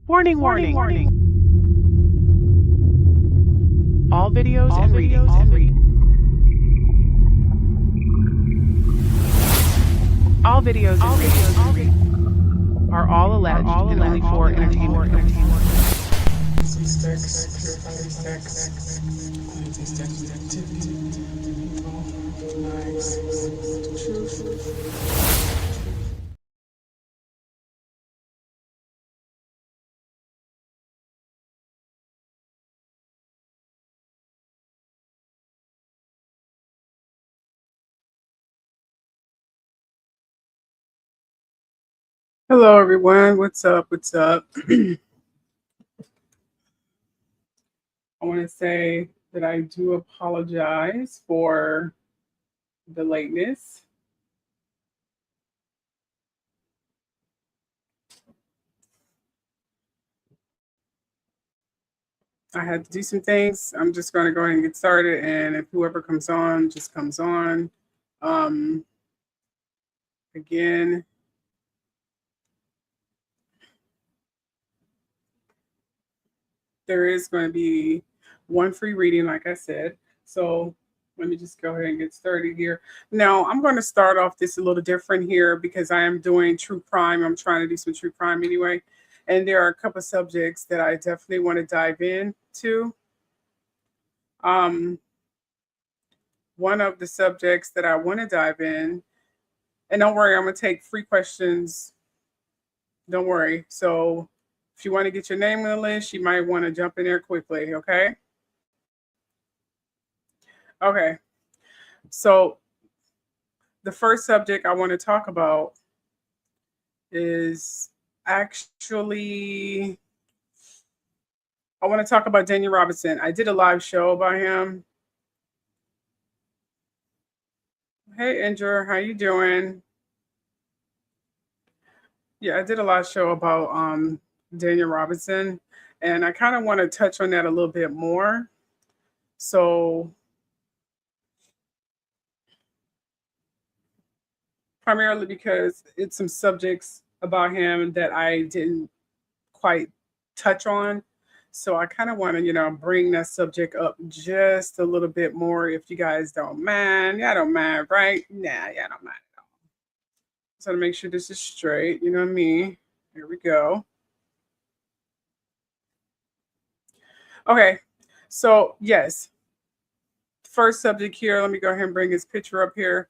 Warning, warning, warning. All videos and readings all videos and readings are all alleged and only for entertainment purposes. Hello, everyone. What's up? What's up? I want to say that I do apologize for the lateness. I had to do some things. I'm just going to go ahead and get started. And if whoever comes on just comes on. Again, there is going to be one free reading, like I said. So let me just go ahead and get started here. Now, I'm going to start off this a little different here because I am doing true crime. I'm trying to do some true crime anyway. And there are a couple of subjects that I definitely want to dive into. One of the subjects that I want to dive in, and don't worry, I'm going to take free questions. Don't worry. So if you want to get your name on the list, you might want to jump in there quickly, okay? Okay. So the first subject I want to talk about is actually, I want to talk about Daniel Robinson. I did a live show about him. Hey, Andrew, how you doing? Yeah, I did a live show about Daniel Robinson, and I kind of want to touch on that a little bit more. So primarily because it's some subjects about him that I didn't quite touch on. So I kind of want to, bring that subject up just a little bit more if you guys don't mind. Y'all don't mind, right? Nah, y'all don't mind at all. So to make sure this is straight, you know what I mean? Here we go. Okay, so yes. First subject here, let me go ahead and bring his picture up here.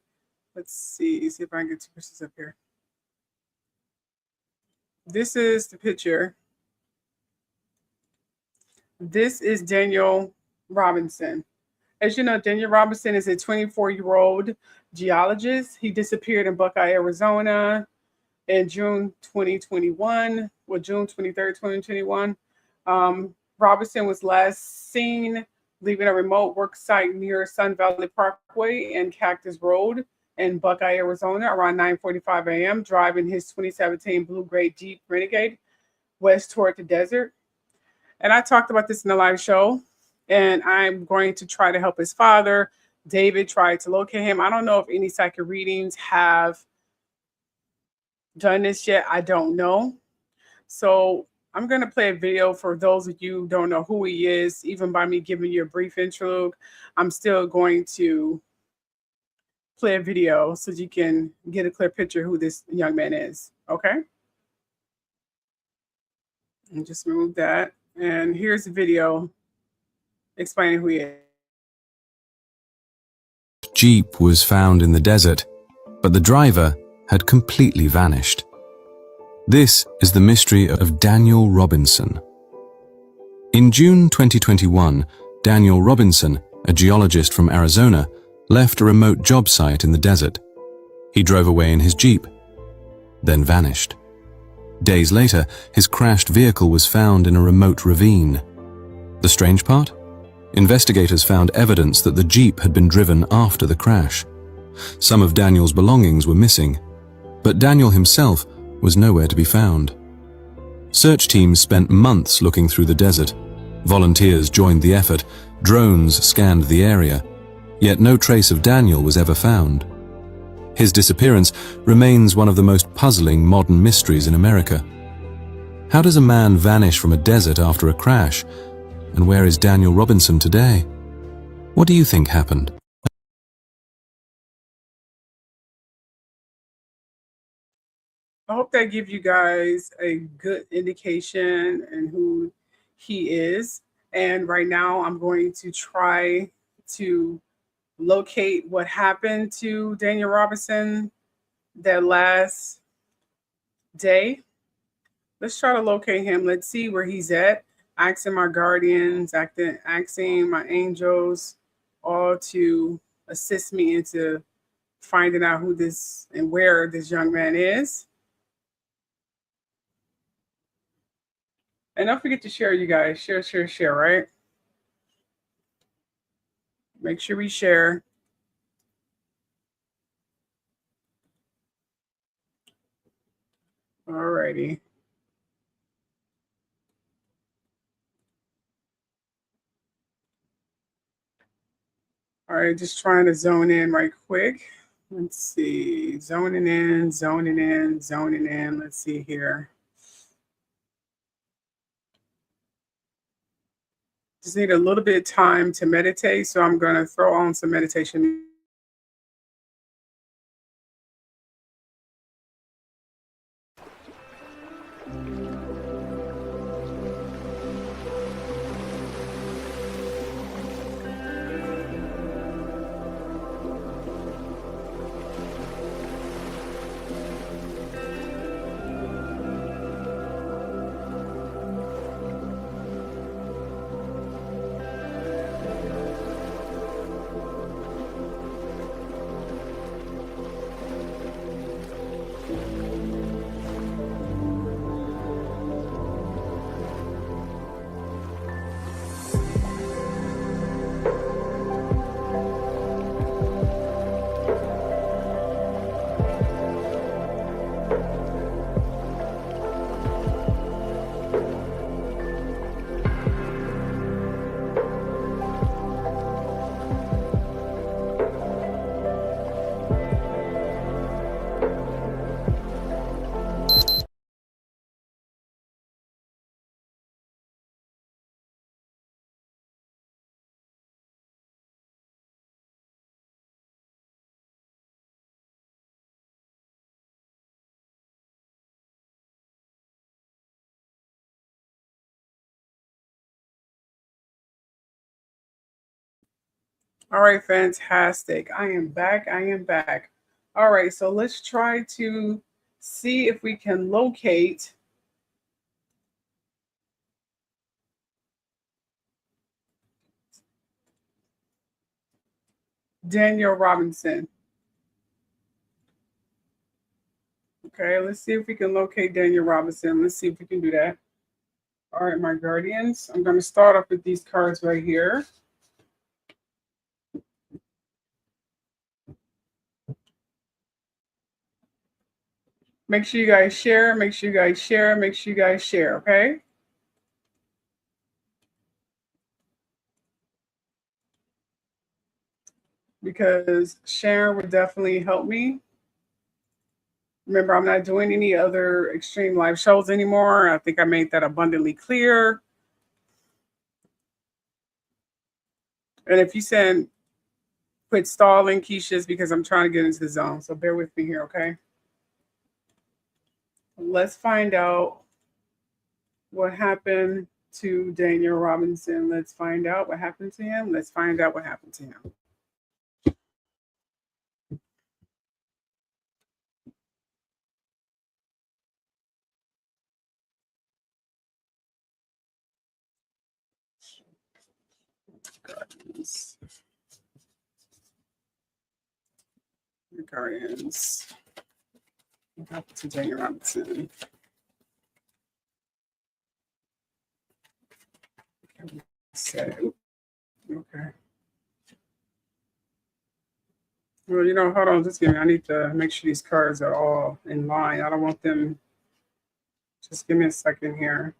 Let's see if I can get two pictures up here. This is the picture. This is Daniel Robinson. As you know, Daniel Robinson is a 24-year-old geologist. He disappeared in Buckeye, Arizona in June 2021, or June 23rd, 2021. Robinson was last seen leaving a remote work site near Sun Valley Parkway and Cactus Road in Buckeye, Arizona around 9:45 a.m., driving his 2017 blue-gray Jeep Renegade west toward the desert. And I talked about this in the live show, and I'm going to try to help his father. David tried to locate him. I don't know if any psychic readings have done this yet. I don't know. So I'm going to play a video for those of you who don't know who he is. Even by me giving you a brief interlude, I'm still going to play a video so you can get a clear picture who this young man is. Okay? And just remove that. And here's the video explaining who he is. Jeep was found in the desert, but the driver had completely vanished. This is the mystery of Daniel Robinson. In June 2021, Daniel Robinson, a geologist from Arizona, left a remote job site in the desert. He drove away in his Jeep, then vanished. Days later, his crashed vehicle was found in a remote ravine. The strange part? Investigators found evidence that the Jeep had been driven after the crash. Some of Daniel's belongings were missing, but Daniel himself was nowhere to be found. Search teams spent months looking through the desert. Volunteers joined the effort. Drones scanned the area. Yet no trace of Daniel was ever found. His disappearance remains one of the most puzzling modern mysteries in America. How does a man vanish from a desert after a crash? And where is Daniel Robinson today? What do you think happened? I hope that gives you guys a good indication and who he is. And right now, I'm going to try to locate what happened to Daniel Robinson that last day. Let's try to locate him. Let's see where he's at. Asking my guardians, asking my angels, all to assist me into finding out who this and where this young man is. And don't forget to share, you guys. Share, share, share, right? Make sure we share. Alrighty. All right, just trying to zone in right quick. Let's see. Zoning in, zoning in, zoning in. Let's see here. Just need a little bit of time to meditate, so I'm going to throw on some meditation. All right, fantastic. I am back. I am back. All right, so let's try to see if we can locate Daniel Robinson. Okay, let's see if we can locate Daniel Robinson. Let's see if we can do that. All right, my guardians. I'm going to start off with these cards right here. Make sure you guys share. Make sure you guys share. Make sure you guys share, okay? Because sharing would definitely help me. Remember, I'm not doing any other extreme live shows anymore. I think I made that abundantly clear. And if you send, quit stalling, Keisha's because I'm trying to get into the zone. So bear with me here, okay? Let's find out what happened to Daniel Robinson. Let's find out what happened to him. Let's find out what happened to him. Guardians. The Guardians. What happened to Daniel Robinson? Okay. Well, hold on, just give me. I need to make sure these cards are all in line. I don't want them. Just give me a second here.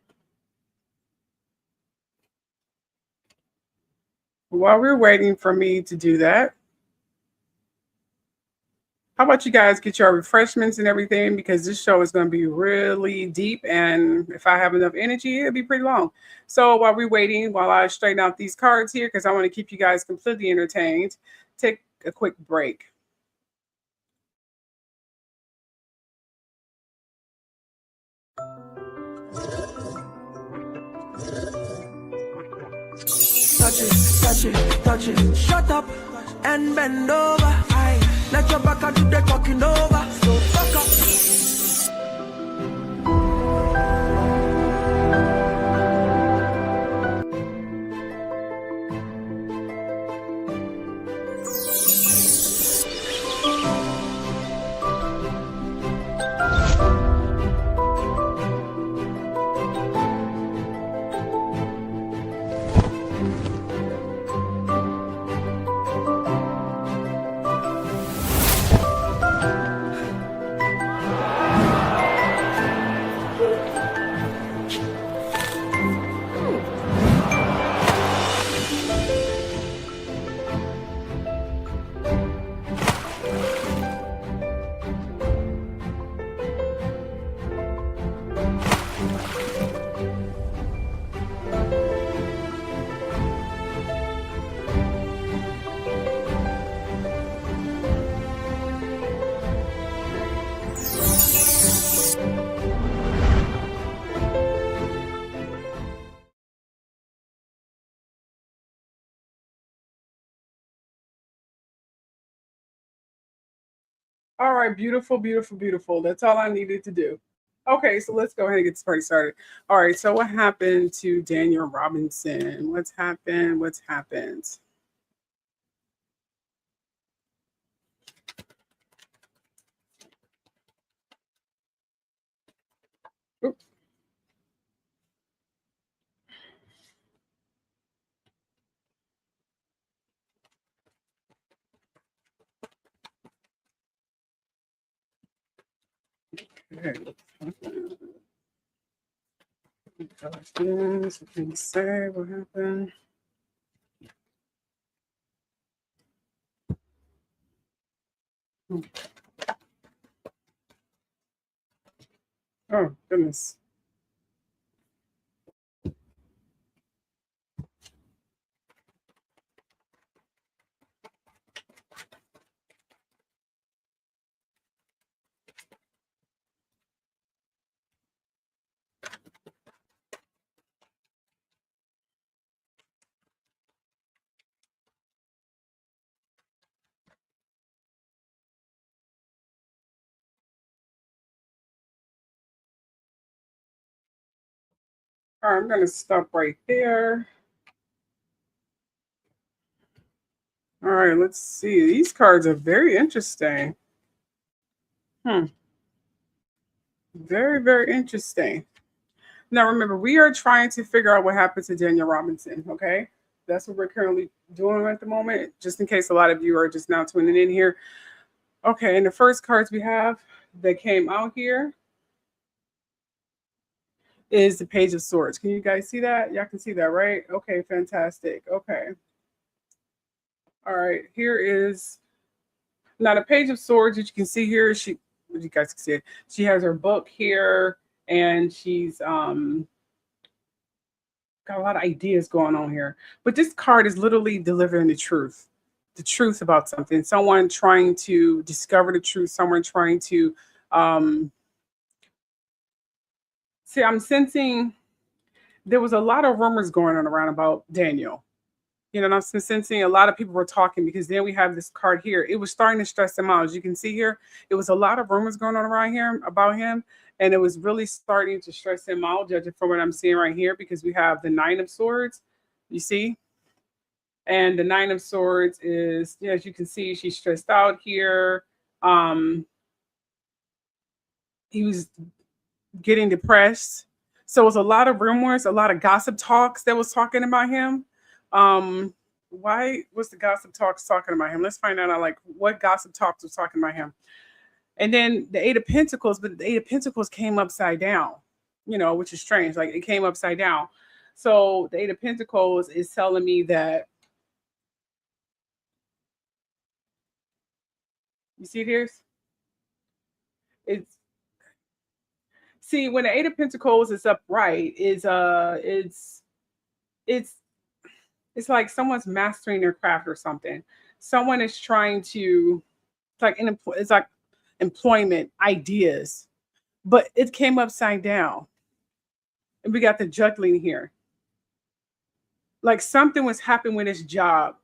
While we're waiting for me to do that, How about you guys get your refreshments and everything, because this show is going to be really deep, and if I have enough energy, it'll be pretty long. So while we're waiting, while I straighten out these cards here, because I want to keep you guys completely entertained, take a quick break. Touch it, touch it. Shut up and bend over. Aye. Let your back do the talking over. So fuck up. All right, beautiful, beautiful, beautiful. That's all I needed to do. Okay, so let's go ahead and get this party started. All right, so what happened to Daniel Robinson? What's happened? What's happened? Oops. Okay. What can you say? What happened? Oh, goodness. All right, I'm going to stop right there. All right, let's see. These cards are very interesting. Very, very interesting. Now, remember, we are trying to figure out what happened to Daniel Robinson, okay? That's what we're currently doing at the moment, just in case a lot of you are just now tuning in here. Okay, and the first cards we have that came out here is the Page of Swords. Can you guys see that? Y'all can see that, right? Okay, fantastic. Okay. All right, here is now the Page of Swords that you can see here. You guys can see it. She has her book here, and she's got a lot of ideas going on here. But this card is literally delivering the truth about something. Someone trying to discover the truth. Someone trying to see. I'm sensing there was a lot of rumors going on around about Daniel. You know, and I'm sensing a lot of people were talking, because then we have this card here. It was starting to stress him out. As you can see here, it was a lot of rumors going on around here about him. And it was really starting to stress him out, judging from what I'm seeing right here, because we have the Nine of Swords, you see? And the Nine of Swords is, yeah, as you can see, she's stressed out here. He was getting depressed. So it was a lot of rumors, a lot of gossip talks that was talking about him. Why was the gossip talks talking about him? Let's find out like what gossip talks was talking about him. And then the Eight of Pentacles, but the Eight of Pentacles came upside down, you know, which is strange. Like it came upside down. So the Eight of Pentacles is telling me that You see it here? It's see when the Eight of Pentacles is upright, it's it's like someone's mastering their craft or something. Someone is trying to it's like employment ideas, but it came upside down, and we got the juggling here. Like something was happening with his job.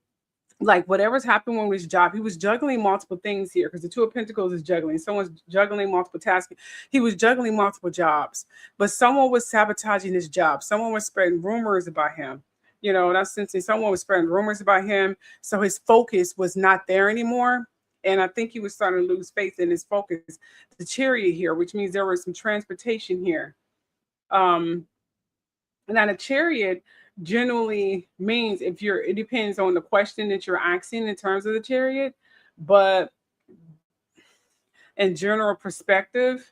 Like whatever's happening with his job, he was juggling multiple things here because the Two of Pentacles is juggling. Someone's juggling multiple tasks. He was juggling multiple jobs, but someone was sabotaging his job. Someone was spreading rumors about him. You know, that's sensing someone was spreading rumors about him. So his focus was not there anymore. And I think he was starting to lose faith in his focus. The Chariot here, which means there was some transportation here. Now the Chariot generally means it depends on the question that you're asking in terms of the Chariot, but in general perspective,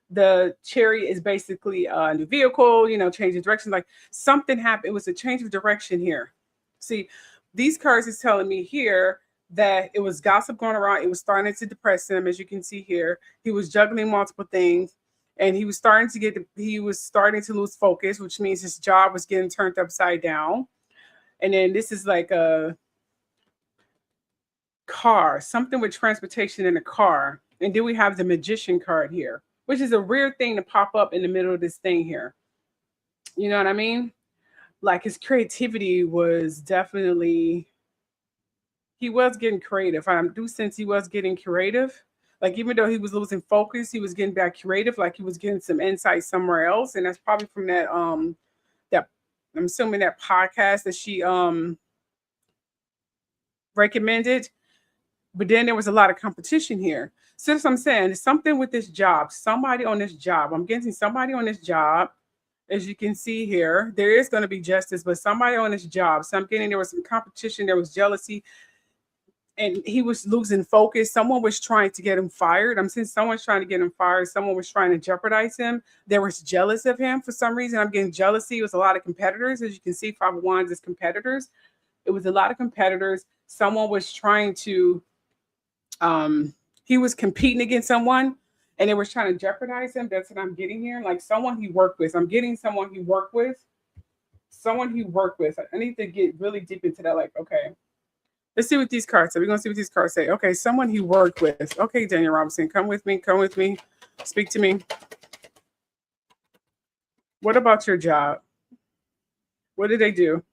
the Chariot is basically a new vehicle, you know, change of direction. Like something happened. It was a change of direction here. See, these cards is telling me here that it was gossip going around. It was starting to depress him, as you can see here. He was juggling multiple things, and he was starting to lose focus, which means his job was getting turned upside down. And then this is like a car, something with transportation in a car. And then we have the Magician card here, which is a rare thing to pop up in the middle of this thing here. You know what I mean? Like his creativity was definitely, he was getting creative. I do sense he was getting creative. Like even though he was losing focus, he was getting back creative. Like he was getting some insight somewhere else, and that's probably from that that I'm assuming that podcast that she recommended. But then there was a lot of competition here. So that's what I'm saying. There's something with this job. Somebody on this job. I'm getting somebody on this job. As you can see here, there is going to be justice, but somebody on this job. So I'm getting there was some competition. There was jealousy. And he was losing focus. Someone was trying to get him fired. I'm saying someone's trying to get him fired. Someone was trying to jeopardize him. They was jealous of him for some reason. I'm getting jealousy. It was a lot of competitors. As you can see, 5 of Wands is competitors. It was a lot of competitors. Someone was trying to, he was competing against someone, and they were trying to jeopardize him. That's what I'm getting here. Like someone he worked with. I'm getting someone he worked with. Someone he worked with. I need to get really deep into that. Like, okay. Let's see what these cards say. We're going to see what these cards say. Okay, someone he worked with. Okay, Daniel Robinson, come with me. Come with me. Speak to me. What about your job? What did they do?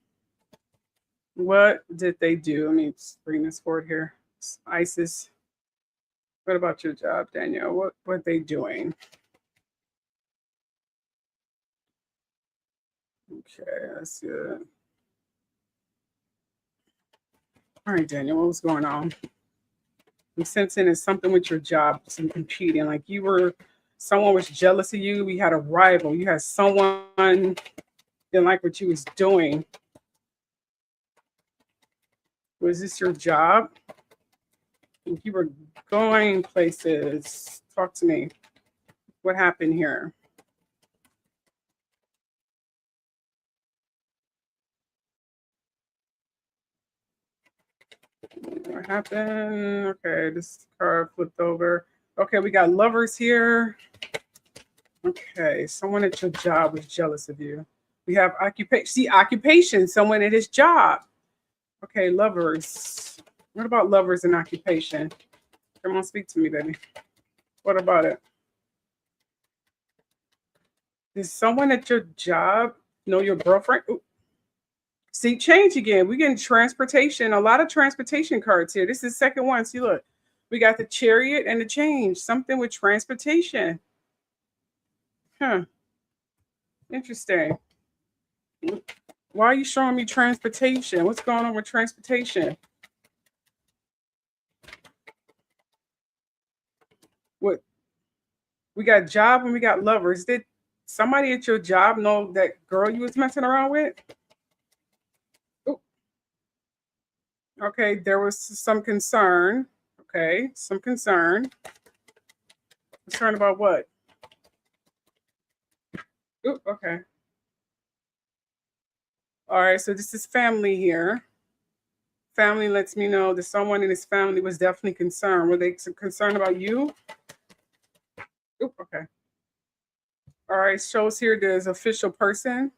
What did they do? Let me bring this forward here. Isis. What about your job, Daniel? What are they doing? Okay, that's good. All right, Daniel, what was going on? I'm sensing it's something with your job, some competing. Like someone was jealous of you. We had a rival. You had someone didn't like what you was doing. Was this your job? You were going places. Talk to me. What happened here? What happened? Okay, this card flipped over. Okay, we got lovers here. Okay, someone at your job was jealous of you. We have occupation. See, occupation, someone at his job. Okay, lovers. What about lovers and occupation? Come on, speak to me, baby. What about it? Is someone at your job know your girlfriend? Ooh. See, change again. We're getting transportation. A lot of transportation cards here. This is the second one. See, look. We got the Chariot and the change. Something with transportation. Huh. Interesting. Why are you showing me transportation? What's going on with transportation? What? We got job and we got lovers. Did somebody at your job know that girl you was messing around with? Ooh. Okay, there was some concern. Okay, some concern. Concern about what? Ooh, okay. All right, so this is family here. Family lets me know that someone in his family was definitely concerned. Were they concerned about you? Oop, okay. All right, shows here there's official person.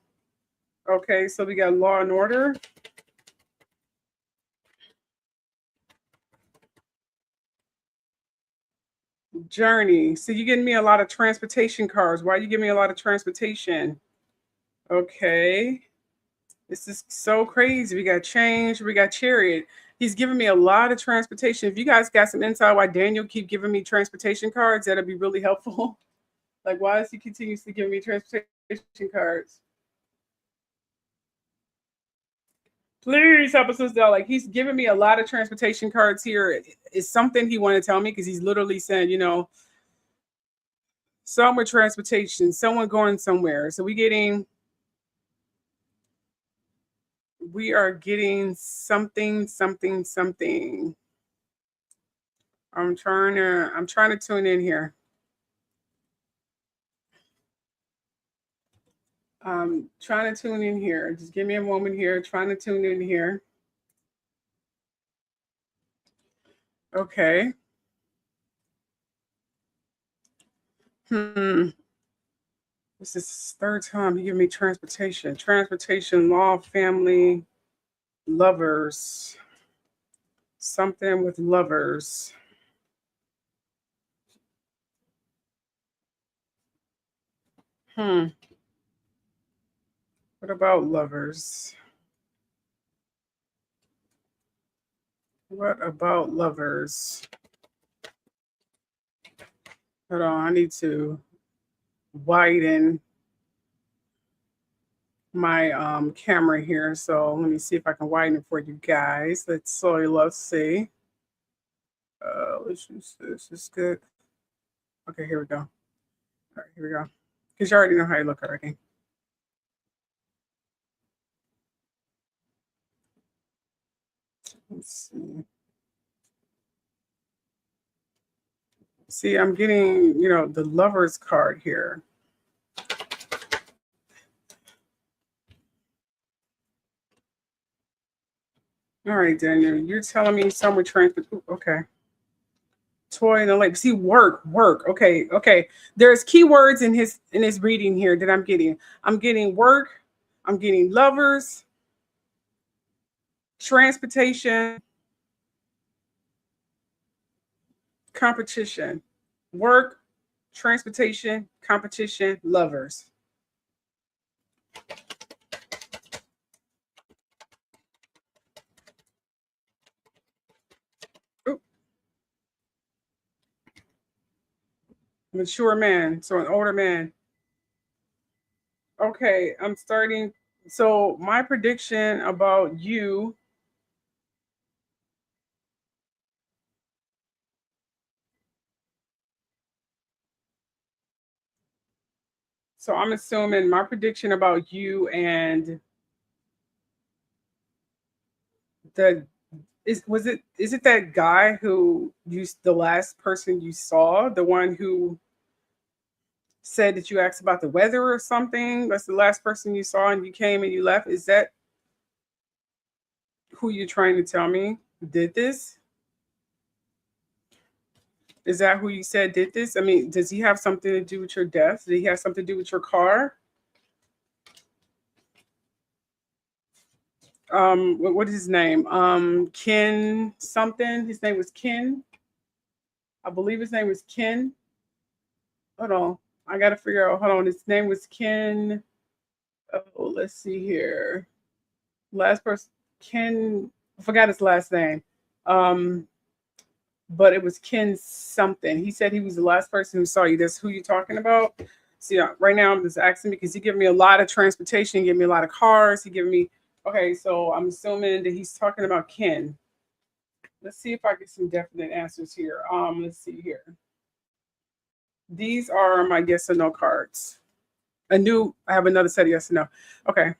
Okay, so we got law and order. Journey. So you're getting me a lot of transportation cars. Why you give me a lot of transportation? Okay. This is so crazy. We got change. We got chariot. He's giving me a lot of transportation. If you guys got some insight why Daniel keep giving me transportation cards, that'd be really helpful. Like, why is he continuously giving me transportation cards? Please help us out. Like, he's giving me a lot of transportation cards here. It's something he wanted to tell me because he's literally saying, you know, some with transportation, someone going somewhere. So we are getting something. I'm trying to tune in here. Trying to tune in here. Just give me a moment here. Trying to tune in here. Okay. This is third time he gave me transportation. Transportation, law, family, lovers. Something with lovers. What about lovers? What about lovers? Hold on, I need to widen my camera here. So let me see if I can widen it for you guys. Let's see. Let's use this. Is good. Okay, here we go. All right, here we go. Because you already know how you look already. Let's see. See, I'm getting, you know, the lover's card here. All right, Daniel, you're telling me somewhere transport. Okay. Toy in the lake. See, work. Okay. There's keywords in his reading here that I'm getting. I'm getting work. I'm getting lovers, transportation, competition, work, transportation, competition, lovers. Oop. Mature man, so an older man. Okay, I'm starting. So my prediction about you. So I'm assuming my prediction about you and is it that guy who the last person you saw, the one who said that you asked about the weather or something? That's the last person you saw and you came and you left. Is that who you're trying to tell me did this? Is that who you said did this? I mean, does he have something to do with your death? Did he have something to do with your car? What is his name? Ken something. His name was Ken. I believe his name was Ken. Hold on. I gotta figure out. Hold on. His name was Ken. Oh, let's see here. Last person, Ken. I forgot his last name. But it was Ken something. He said he was the last person who saw you. That's who you're talking about. So yeah, right now I'm just asking because he gave me a lot of transportation. He gave me a lot of cars. He gave me. Okay, so I'm assuming that he's talking about Ken. Let's see if I get some definite answers here. Let's see here. These are my yes or no cards. I have another set of yes or no. Okay.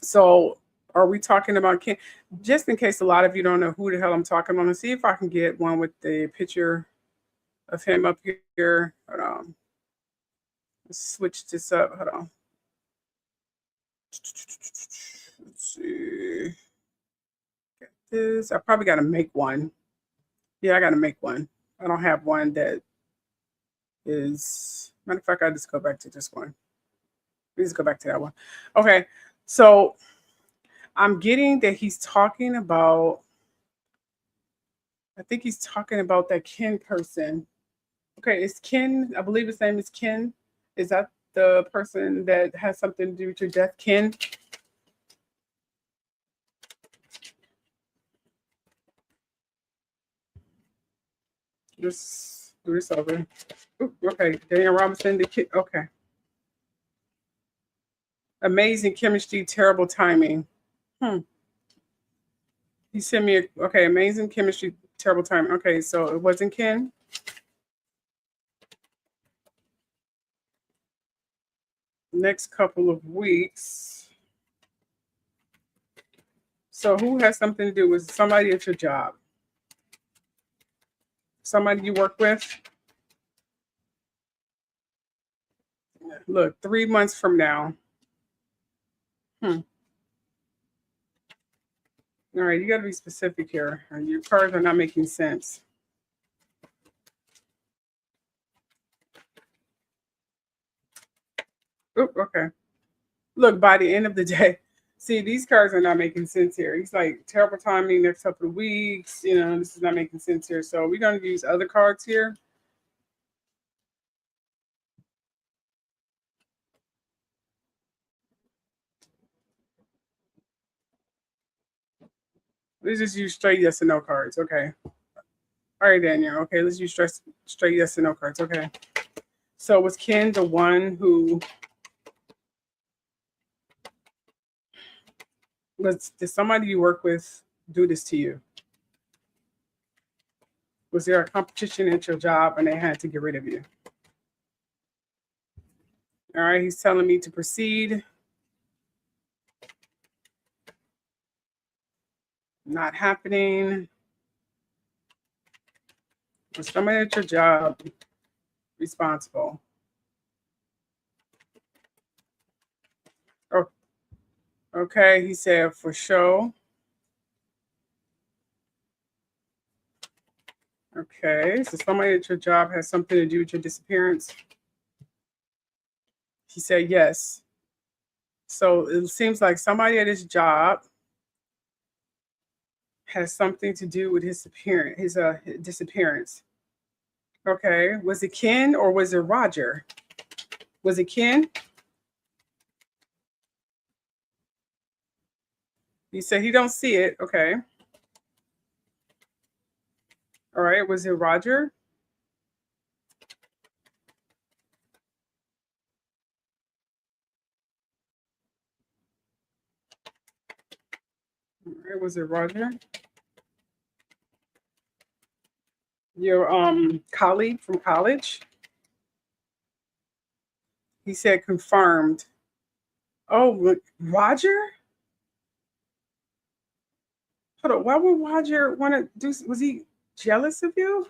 So are we talking about Ken? Just in case a lot of you don't know who the hell I'm talking about, let's see if I can get one with the picture of him up here. Hold on. Let's switch this up. Hold on. Let's see. this. I probably got to make one. Yeah, I got to make one. I don't have one that is. Matter of fact, I just go back to this one. Let's go back to that one. Okay, so I'm getting that he's talking about. I think he's talking about that Ken person. Okay, it's Ken. I believe his name is Ken. Is that the person that has something to do with your death, Ken? Just do this over. Ooh, okay, Daniel Robinson, the kid. Okay. Amazing chemistry, terrible timing. He sent me okay, amazing chemistry, terrible timing. Okay, so it wasn't Ken. Next couple of weeks. So who has something to do with somebody at your job? Somebody you work with? Look, 3 months from now. All right, you got to be specific here. Your cards are not making sense. Oop, okay. Look, by the end of the day, see, these cards are not making sense here. He's like, terrible timing next couple of weeks. You know, this is not making sense here. So we're going to use other cards here. Let's just use straight yes and no cards. Okay. All right, Daniel. Okay, let's use straight yes and no cards. Okay. So was Ken the one who did somebody you work with do this to you? Was there a competition at your job and they had to get rid of you? All right, he's telling me to proceed. Not happening. Was somebody at your job responsible? Oh, okay, he said for sure. Okay, so somebody at your job has something to do with your disappearance? He said yes. So it seems like somebody at his job has something to do with his disappearance. Okay, was it Ken or was it Roger? Was it Ken? He said he don't see it. Okay. All right, was it Roger? All right, was it Roger? Your colleague from college? He said confirmed. Oh, Roger? Hold on. Why would Roger want to do? Was he jealous of you?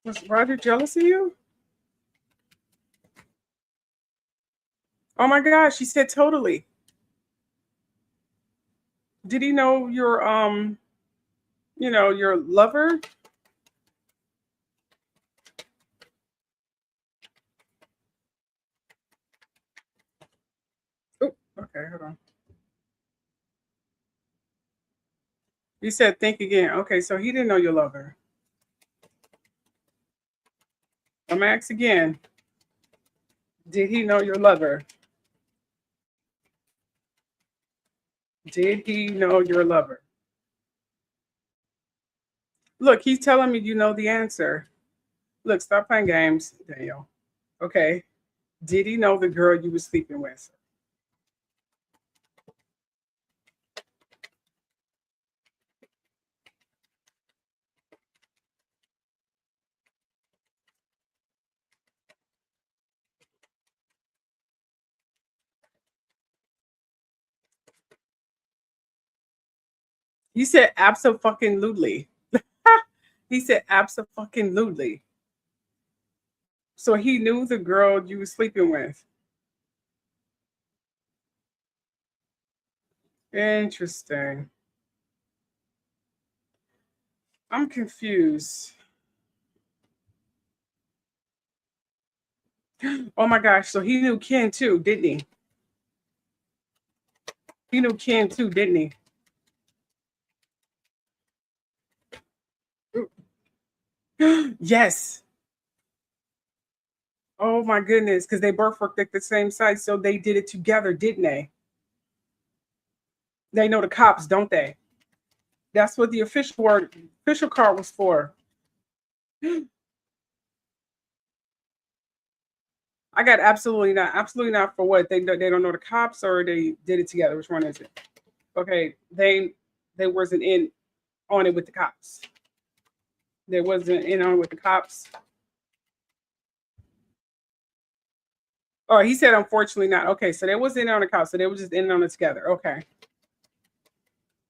Was Roger jealous of you? Oh my gosh, she said totally. Did he know your your lover? Oh, okay, hold on. You said think again. Okay, so he didn't know your lover. I'm gonna ask again. Did he know your lover? Did he know your lover? Look, he's telling me you know the answer. Look, stop playing games, Daniel. Okay. Did he know the girl you were sleeping with? He said absolutely. He said absolutely. So he knew the girl you were sleeping with. Interesting. I'm confused. Oh my gosh. So he knew Ken too, didn't he? He knew Ken too, didn't he? Yes. Oh my goodness. Because they both worked at the same site. So they did it together, didn't they? They know the cops, don't they? That's what the official card was for. I got absolutely not for what they don't know the cops or they did it together. Which one is it? Okay, they wasn't in on it with the cops. They wasn't in on it with the cops. Oh, he said unfortunately not. Okay, so they wasn't in on the cops, so they were just in on it together. Okay.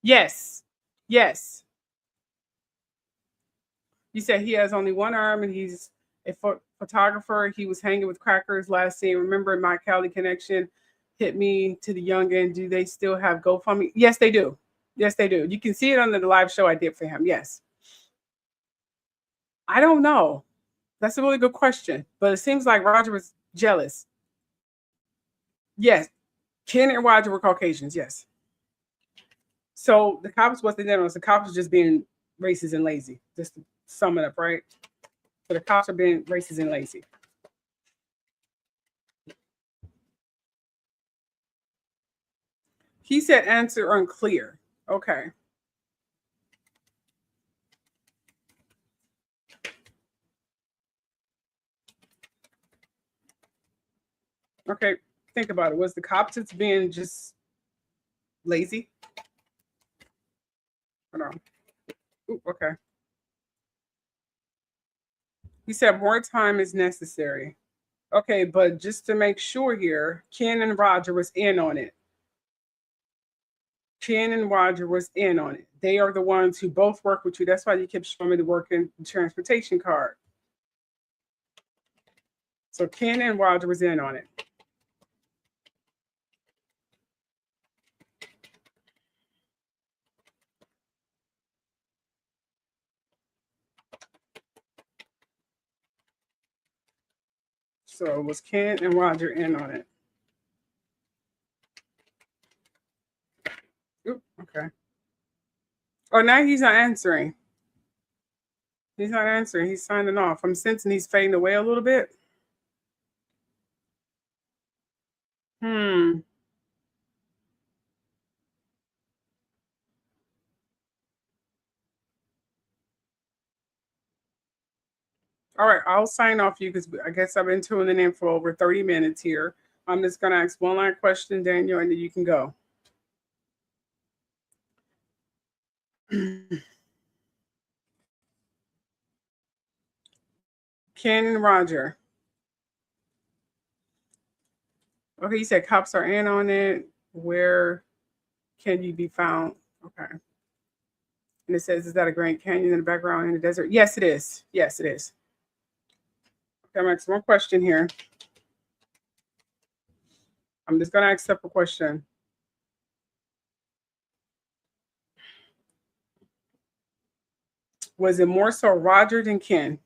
Yes. Yes. He said he has only one arm and he's a photographer. He was hanging with crackers last scene. Remember my Cali connection hit me to the youngin. Do they still have GoFundMe? Yes, they do. Yes, they do. You can see it on the live show I did for him. Yes. I don't know. That's a really good question. But it seems like Roger was jealous. Yes. Ken and Roger were Caucasians. Yes. So the cops wasn't there. The cops was just being racist and lazy. Just to sum it up, right? So the cops are being racist and lazy. He said answer unclear. Okay. Okay. Think about it. Was the cops just being just lazy? Hold on. Ooh, okay. He said more time is necessary. Okay, but just to make sure here, Ken and Roger was in on it. Ken and Roger was in on it. They are the ones who both work with you. That's why you kept showing me the working transportation card. So Ken and Roger was in on it. So was Ken and Roger in on it? Oop, okay. Oh, now he's not answering. He's not answering. He's signing off. I'm sensing he's fading away a little bit. Hmm. All right, I'll sign off you because I guess I've been tuning in for over 30 minutes here. I'm just going to ask one last question, Daniel, and then you can go. Ken and Roger. Okay, you said cops are in on it. Where can you be found? Okay. And it says, is that a Grand Canyon in the background in the desert? Yes, it is. Yes, it is. Okay, I'm asking one question here. I'm just going to accept a question. Was it more so Roger than Ken?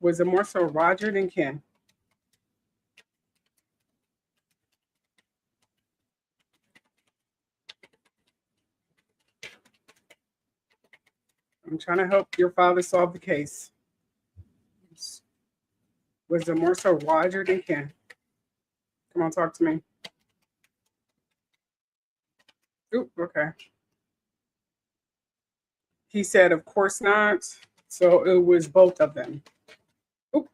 Was it more so Roger than Ken? I'm trying to help your father solve the case. Was it more so Roger than Ken? Come on, talk to me. Ooh, okay. He said, of course not. So it was both of them. Ooh.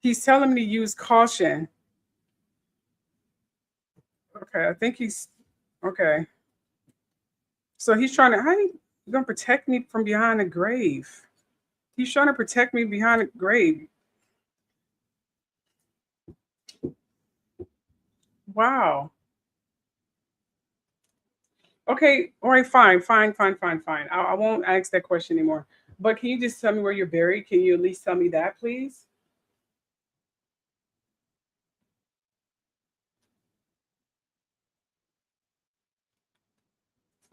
He's telling me to use caution. Okay, I think he's okay. So he's trying to, how you gonna protect me from behind a grave? He's trying to protect me behind a grave. Wow. Okay, all right, fine. I won't ask that question anymore. But can you just tell me where you're buried? Can you at least tell me that, please?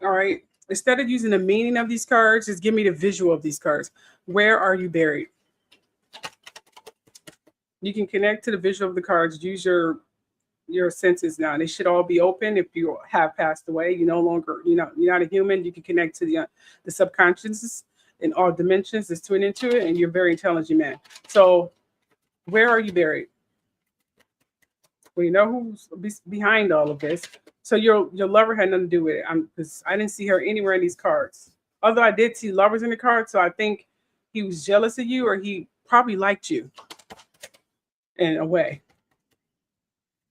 All right. Instead of using the meaning of these cards, just give me the visual of these cards. Where are you buried? You can connect to the visual of the cards. Use your senses now. They should all be open. If you have passed away, you no longer, you're not a human. You can connect to the subconscious in all dimensions. Just tune into it, and you're a very intelligent man. So, where are you buried? We know who's behind all of this. So your lover had nothing to do with it. Because I didn't see her anywhere in these cards. Although I did see lovers in the cards, so I think he was jealous of you, or he probably liked you in a way.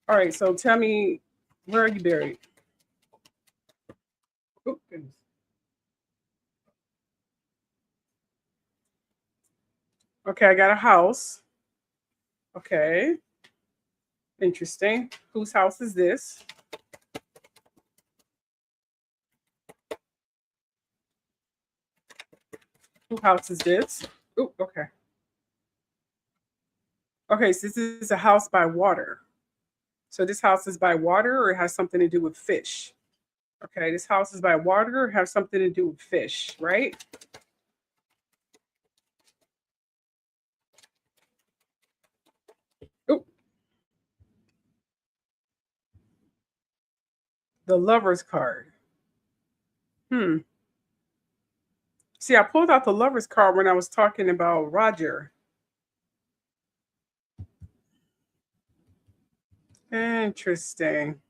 All right, so tell me, where are you buried? Oh, goodness. Okay, I got a house. Okay, interesting. Whose house is this? Whose house is this? Oh, okay. Okay, so this is a house by water. So this house is by water, or it has something to do with fish? Okay, this house is by water, or have something to do with fish, right? Oh, the lover's card. Hmm. See, I pulled out the lover's card when I was talking about Roger. Interesting.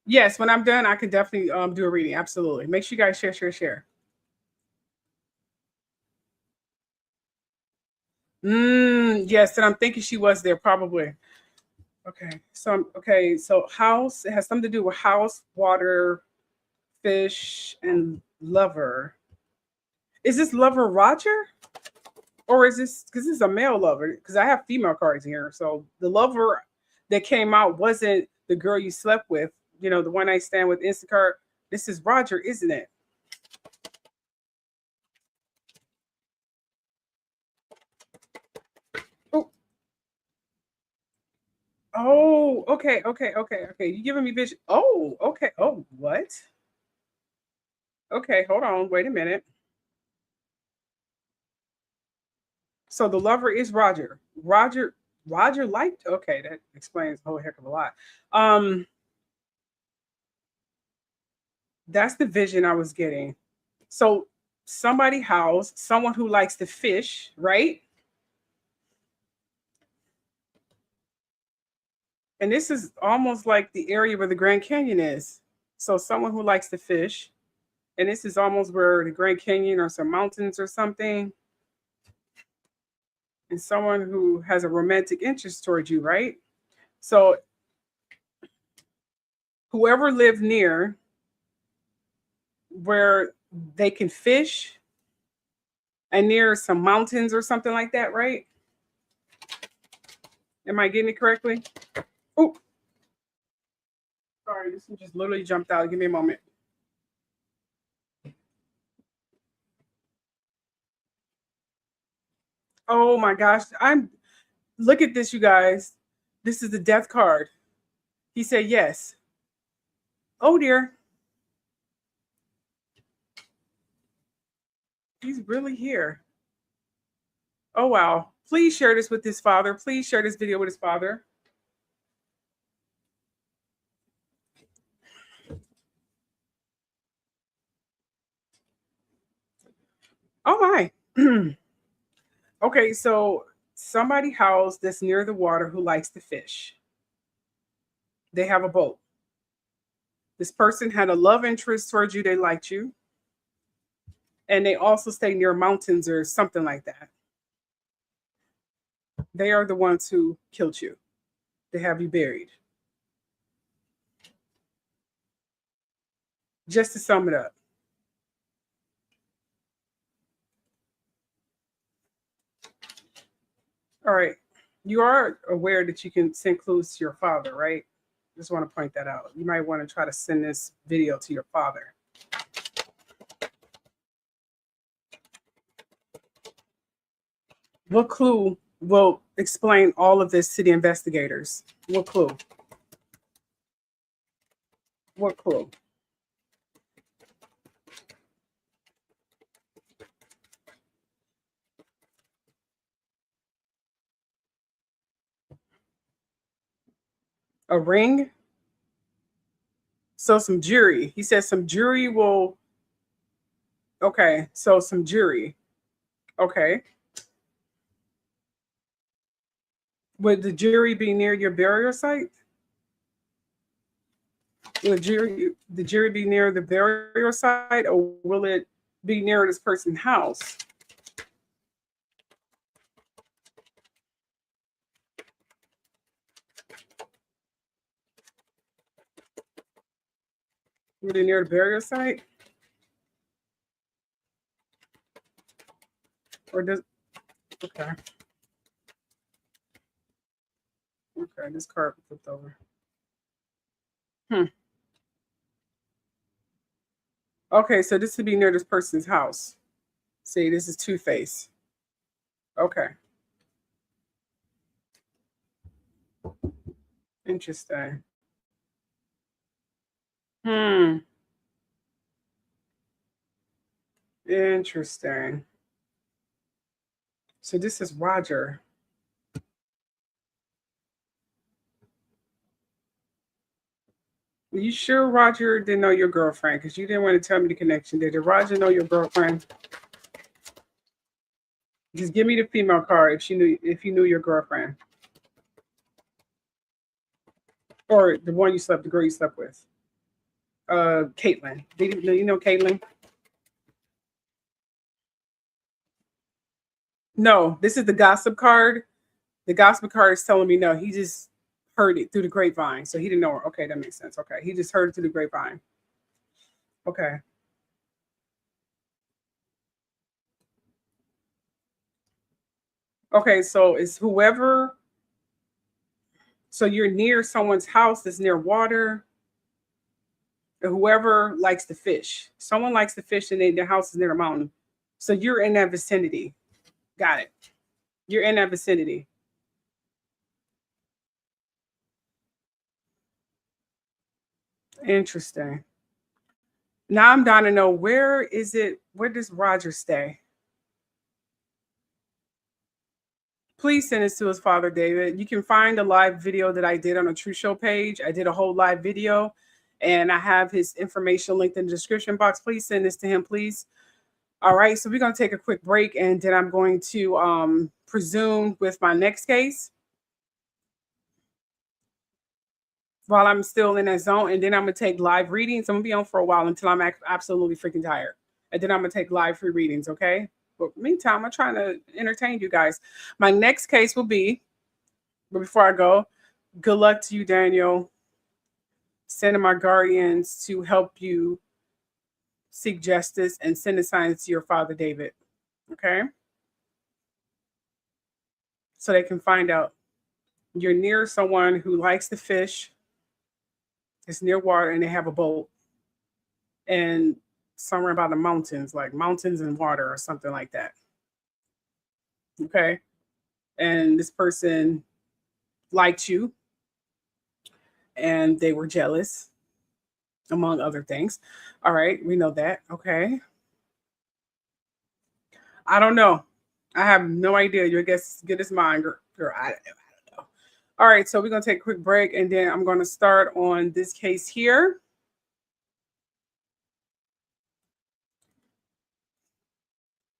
Yes, when I'm done, I can definitely do a reading. Absolutely. Make sure you guys share. Yes, and I'm thinking she was there probably. Okay, so house, it has something to do with house, water, fish, and lover. Is this lover Roger? Or is this because this is a male lover? Because I have female cards here. So the lover that came out wasn't the girl you slept with, the one I stand with Instacart. This is Roger, isn't it? Oh, oh, okay. You giving me vision? Oh, okay. Oh, what? Okay, hold on. Wait a minute. So the lover is Roger. Roger liked. Okay, that explains a whole heck of a lot. Um, that's the vision I was getting. So somebody house, someone who likes to fish, right? And this is almost like the area where the Grand Canyon is. So someone who likes to fish, and this is almost where the Grand Canyon or some mountains or something. And someone who has a romantic interest towards you, right? So whoever lived near where they can fish and near some mountains or something like that, right? Am I getting it correctly? Oh, sorry, this one just literally jumped out. Give me a moment. Oh my gosh, look at this, you guys. This is the death card. He said yes. Oh dear. He's really here. Oh wow. Please share this with his father. Please share this video with his father. Oh my. Okay, so somebody house that's near the water who likes to fish. They have a boat. This person had a love interest towards you. They liked you. And they also stay near mountains or something like that. They are the ones who killed you. They have you buried. Just to sum it up. All right. You are aware that you can send clues to your father, right? Just want to point that out. You might want to try to send this video to your father. What clue will explain all of this to the investigators? What clue? What clue? A ring? So some jury. He says some jury will. Okay, so some jury. Okay. Would the jury be near your burial site? Will the jury be near the burial site, or will it be near this person's house? Were they near the burial site? Or does okay. Okay, this card flipped over. Okay, so this would be near this person's house. See, this is Two-Face. Okay. Interesting. Interesting. So this is Roger. Are you sure Roger didn't know your girlfriend? Because you didn't want to tell me the connection. Did Roger know your girlfriend? Just give me the female card if you knew your girlfriend. Or the one the girl you slept with. Caitlin. Do you know Caitlin? No, this is the gossip card. The gossip card is telling me no, he just heard it through the grapevine. So he didn't know her. Okay, that makes sense. Okay. He just heard it through the grapevine. Okay. Okay, so it's whoever. So you're near someone's house that's near water. Whoever likes to fish. Someone likes to fish and their house is near a mountain. So you're in that vicinity. Got it. You're in that vicinity. Interesting. Now I'm dying to know, where does Roger stay? Please send this to his father, David. You can find the live video that I did on a True Show page. I did a whole live video and I have his information linked in the description box. Please send this to him, please. All right, so we're going to take a quick break and then I'm going to presume with my next case while I'm still in that zone. And then I'm going to take live readings. I'm going to be on for a while until I'm absolutely freaking tired. And then I'm going to take live free readings, okay? But meantime, I'm trying to entertain you guys. My next case will be, but before I go, good luck to you, Daniel. Sending my guardians to help you seek justice and send the signs to your father, David. Okay? So they can find out. You're near someone who likes to fish. It's near water and they have a boat. And somewhere about the mountains, like mountains and water or something like that. Okay? And this person liked you. And they were jealous, among other things. All right, we know that. Okay. I don't know. I have no idea. Your guess is good as mine, girl. I don't know. All right, so we're going to take a quick break, and then I'm going to start on this case here.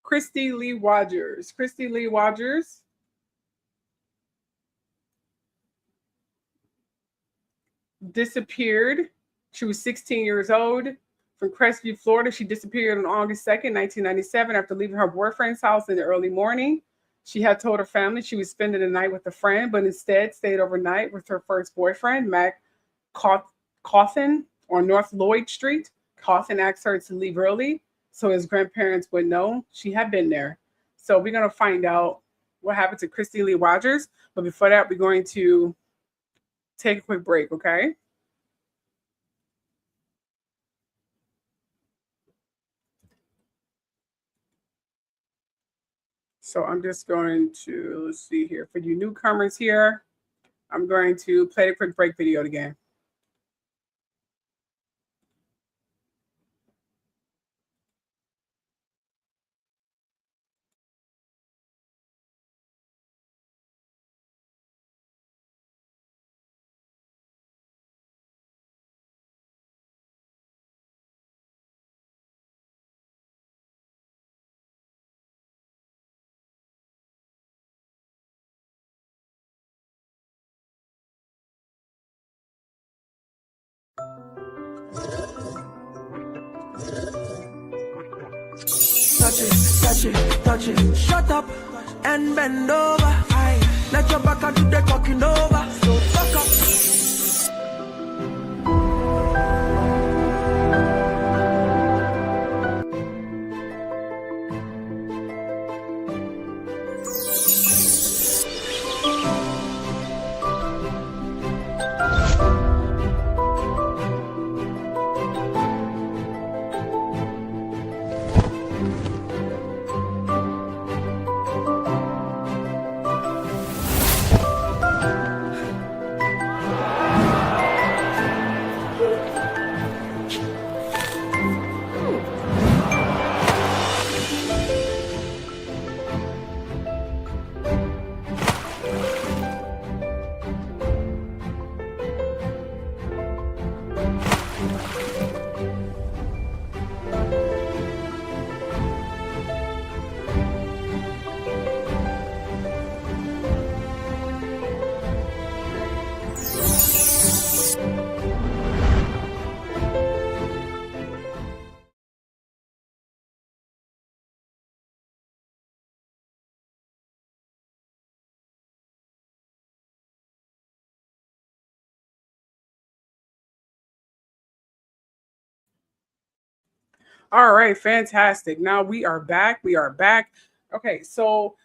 Kristy Lee Rogers. Kristy Lee Rogers. Disappeared. She was 16 years old from Crestview, Florida. She disappeared on August 2nd, 1997 after leaving her boyfriend's house in the early morning. She had told her family she was spending the night with a friend, but instead stayed overnight with her first boyfriend, Mac Cawthon, on North Lloyd Street. Cawthon asked her to leave early so his grandparents would know she had been there. So we're going to find out what happened to Kristy Lee Rogers. But before that, we're going to take a quick break, okay? So I'm just going to, let's see here, for you newcomers here, I'm going to play the quick break video again. Touch it, touch it, touch it. Shut up and bend over. Aye. Let your back do the talking over. So fuck up. All right, fantastic. Now we are back. We are back. Okay, so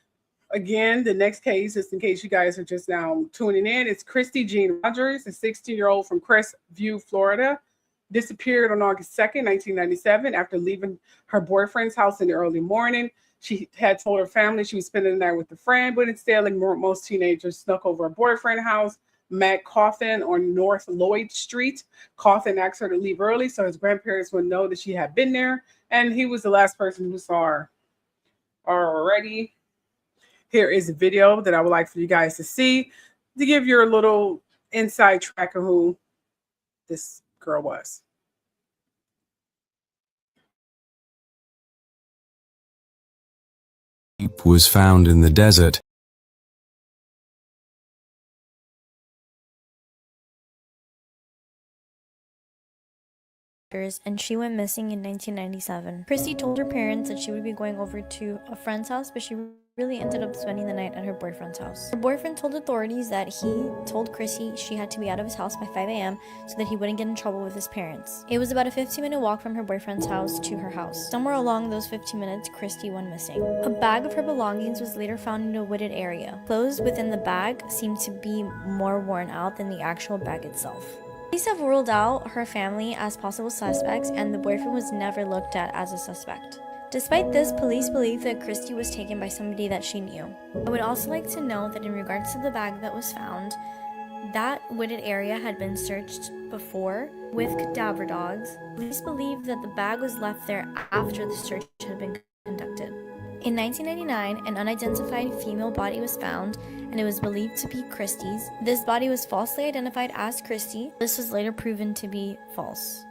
again, the next case, just in case you guys are just now tuning in, it's Kristy Jean Rogers, a 16-year-old from Crestview, Florida, disappeared on August 2nd, 1997, after leaving her boyfriend's house in the early morning. She had told her family she was spending the night with a friend, but instead, like most teenagers, snuck over her boyfriend's house, met Coffin on North Lloyd Street. Coffin asked her to leave early so his grandparents would know that she had been there, and he was the last person who saw her. Already, here is a video that I would like for you guys to see to give you a little inside track of who this girl was. Was found in the desert. And she went missing in 1997. Kristy told her parents that she would be going over to a friend's house, but she really ended up spending the night at her boyfriend's house. Her boyfriend told authorities that he told Kristy she had to be out of his house by 5 a.m. so that he wouldn't get in trouble with his parents. It was about a 15-minute walk from her boyfriend's house to her house. Somewhere along those 15 minutes, Kristy went missing. A bag of her belongings was later found in a wooded area. Clothes within the bag seemed to be more worn out than the actual bag itself. Police have ruled out her family as possible suspects, and the boyfriend was never looked at as a suspect. Despite this, police believe that Kristy was taken by somebody that she knew. I would also like to note that in regards to the bag that was found, that wooded area had been searched before with cadaver dogs. Police believe that the bag was left there after the search had been conducted. In 1999, an unidentified female body was found, and it was believed to be Kristy's. This body was falsely identified as Kristy. This was later proven to be false.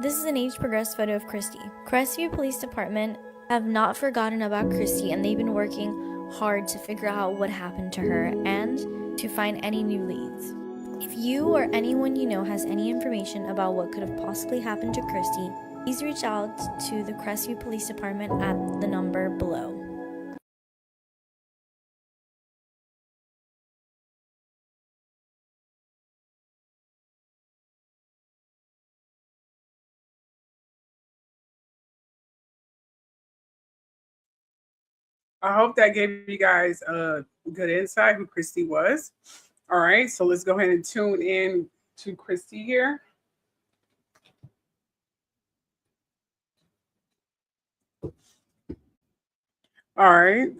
This is an age-progressed photo of Kristy. Crestview Police Department have not forgotten about Kristy, and they've been working hard to figure out what happened to her and to find any new leads. If you or anyone you know has any information about what could have possibly happened to Kristy, please reach out to the Crestview Police Department at the number below. I hope that gave you guys a good insight who Kristy was. All right, so let's go ahead and tune in to Kristy here. All right.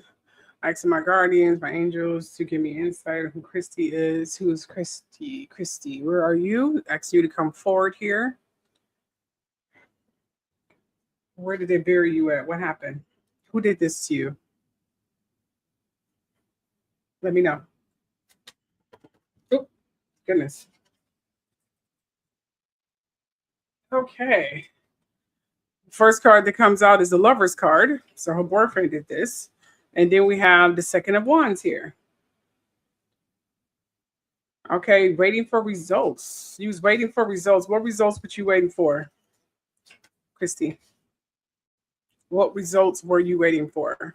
Asking my guardians, my angels to give me insight of who Kristy is. Who is Kristy? Kristy, where are you? Ask you to come forward here. Where did they bury you at? What happened? Who did this to you? Let me know. Oh, goodness. Okay. First card that comes out is the Lover's card. So her boyfriend did this. And then we have the Second of Wands here. Okay, waiting for results. You was waiting for results. What results were you waiting for, Kristy? What results were you waiting for?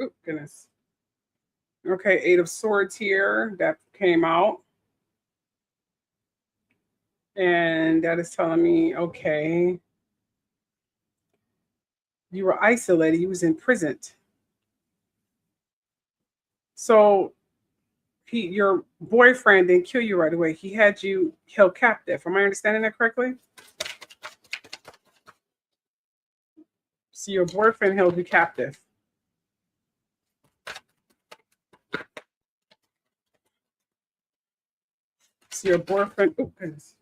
Oh, goodness. Okay, Eight of Swords here. That came out. And that is telling me, okay, you were isolated. You was imprisoned. So your boyfriend didn't kill you right away. He had you held captive. Am I understanding that correctly? So your boyfriend held you captive. So your boyfriend, oh goodness.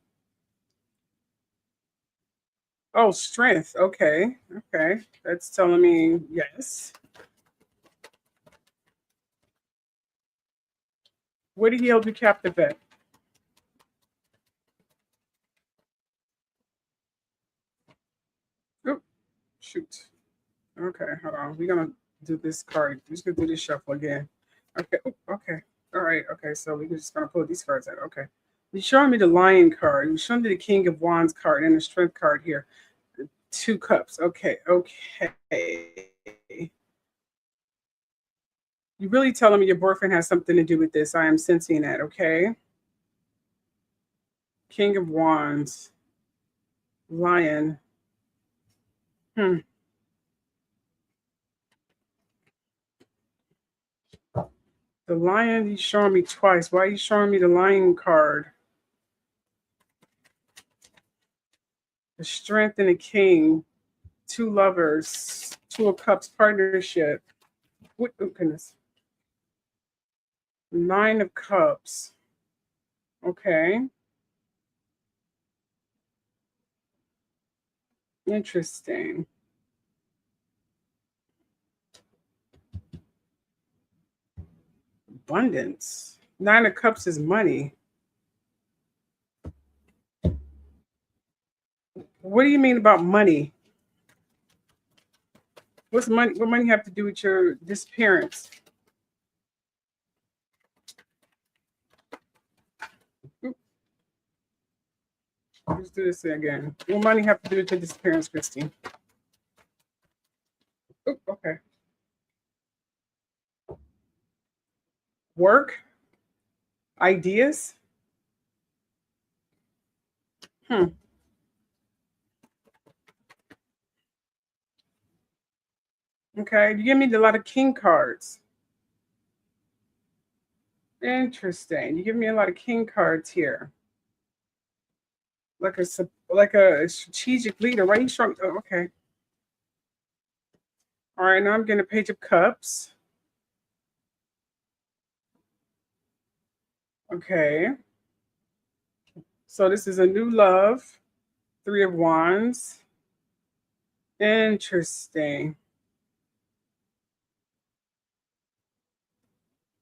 Oh, strength. Okay. Okay. That's telling me yes. Where did he hold you captive at? Oh, shoot. Okay, hold on. We're gonna do this card. We're just gonna do this shuffle again. Okay. Oh, okay. All right. Okay. So we're just gonna pull these cards out. Okay. You're showing me the Lion card. You're showing me the King of Wands card and the Strength card here. 2 cups. Okay. Okay. You're really telling me your boyfriend has something to do with this. I am sensing that. Okay. King of Wands. Lion. The Lion, he's showing me twice. Why are you showing me the Lion card? The Strength and the King. 2 lovers. 2 of Cups partnership. What? Oh, goodness. 9 of Cups. Okay. Interesting. Abundance. 9 of Cups is money. What do you mean about money? What's money? What money have to do with your disappearance? Let's do this again. What money have to do with your disappearance, Kristy? Okay. Work? Ideas? Okay, you give me a lot of king cards. Interesting. You give me a lot of king cards here. Like a strategic leader. Why are you showing? Oh, okay. All right, now I'm getting a Page of Cups. Okay. So this is a new love. 3 of Wands. Interesting.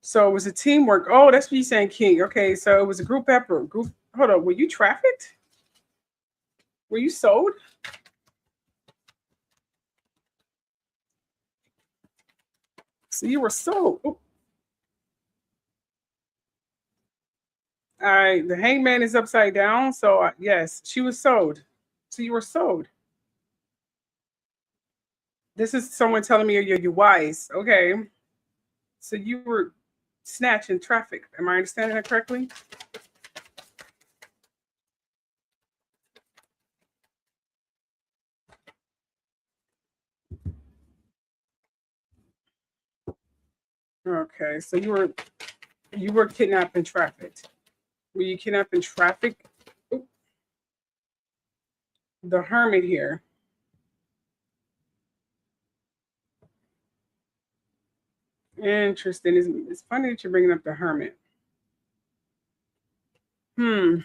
So it was a teamwork. Oh, that's what you're saying, King. Okay, so it was a group effort. Hold on, were you trafficked? Were you sold? So you were sold. Ooh. All right, the Hangman is upside down. So yes, she was sold. So you were sold. This is someone telling me you're wise. Okay. So you were snatching traffic. Am I understanding that correctly? Okay, so you were kidnapped and trafficked. Were you kidnapped and trafficked? Oop. The Hermit here. Interesting. It's funny that you're bringing up the Hermit. Well,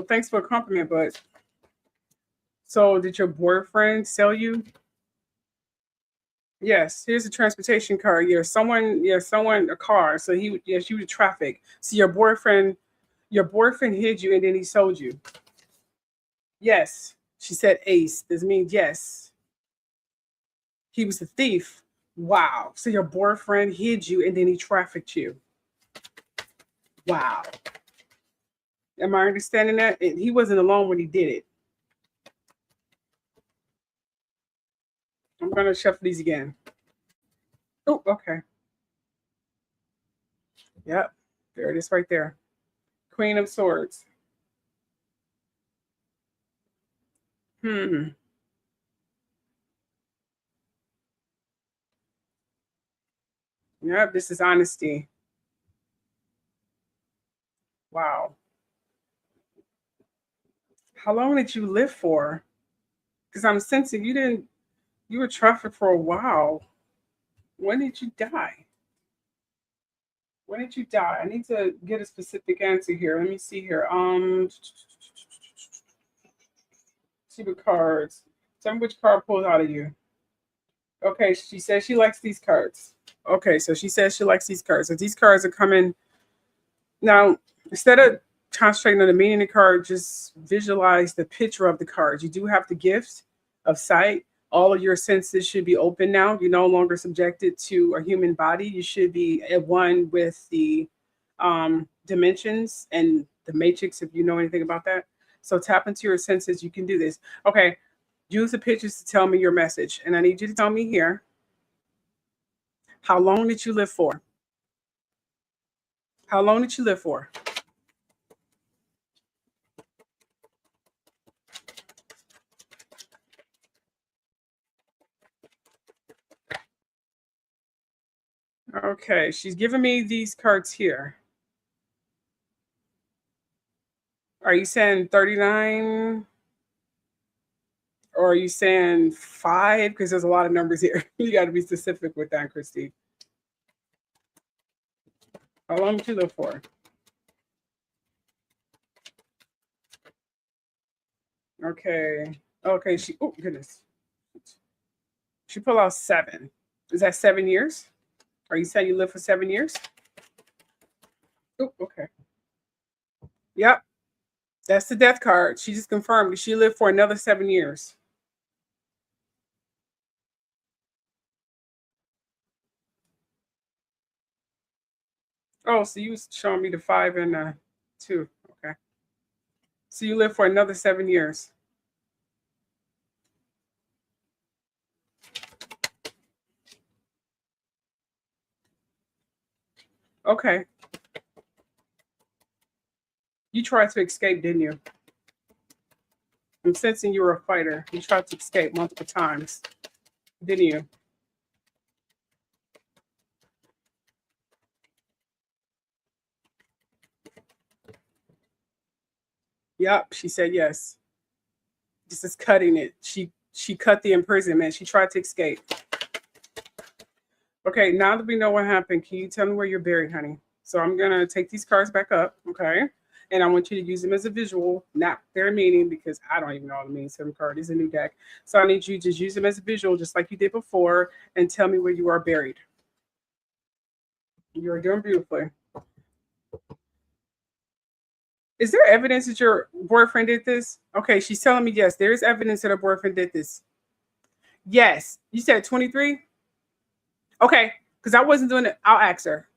thanks for a compliment, but so did your boyfriend sell you? Yes, here's a transportation car. Someone a car. So yes, you were traffic. So your boyfriend hid you and then he sold you. Yes. She said ace. This means yes. He was a thief. Wow. So your boyfriend hid you and then he trafficked you. Wow. Am I understanding that? And he wasn't alone when he did it. I'm going to shuffle these again. Oh, okay. Yep. There it is right there. Queen of Swords. Yep, this is honesty. Wow. How long did you live for? Because I'm sensing you were trafficked for a while. When did you die? When did you die? I need to get a specific answer here. Let me see here. See the cards. Tell me which card pulls out of you. Okay, she says she likes these cards. Okay, so she says she likes these cards. So these cards are coming. Now, instead of concentrating on the meaning of the card, just visualize the picture of the cards. You do have the gift of sight. All of your senses should be open now. You're no longer subjected to a human body. You should be at one with the dimensions and the matrix, if you know anything about that. So tap into your senses. You can do this. Okay, use the pictures to tell me your message. And I need you to tell me here, how long did you live for? How long did you live for? Okay, she's giving me these cards here. Are you saying 39? Or are you saying 5? Because there's a lot of numbers here. You got to be specific with that, Kristy. How long did you live for? Okay. Okay, oh goodness. She pulled out 7. Is that 7 years? Are you saying you lived for 7 years? Oh, okay. Yep. That's the death card. She just confirmed she lived for another 7 years. Oh, so you was showing me the 5 and 2. Okay. So you lived for another 7 years. Okay. You tried to escape, didn't you? I'm sensing you were a fighter. You tried to escape multiple times, didn't you? Yep, she said yes. This is cutting it. She cut the imprisonment. She tried to escape. Okay, now that we know what happened, can you tell me where you're buried, honey? So I'm gonna take these cards back up, okay? And I want you to use them as a visual, not their meaning, because I don't even know what it means. Some card is a new deck. So I need you to just use them as a visual, just like you did before, and tell me where you are buried. You're doing beautifully. Is there evidence that your boyfriend did this? Okay, she's telling me yes. There is evidence that her boyfriend did this. Yes. You said 23? Okay, because I wasn't doing it. I'll ask her.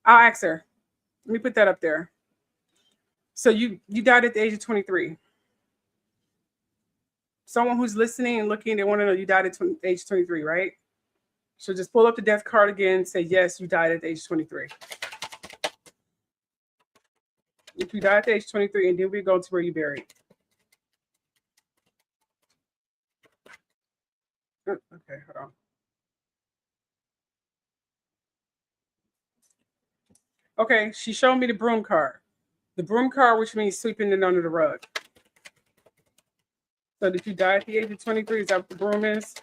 Let me put that up there. So you died at the age of 23. Someone who's listening and looking, they want to know you died at age 23, right? So just pull up the death card again. Say, yes, you died at the age of 23. If you died at the age of 23, and then we go to where you buried. Okay, hold on. Okay, she showed me the broom card. The broom card, which means sweeping it under the rug. So did you die at the age of 23? Is that what the broom is?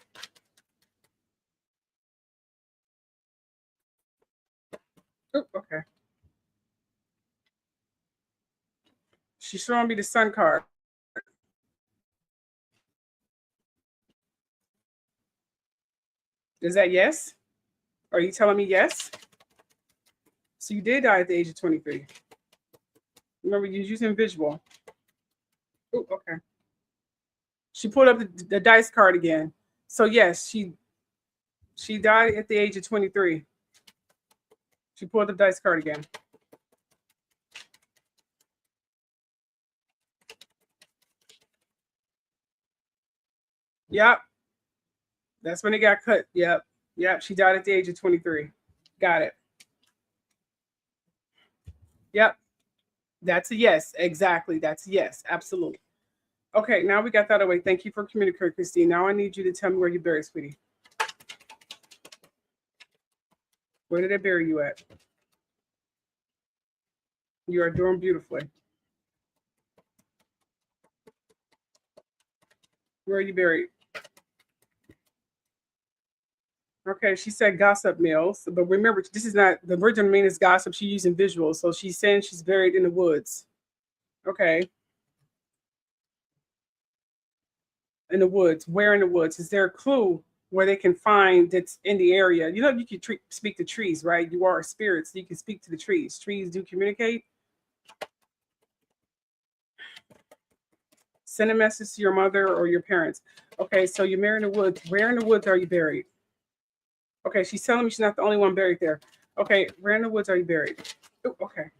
Oh, okay. She's showing me the sun card. Is that yes? Are you telling me yes? So you did die at the age of 23. Remember, you're using visual. Oh, okay. She pulled up the dice card again. So yes, she died at the age of 23. She pulled the dice card again. Yep. That's when it got cut. Yep. Yep. She died at the age of 23. Got it. Yep. That's a yes. Exactly. That's a yes. Absolutely. Okay. Now we got that away. Thank you for communicating, Kristy. Now I need you to tell me where you buried, sweetie. Where did they bury you at? You are doing beautifully. Where are you buried? Okay, she said gossip mills, but remember, this is not the original meaning is gossip. She's using visuals, so she's saying she's buried in the woods. Okay, in the woods. Where in the woods? Is there a clue where they can find that's in the area? You know, you can speak to trees, right? You are spirits. You can speak to the trees. Trees do communicate. Send a message to your mother or your parents. Okay, so you're married in the woods. Where in the woods are you buried? Okay, she's telling me she's not the only one buried there. Okay, where in the woods are you buried? Ooh, okay.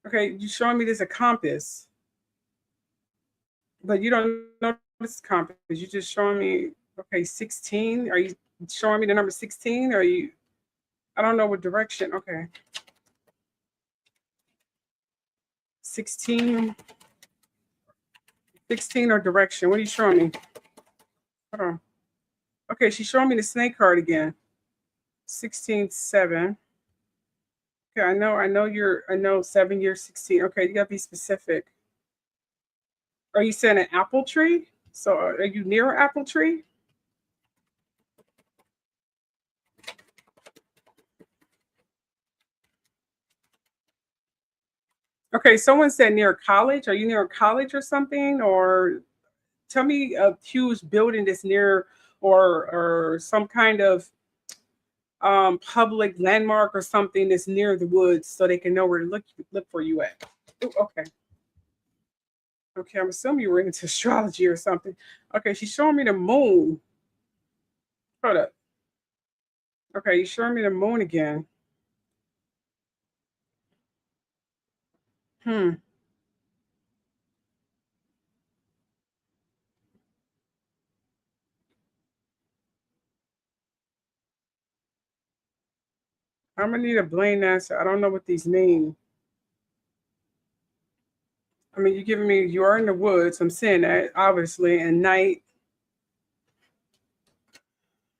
Okay, you're showing me there's a compass, but you don't know this compass. You're just showing me, okay, 16. Are you showing me the number 16? Or are you, I don't know what direction. Okay. 16. 16 or direction. What are you showing me? Hold on. Okay, she's showing me the snake card again. 16, 7. Okay, I know 7 years, 16. Okay, you gotta be specific. Are you saying an apple tree? So are you near an apple tree? Okay, someone said near a college. Are you near a college or something? Or tell me a huge building that's near or some kind of public landmark or something that's near the woods so they can know where to look for you at. Ooh, okay. Okay, I'm assuming you were into astrology or something. Okay, she's showing me the moon. Hold up. Okay, you're showing me the moon again. Hmm. I'm gonna need a plain answer. I don't know what these mean. I mean, you're giving me you are in the woods. I'm seeing that obviously, and night.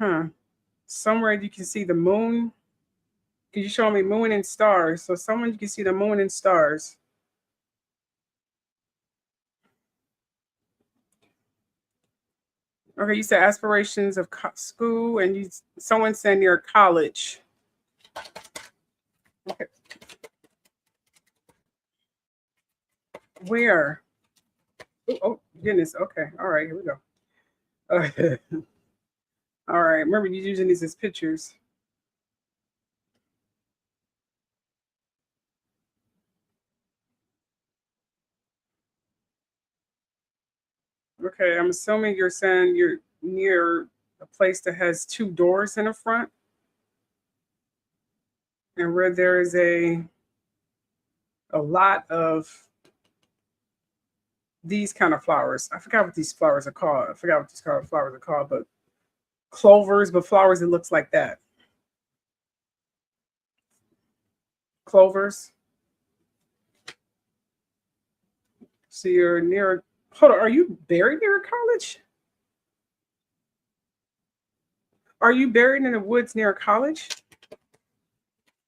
Huh. Somewhere you can see the moon. Cause you show me moon and stars. So someone you can see the moon and stars. Okay, you said aspirations of school, and you someone said near college. Okay, where? Ooh, oh goodness. Okay, all right, here we go. All right, remember you're using these as pictures. Okay, I'm assuming you're saying you're near a place that has two doors in the front, and where there is a lot of these kind of flowers. I forgot what these flowers are called. I forgot what these kind of flowers are called, but clovers, but flowers that looks like that. Clovers. So you're near. Hold on. Are you buried near a college? Are you buried in the woods near a college?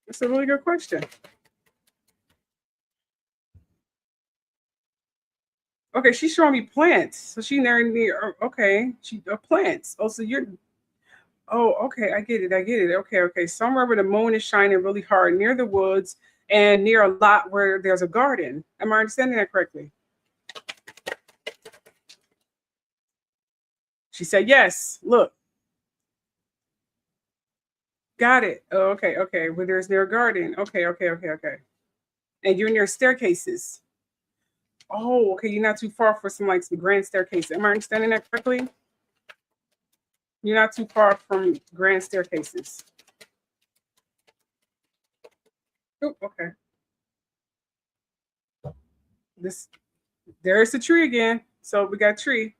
That's a really good question. Okay, she's showing me plants. So she near okay. She plants. Oh, so you're oh, okay. I get it. I get it. Okay, okay. Somewhere where the moon is shining really hard, near the woods and near a lot where there's a garden. Am I understanding that correctly? She said yes. Look, got it. Oh, okay, okay. Where there's near a garden. Okay, okay, okay, okay. And you're near staircases. Oh, okay. You're not too far for some grand staircase. Am I understanding that correctly? You're not too far from grand staircases. Oh, okay. There's the tree again. So we got tree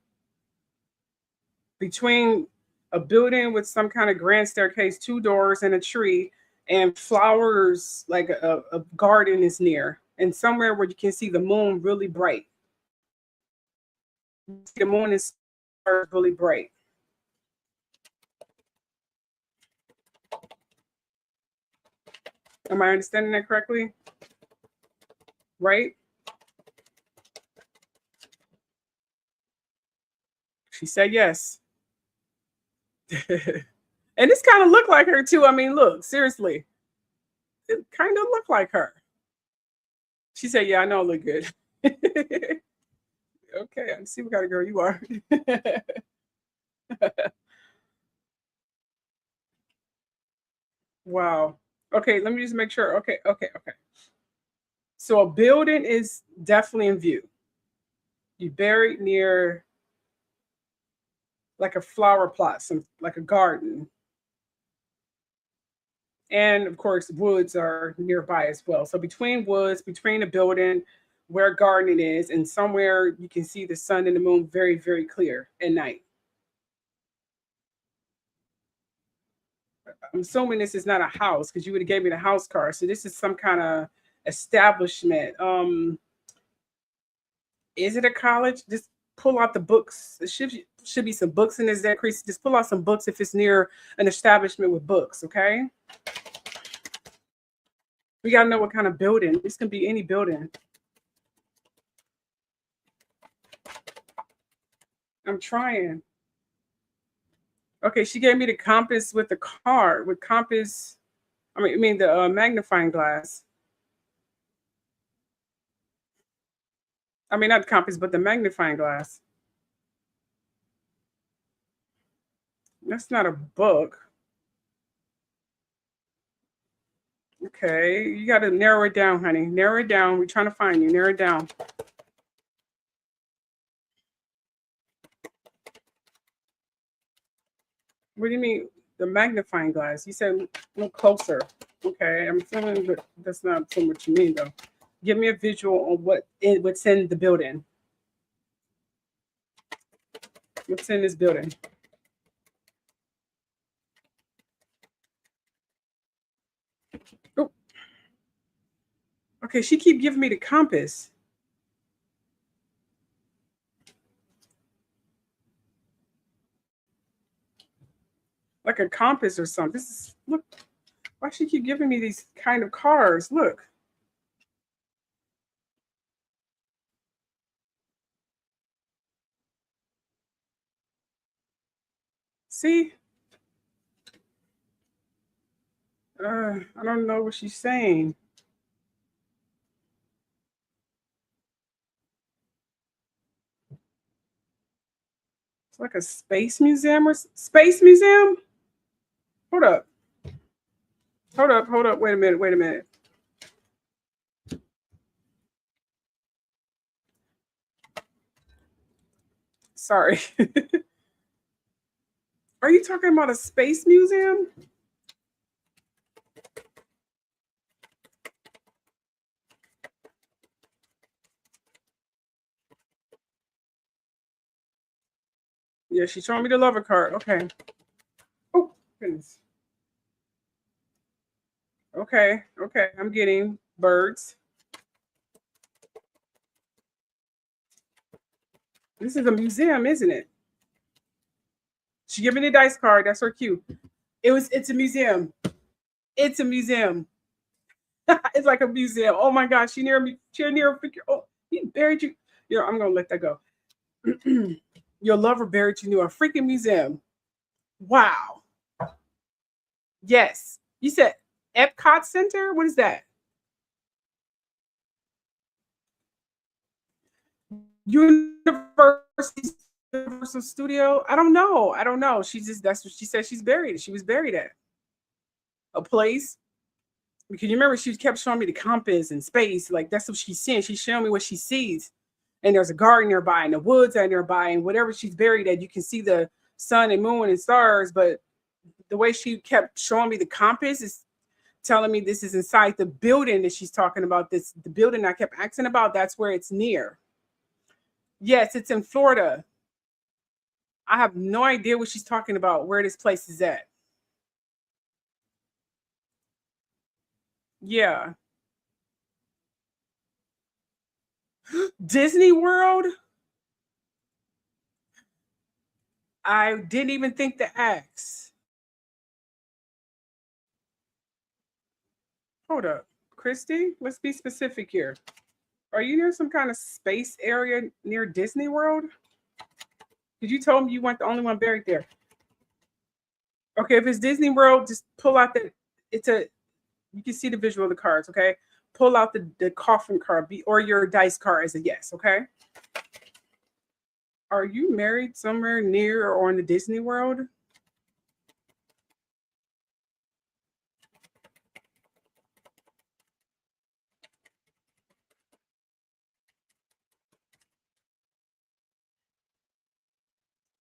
between a building with some kind of grand staircase, 2 doors and a tree, and flowers like a garden is near, and somewhere where you can see the moon really bright. The moon is really bright. Am I understanding that correctly? Right? She said yes. And this kind of looked like her too. I mean, look, seriously. It kind of looked like her. She said, yeah, I know I look good. Okay, I see what kind of girl you are. Wow. Okay, let me just make sure. Okay, okay, okay. So a building is definitely in view. You buried near like a flower plot, some like a garden. And of course, woods are nearby as well. So between woods, between a building where gardening is, and somewhere you can see the sun and the moon very, very clear at night. I'm assuming this is not a house because you would have gave me the house card. So this is some kind of establishment. Is it a college? Just pull out the books. It should be some books in this there, Kristy. Just pull out some books if it's near an establishment with books, okay? We gotta know what kind of building. This can be any building. I'm trying. Okay, she gave me the compass with the card, with compass. I mean the magnifying glass. I mean, not the compass, but the magnifying glass. That's not a book. Okay, you got to narrow it down, honey. Narrow it down. We're trying to find you. Narrow it down. What do you mean, the magnifying glass? You said look closer. Okay, I'm feeling that that's not so what you mean, though. Give me a visual on what's in the building. What's in this building? Oh. Okay, she keep giving me the compass. Like a compass or something. This is look. Why she keep giving me these kind of cards? Look. See? I don't know what she's saying. It's like a space museum or space museum? Hold up. Hold up, hold up. Wait a minute, wait a minute. Sorry. Are you talking about a space museum? Yeah, she's showing me the lover card. Okay. Oh, goodness. Okay, okay. I'm getting birds. This is a museum, isn't it? She gave me the dice card. That's her cue. It's a museum. It's a museum. It's like a museum. Oh my gosh, she near me. She near a figure. Oh, he buried you. You know, I'm gonna let that go. Your lover buried you near a freaking museum. Wow. Yes. You said Epcot Center? What is that? Universal Studio? I don't know. I don't know. She just that's what she said she's buried. She was buried at a place. Because you remember she kept showing me the compass and space. Like that's what she's seeing. She's showing me what she sees. And there's a garden nearby and the woods are nearby and whatever she's buried at, you can see the sun and moon and stars. But the way she kept showing me the compass is telling me this is inside the building that she's talking about. This the building I kept asking about. That's where it's near. Yes, it's in Florida. I have no idea what she's talking about, where this place is at. Yeah. Disney World? I didn't even think to ask. Hold up. Kristy, let's be specific here. Are you near some kind of space area near Disney World? Because you told me you weren't the only one buried there. Okay, if it's Disney World, just pull out you can see the visual of the cards, okay? Pull out the coffin card or your dice card as a yes, okay? Are you married somewhere near or in the Disney World?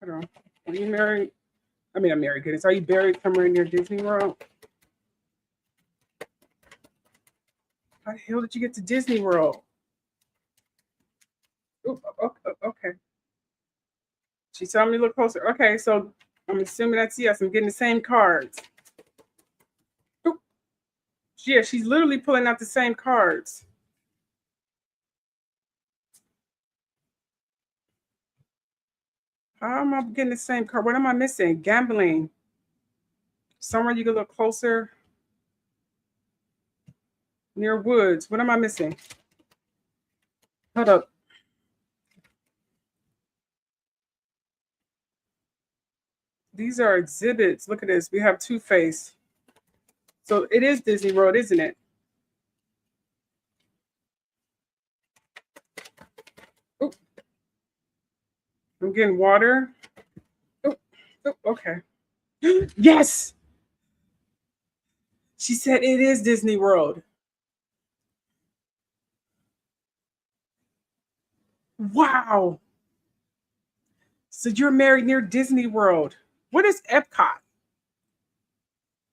Hold on. Are you married? I mean, I'm married, goodness. Are you buried somewhere near Disney World? How the hell did you get to Disney World? Ooh, okay. She's telling me to look closer. Okay, so I'm assuming that's yes. I'm getting the same cards. Ooh. Yeah, she's literally pulling out the same cards. How am I getting the same card? What am I missing? Gambling. Somewhere you can look closer. Near woods. What am I missing? Hold up. These are exhibits. Look at this. We have Two-Face. So it is Disney World, isn't it? Ooh. I'm getting water. Ooh. Ooh, okay. Yes. She said it is Disney World. Wow. So you're married near Disney World. What is Epcot?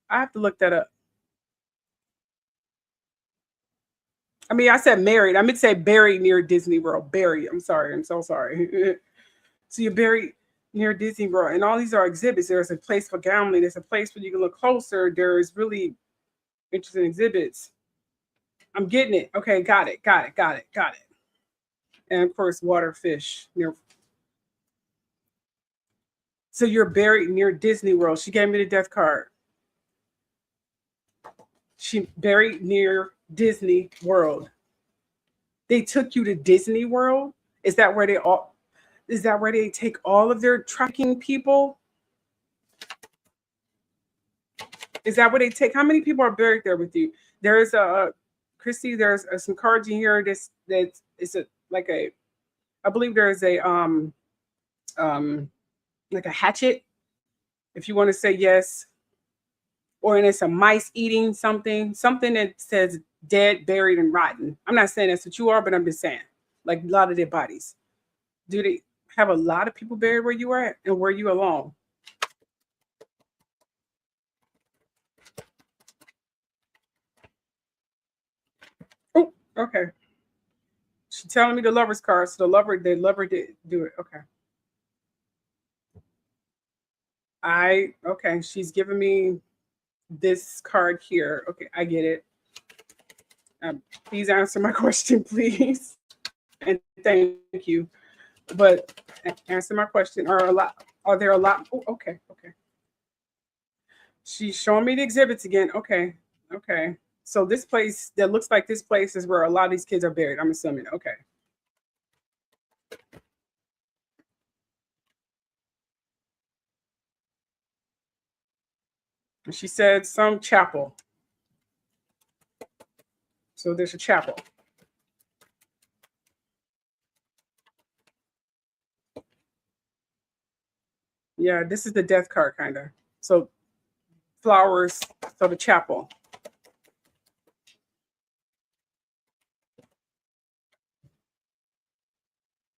I have to look that up. I mean, I said married. I meant to say buried near Disney World. Buried. I'm sorry. I'm so sorry. So you're buried near Disney World. And all these are exhibits. There's a place for gambling. There's a place where you can look closer. There's really interesting exhibits. I'm getting it. Okay, got it. And of course, water, fish. So you're buried near Disney World. She gave me the death card. She buried near Disney World. They took you to Disney World? Is that where they take all of their tracking people? Is that where they take? How many people are buried there with you? There's Kristy, there's some cards in here that's I believe there's a like a hatchet, if you want to say yes. Or and it's a mice eating something that says dead, buried, and rotten. I'm not saying that's what you are, but I'm just saying, like a lot of their bodies. Do they have a lot of people buried where you are at, and were you alone? Oh, okay. She's telling me the lover's card, so the lover did do it. Okay. Okay, she's giving me this card here. Okay, I get it. Please answer my question, please. And thank you. But answer my question. Are there a lot? Oh, okay. She's showing me the exhibits again. Okay. So this place that looks like this place is where a lot of these kids are buried. I'm assuming. Okay. And she said some chapel. So there's a chapel. Yeah, this is the death card, kind of. So flowers, so the chapel.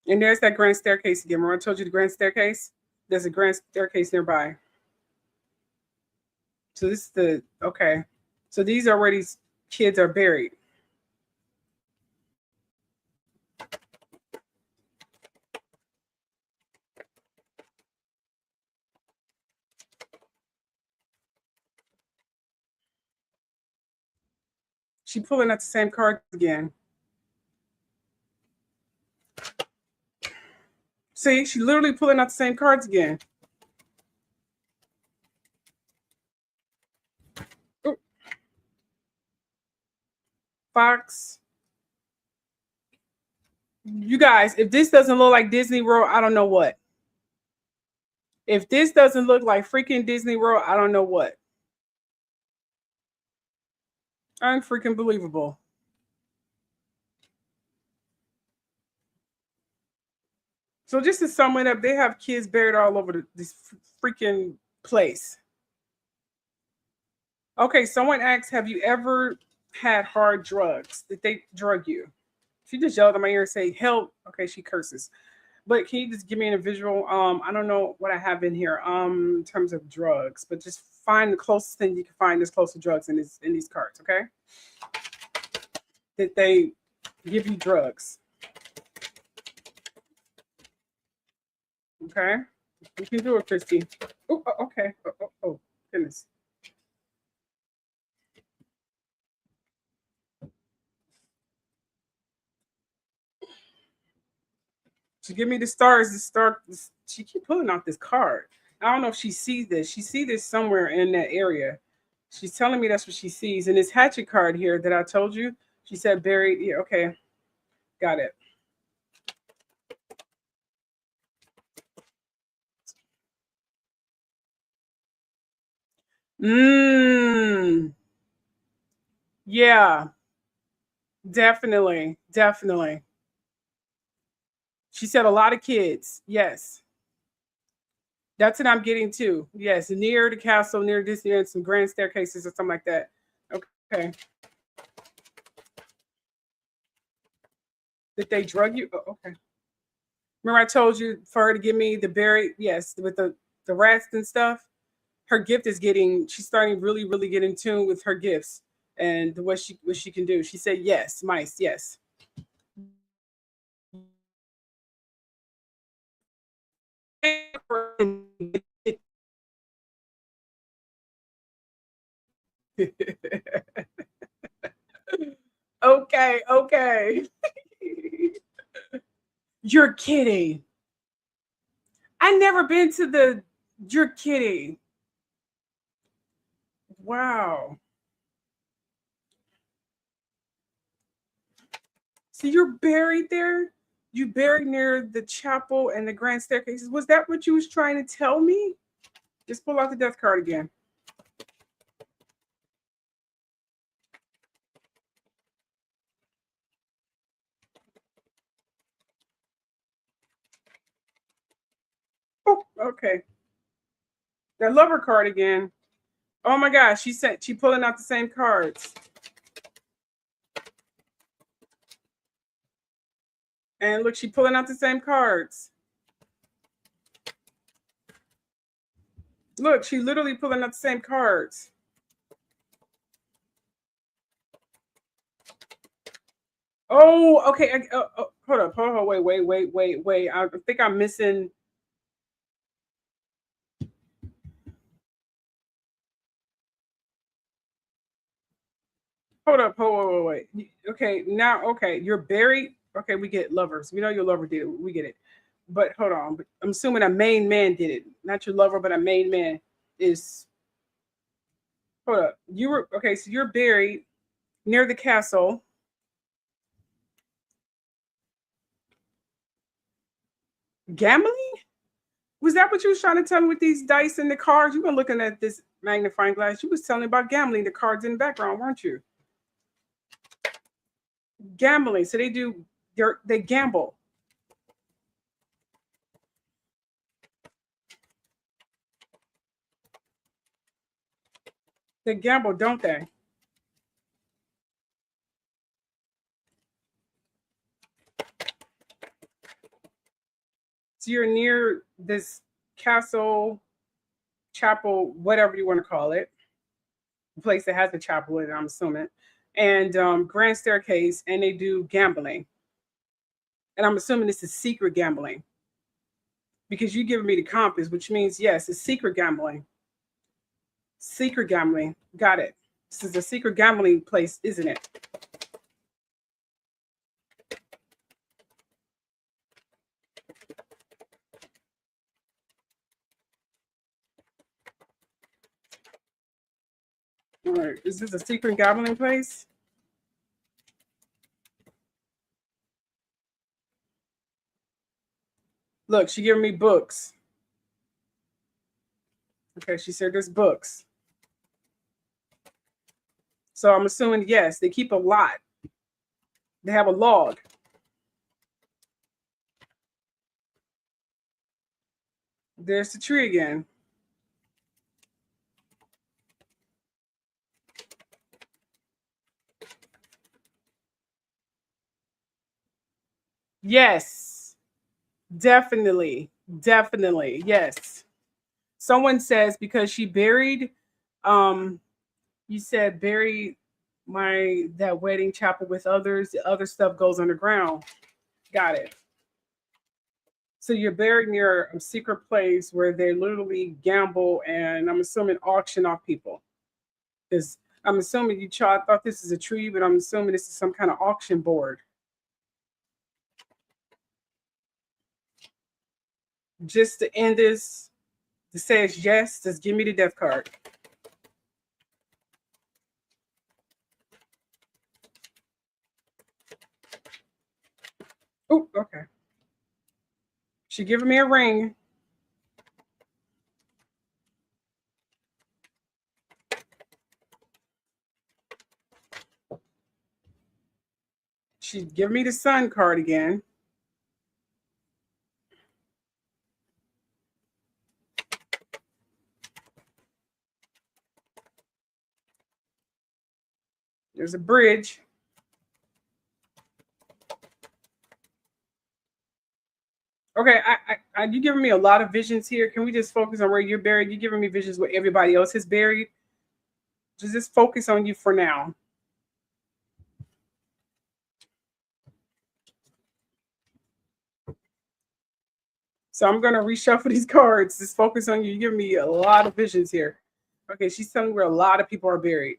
And there's that grand staircase again. Remember I told you the grand staircase? There's a grand staircase nearby. So this is the, okay. So these are where these kids are buried. She pulling out the same cards again. See, she literally pulling out the same cards again. Ooh. Fox. You guys, if this doesn't look like Disney World, I don't know what. If this doesn't look like freaking Disney World, I don't know what. Unfreaking believable. So just to sum it up, they have kids buried all over this freaking place. Okay, someone asked, have you ever had hard drugs? Did they drug you? She just yelled in my ear and say, help. Okay, she curses. But can you just give me a visual? I don't know what I have in here in terms of drugs, but just find the closest thing you can find that's close to drugs in these cards, okay? Did they give you drugs? Okay, you can do it, Kristy. Oh, okay. Oh, goodness. She give me the stars. She keep pulling out this card. I don't know if she sees this. She sees this somewhere in that area. She's telling me that's what she sees. And this hatchet card here that I told you, she said buried. Yeah, okay. Got it. Yeah. Definitely. Definitely. She said a lot of kids. Yes. That's what I'm getting too. Yes, near the castle, near Disney, and some grand staircases or something like that. Okay. Did they drug you? Oh, okay. Remember I told you for her to give me the berry? Yes, with the rats and stuff. Her gift is she's starting really, really get in tune with her gifts and what she can do. She said yes, mice, yes. Okay. You're kidding. I never been to you're kidding. Wow. So you're buried there? You buried near the chapel and the grand staircases. Was that what you was trying to tell me? Just pull out the death card again. Oh, okay. That lover card again. Oh my gosh, she pulling out the same cards. And look, she pulling out the same cards. Look, she literally pulling out the same cards. Oh, okay. Hold up. Wait. I think I'm missing. Hold up. Wait. Okay, now, okay, you're buried. Okay, we get lovers. We know your lover did it. We get it. But hold on. I'm assuming a main man did it. Not your lover, but a main man is. Hold up. You were okay. So you're buried. near the castle. Gambling? Was that what you was trying to tell me with these dice and the cards? You were looking at this magnifying glass. You was telling me about gambling, the cards in the background, weren't you? Gambling. So they gamble. They gamble, don't they? So you're near this castle, chapel, whatever you want to call it, a place that has a chapel in it, I'm assuming, and grand staircase, and they do gambling. And I'm assuming this is secret gambling because you're giving me the compass, which means, yes, it's secret gambling. Secret gambling. Got it. This is a secret gambling place, isn't it? All right. Is this a secret gambling place? Look, she giving me books. Okay, she said there's books. So I'm assuming, yes, they keep a lot. They have a log. There's the tree again. Yes, definitely. Definitely. Yes. Someone says because she buried, you said bury that wedding chapel with others, the other stuff goes underground. Got it. So you're buried near a secret place where they literally gamble and I'm assuming auction off people. Because I'm assuming I thought this is a tree, but I'm assuming this is some kind of auction board. Just to end this, to say it's yes, just give me the death card. Oh, okay. She giving me a ring. She's giving me the sun card again. There's a bridge. Okay, you're giving me a lot of visions here. Can we just focus on where you're buried? You're giving me visions where everybody else is buried. Just focus on you for now. So I'm going to reshuffle these cards. Just focus on you. You're giving me a lot of visions here. Okay, she's telling me where a lot of people are buried.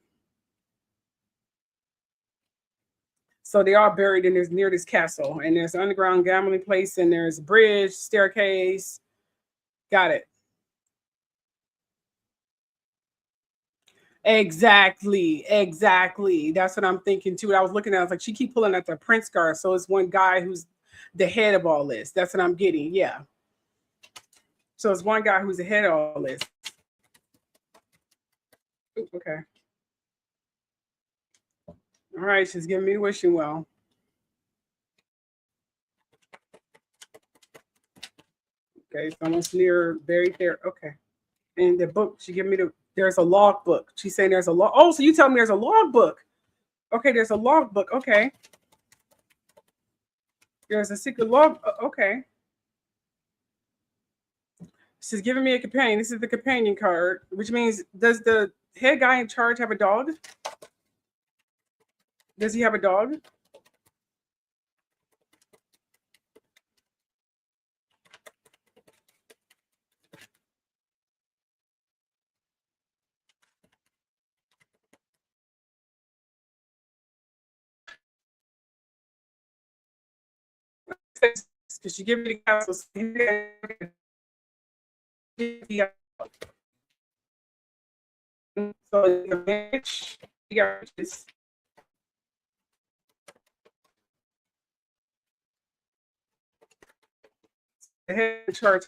So they are buried in this near this castle, and there's an underground gambling place, and there's a bridge, staircase. Got it. Exactly. That's what I'm thinking too. I was looking at, I was like, she keep pulling at the prince card. So it's one guy who's the head of all this. That's what I'm getting. Yeah. So it's one guy who's the head of all this. Ooh, okay. All right, she's giving me the wishing well. Okay, so almost near, buried there. Okay. And the book, she gave me there's a log book. She's saying there's a log. Oh, so you tell me there's a log book. Okay, there's a log book. Okay. There's a secret log. Okay. She's giving me a companion. This is the companion card, which means, does the head guy in charge have a dog? Does he have a dog? Because she gave me the castle. So you got riches. The head in charge.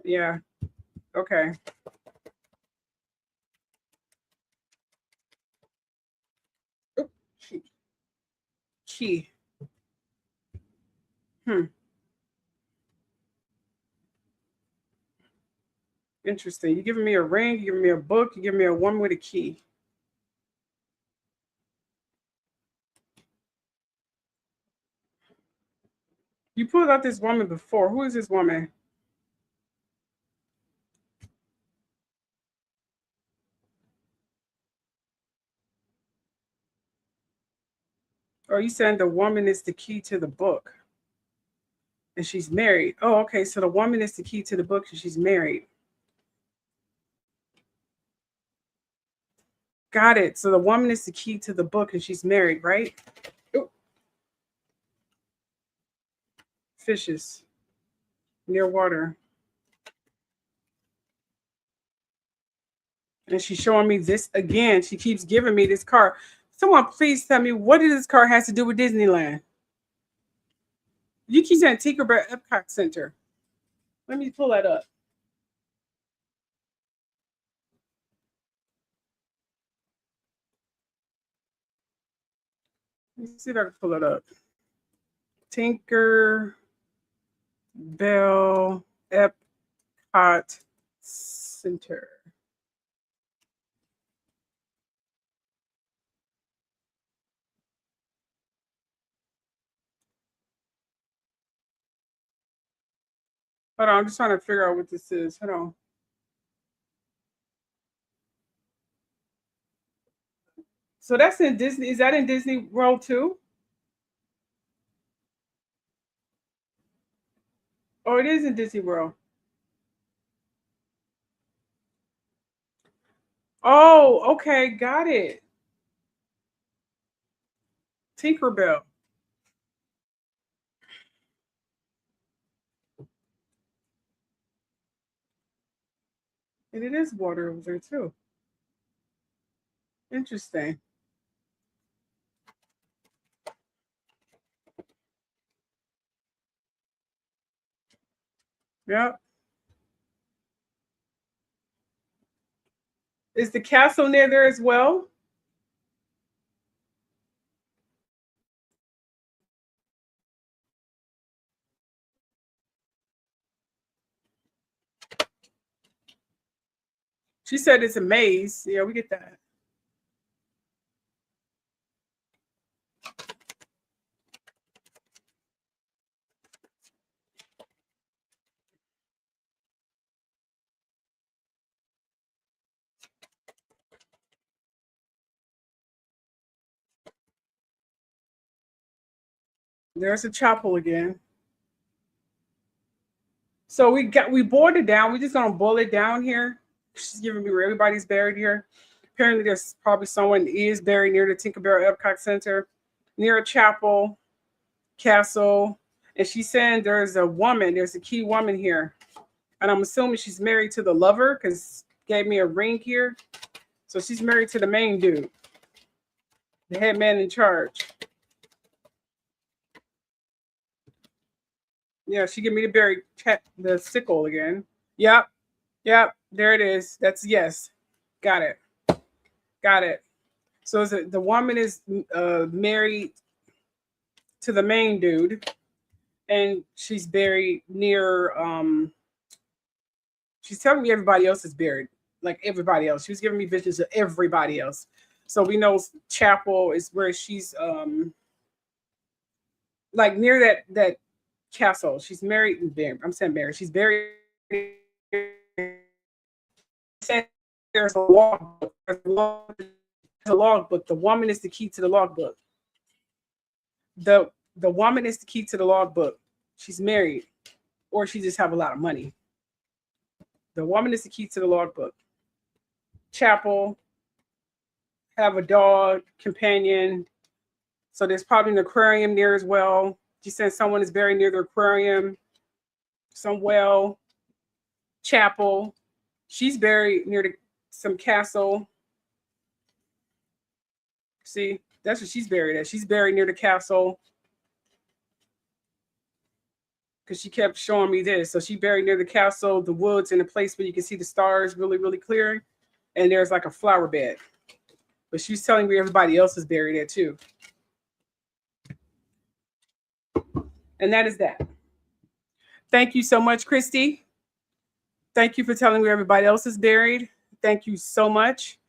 Yeah. Okay. Oop, key. Interesting. You're giving me a ring, you're giving me a book, you're giving me a woman with a key. You pulled out this woman before. Who is this woman? Or you saying the woman is the key to the book and she's married? Oh, okay. So the woman is the key to the book and she's married. Got it. So the woman is the key to the book and she's married, right? Ooh. Fishes near water. And she's showing me this again. She keeps giving me this card. Someone please tell me, what does this card has to do with Disneyland? You keep saying Tinkerbell Epcot Center. Let me pull that up. Let me see if I can pull it up. Tinker Bell Epcot Center. Hold on, I'm just trying to figure out what this is. Hold on. So that's in Disney. Is that in Disney World too? Oh, it is in Disney World. Oh, okay, got it. Tinkerbell. And it is water over there too. Interesting. Yep. Is the castle near there as well? She said it's a maze. Yeah, we get that. There's a chapel again. So we boiled it down. We're just gonna boil it down here. She's giving me where everybody's buried here. Apparently, there's probably someone is buried near the Tinkerbell Epcot Center, near a chapel, castle. And she's saying there's a key woman here. And I'm assuming she's married to the lover because gave me a ring here. So she's married to the main dude, the head man in charge. Yeah, she gave me the sickle again. Yep. Yep. There it is. That's yes. Got it. Got it. So the woman is married to the main dude, and she's buried near. She's telling me everybody else is buried, like everybody else. She was giving me visions of everybody else. So we know chapel is where she's like near that castle. She's married and buried. I'm saying married. She's buried. There's a logbook. The logbook. The woman is the key to the logbook. The woman is the key to the logbook. She's married, or she just have a lot of money. The woman is the key to the logbook. Chapel. Have a dog companion. So there's probably an aquarium there as well. She said someone is buried near the aquarium. Some well. Chapel. She's buried near some castle. See, That's what she's buried at. She's buried near the castle. Because she kept showing me this. So she buried near the castle, the woods, in a place where you can see the stars really, really clear. And there's like a flower bed. But she's telling me everybody else is buried at too. And that is that. Thank you so much, Kristy. Thank you for telling me where everybody else is buried. Thank you so much.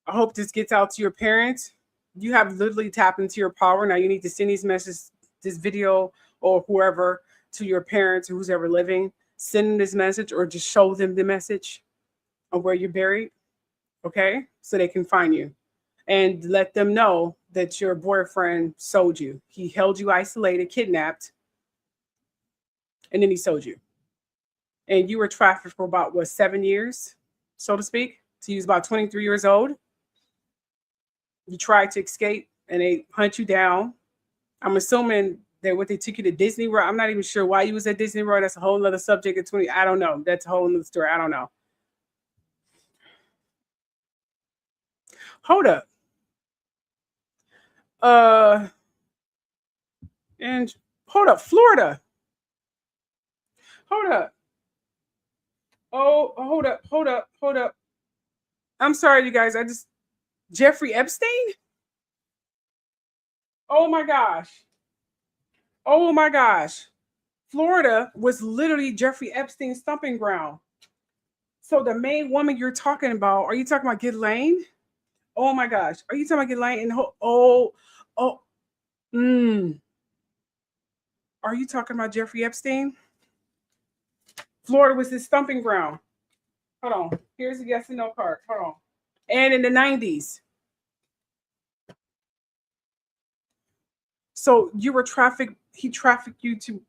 I hope this gets out to your parents. You have literally tapped into your power. Now you need to send these messages, this video, or whoever, to your parents or who's ever living. Send them this message or just show them the message of where you're buried. Okay? So they can find you. And let them know that your boyfriend sold you. He held you isolated, kidnapped, and then he sold you. And you were trafficked for about, 7 years, so to speak? So you was about 23 years old. You tried to escape, and they hunt you down. I'm assuming that what they took you to Disney World. I'm not even sure why you was at Disney World. That's a whole other subject at 20. I don't know. That's a whole other story. I don't know. Hold up. And hold up, Florida. Hold up. Oh, hold up. I'm sorry, you guys. Jeffrey Epstein? Oh my gosh. Florida was literally Jeffrey Epstein's stomping ground. So the main woman you're talking about, are you talking about Ghislaine? Oh my gosh. Are you talking about Ghislaine? Are you talking about Jeffrey Epstein? Florida was his stomping ground. Hold on. Here's a yes and no card. Hold on. And in the 90s. So you were he trafficked you to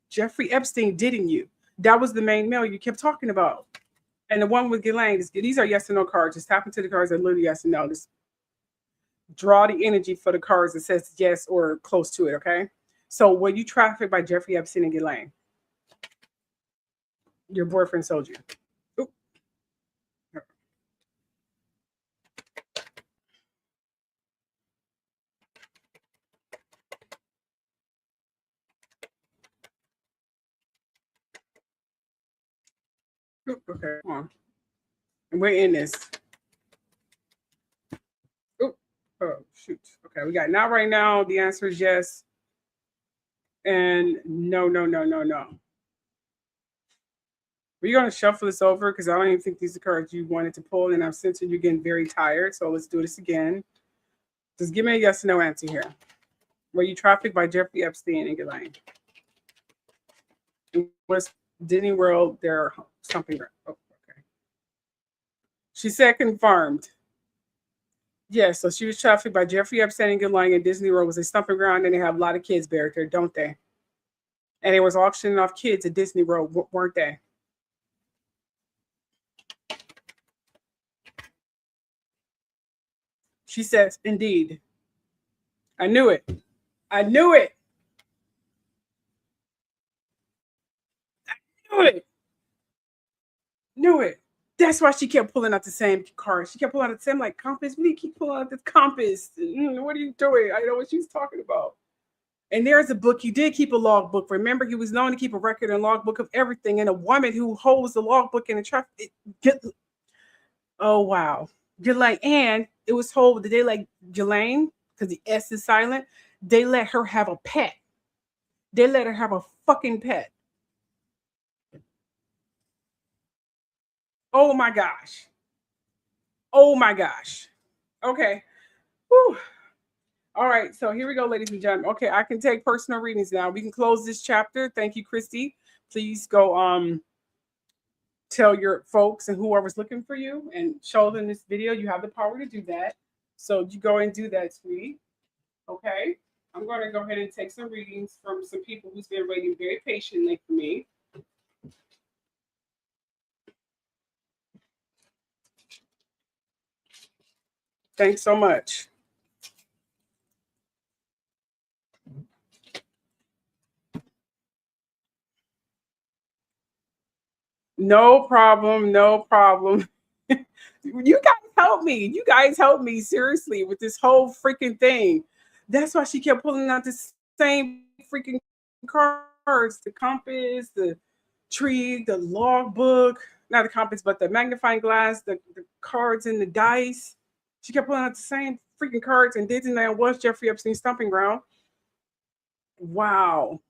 Jeffrey Epstein, didn't you? That was the main male you kept talking about. And the one with Ghislaine, these are yes and no cards. Just tap into the cards that literally yes and no. Just draw the energy for the cards that says yes or close to it, okay? So were you trafficked by Jeffrey Epstein and Ghislaine? Your boyfriend sold you. Oop. Oop, okay, come on. And we're in this. Oop. Oh, shoot. Okay, we got not right now. The answer is yes. And no. We're going to shuffle this over because I don't even think these are the cards you wanted to pull. And I'm sensing you're getting very tired. So let's do this again. Just give me a yes or no answer here. Were you trafficked by Jeffrey Epstein and Ghislaine? Was Disney World there something? Oh, okay. She said confirmed. Yes, so she was trafficked by Jeffrey Epstein and Ghislaine, and Disney World was a stomping ground, and they have a lot of kids buried there, don't they? And they was auctioning off kids at Disney World, weren't they? She says, indeed. I knew it. Knew it. That's why she kept pulling out the same card. She kept pulling out the same, like, compass. What do you keep pulling out this compass? What are you doing? I know what she's talking about. And there's a book. He did keep a logbook. Remember, he was known to keep a record and logbook of everything. And a woman who holds the logbook in the traffic. Oh, wow. Ghislaine. And it was told that they let Ghislaine, because the S is silent, they let her have a pet. They let her have a fucking pet. Oh my gosh. Okay. Whew. All right. So here we go, ladies and gentlemen. Okay, I can take personal readings now. We can close this chapter. Thank you, Kristy. Please go tell your folks and whoever's looking for you and show them this video. You have the power to do that. So you go and do that, sweetie. Okay. I'm going to go ahead and take some readings from some people who's been waiting very patiently for me. Thanks so much. No problem. You guys help me. Seriously with this whole freaking thing. That's why she kept pulling out the same freaking cards, the compass, the tree, the logbook, not the compass, but the magnifying glass, the cards and the dice. She kept pulling out the same freaking cards, and Disneyland was Jeffrey Epstein's stomping ground. Wow.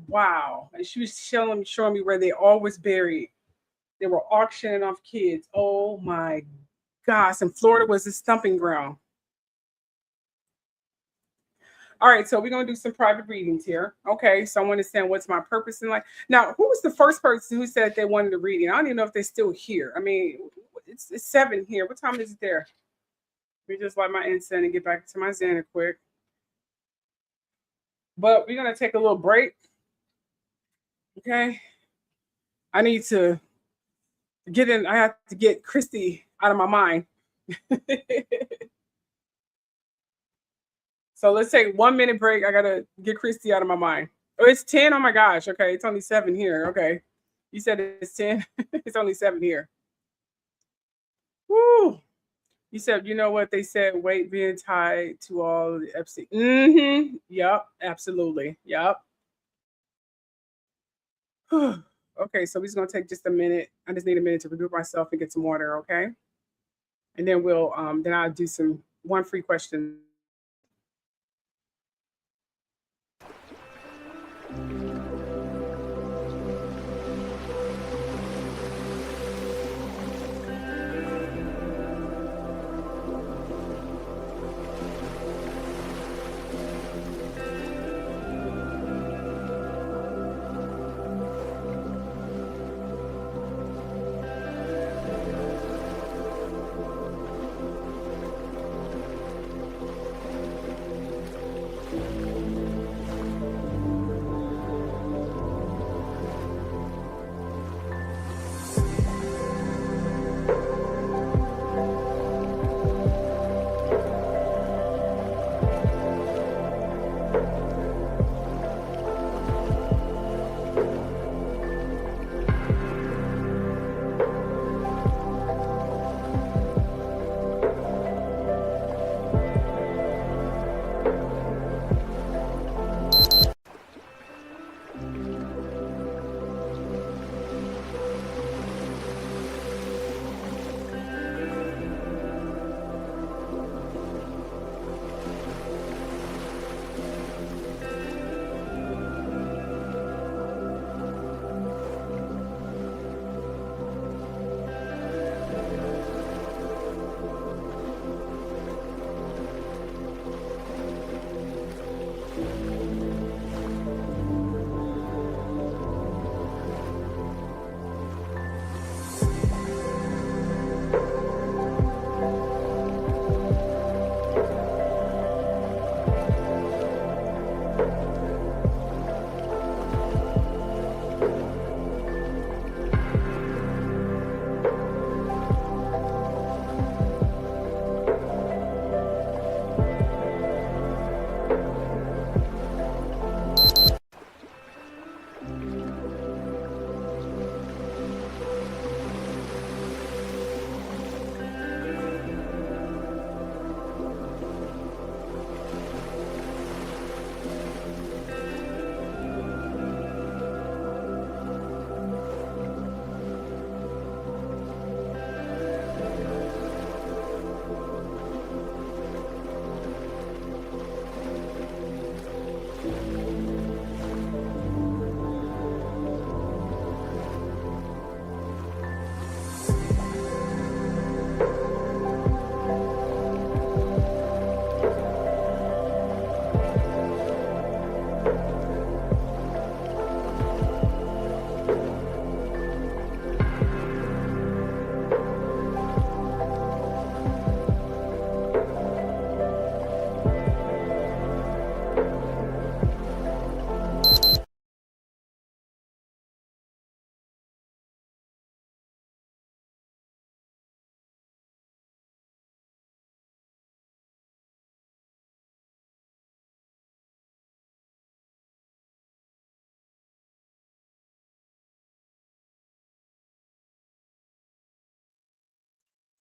Wow. And she was showing me where they all was buried. They were auctioning off kids. Oh my gosh. And Florida was the stomping ground. All right, so we're gonna do some private readings here. Okay, so I want to understand what's my purpose in life. Now, who was the first person who said they wanted a reading? I don't even know if they're still here. I mean, it's 7 here. What time is it there? Let me just light my incense and get back to my Xana quick. But we're gonna take a little break. Okay. I need to get in. I have to get Kristy out of my mind. So let's take 1 minute break. I gotta get Kristy out of my mind. Oh, it's 10. Oh my gosh. Okay, it's only 7 here. Okay. You said it's 10. It's only 7 here. Woo. You said, you know what they said, weight being tied to all the Epstein. Mm-hmm. Yep, absolutely. Yep. Okay, so we're just gonna take just a minute. I just need a minute to regroup myself and get some water, okay? And then I'll do some one free question.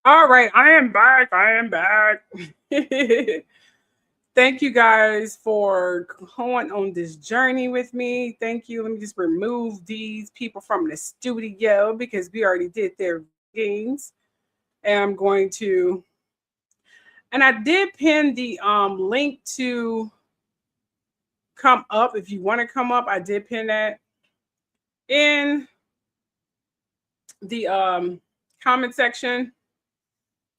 All right, I am back. I am back. Thank you guys for going on this journey with me. Thank you. Let me just remove these people from the studio because we already did their readings. And I'm going to, and I did pin the link to come up. If you want to come up, I did pin that in the comment section.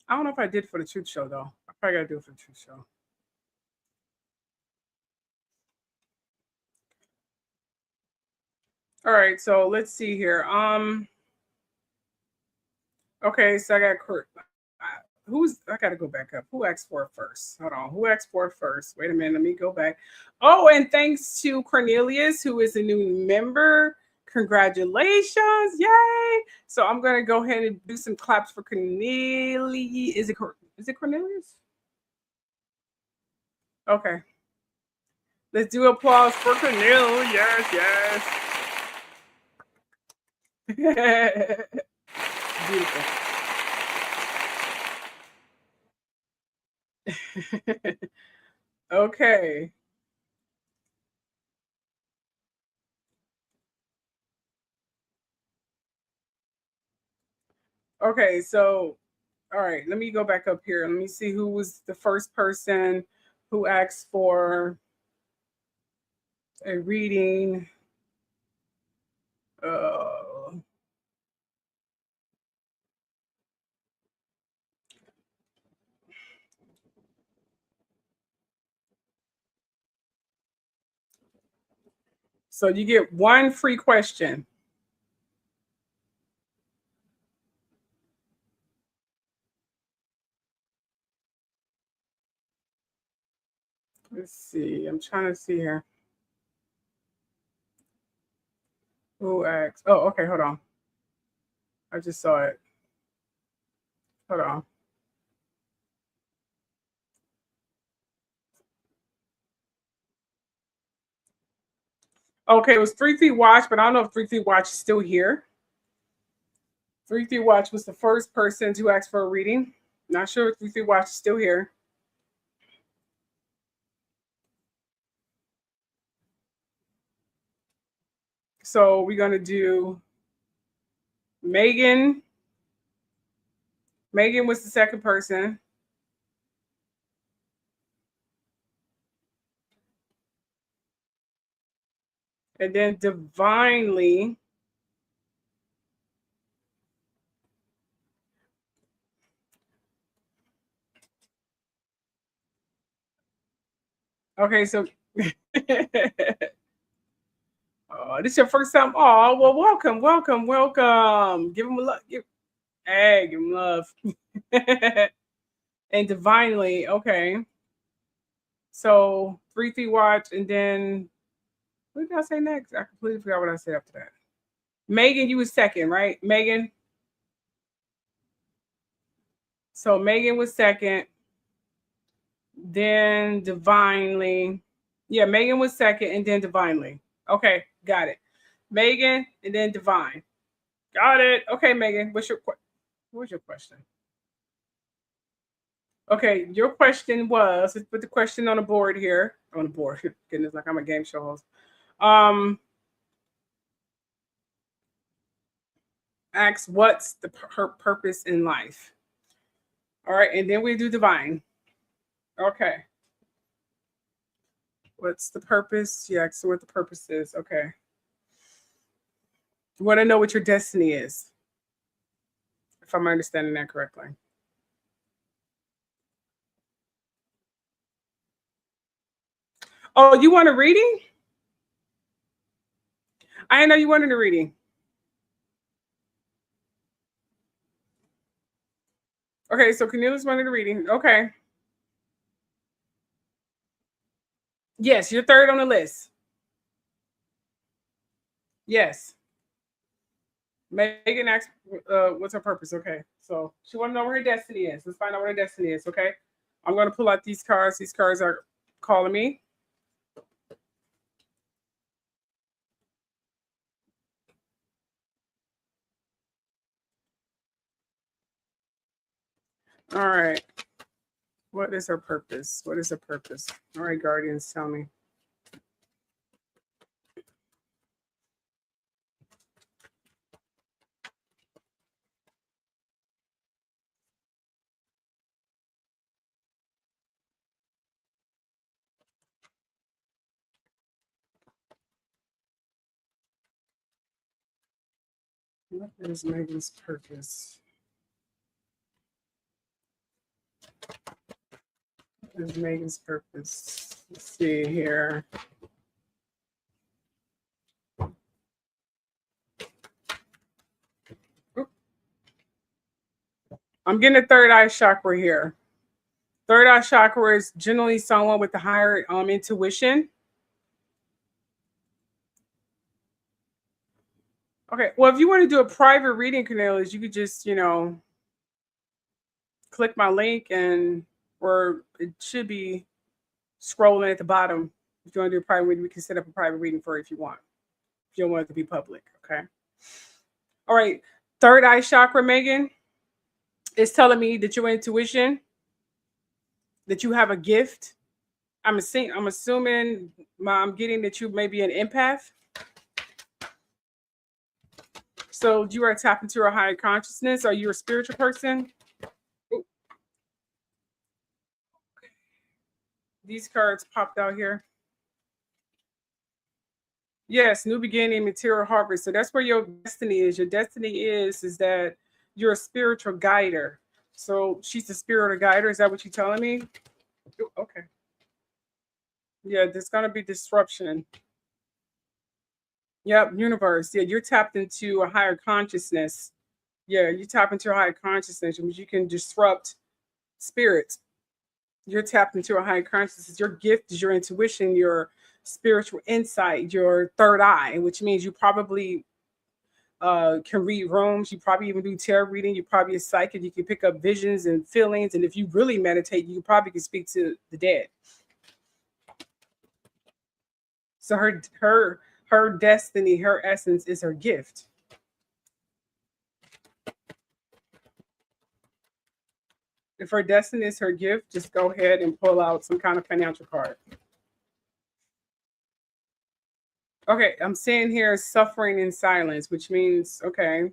I don't know if I did for the truth show though. I probably gotta do it for the truth show. All right, so let's see here. Okay, so I got I gotta go back up. Who asked for it first? Hold on. Who asked for it first? Wait a minute, let me go back. Oh, and thanks to Cornelius, who is a new member. Congratulations. Yay. So I'm gonna go ahead and do some claps for Cornelius. Is it Cornelius? Okay. Let's do applause for Cornelius. Yes. Beautiful. Okay. Okay, so all right, let me go back up here. Let me see who was the first person who asked for a reading. So you get one free question. Let's see. I'm trying to see here. Who asked? Oh, okay. Hold on. I just saw it. Hold on. Okay, it was 3 Feet Watch, but I don't know if 3 Feet Watch is still here. 3 Feet Watch was the first person to ask for a reading. Not sure if 3 Feet Watch is still here. So we're going to do Megan. Megan was the second person. And then Divinely. Okay, so oh, this is your first time. Oh, well, welcome, welcome, welcome. Give him a love. Give him love. And Divinely, okay. So 3 Feet Watch, and then what did I say next? I completely forgot what I said after that. Megan, you was second, right? Megan. So Megan was second. Then Divinely. Yeah, Megan was second, and then Divinely. Okay, got it. Megan, and then Divine. Got it. Okay, Megan, what's your question? Okay, your question was, let's put the question on the board here. On the board. Goodness, like I'm a game show host. Ask what's her purpose in life. All right, and then we do Divine. Okay. What's the purpose? Yeah, so what the purpose is. Okay. You want to know what your destiny is, if I'm understanding that correctly. Oh, you want a reading? I didn't know you wanted a reading. Okay, so Cornelius wanted a reading. Okay. Yes, you're third on the list. Yes. Megan asked, what's her purpose? Okay, so she want to know where her destiny is. Let's find out what her destiny is. Okay, I'm going to pull out these cards. These cards are calling me. All right. What is her purpose? What is her purpose? All right, guardians, tell me. What is Megan's purpose? What is Megan's purpose? Let's see here. Oop. I'm getting a third eye chakra here. Third eye chakra is generally someone with a higher intuition. Okay, well, if you want to do a private reading, Cornelius, you could just, click my link or it should be scrolling at the bottom. If you want to do a private reading, we can set up a private reading for it if you want. If you don't want it to be public, okay? All right, third eye chakra, Megan, is telling me that your intuition, that you have a gift. I'm assuming I'm getting that you may be an empath. So you are tapping into a higher consciousness. Are you a spiritual person? Ooh. These cards popped out here. Yes, new beginning, material harvest. So that's where your destiny is. Your destiny is that you're a spiritual guider. So she's a spiritual guider. Is that what you're telling me? Ooh, okay. Yeah, there's gonna be disruption. Yep, universe. Yeah, you're tapped into a higher consciousness. Yeah, you tap into a higher consciousness, which you can disrupt spirits. You're tapped into a higher consciousness. Your gift is your intuition, your spiritual insight, your third eye, which means you probably can read rooms. You probably even do tarot reading. You're probably a psychic. You can pick up visions and feelings. And if you really meditate, you probably can speak to the dead. So her destiny, her essence is her gift. If her destiny is her gift, just go ahead and pull out some kind of financial card. Okay, I'm seeing here suffering in silence, which means, okay,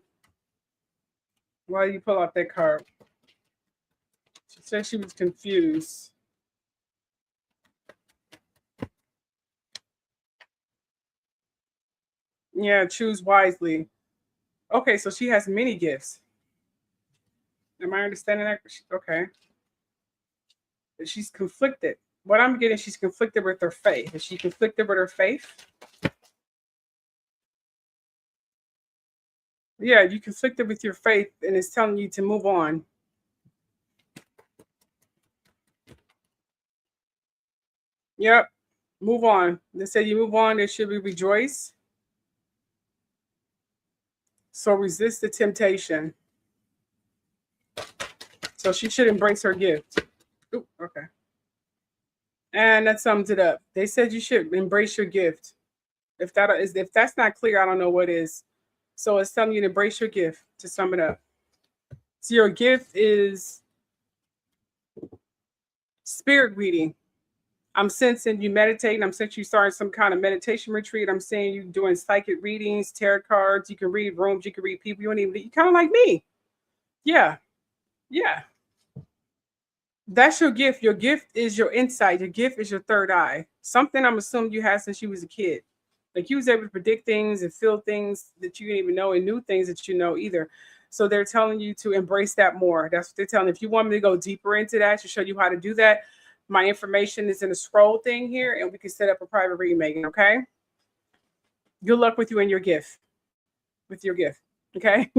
why do you pull out that card? She said she was confused. Yeah, choose wisely. Okay, so she has many gifts. Am I understanding that? Okay. She's conflicted. What I'm getting, she's conflicted with her faith. Is she conflicted with her faith? Yeah, you conflicted with your faith and it's telling you to move on. Yep, move on. They say you move on, there should be rejoice. So resist the temptation. So she should embrace her gift. Ooh, okay. And that sums it up. They said you should embrace your gift. If that's not clear, I don't know what is. So it's telling you to embrace your gift, to sum it up. So your gift is spirit reading. I'm sensing you meditating. I'm sensing you starting some kind of meditation retreat. I'm seeing you doing psychic readings, tarot cards. You can read rooms. You can read people. You kind of like me. Yeah. Yeah. That's your gift. Your gift is your insight. Your gift is your third eye. Something I'm assuming you had since you was a kid. Like you was able to predict things and feel things that you didn't even know and new things that you know either. So they're telling you to embrace that more. That's what they're telling. If you want me to go deeper into that, to show you how to do that, my information is in a scroll thing here and we can set up a private reading, Megan, okay? Good luck with you and your gift. With your gift, okay?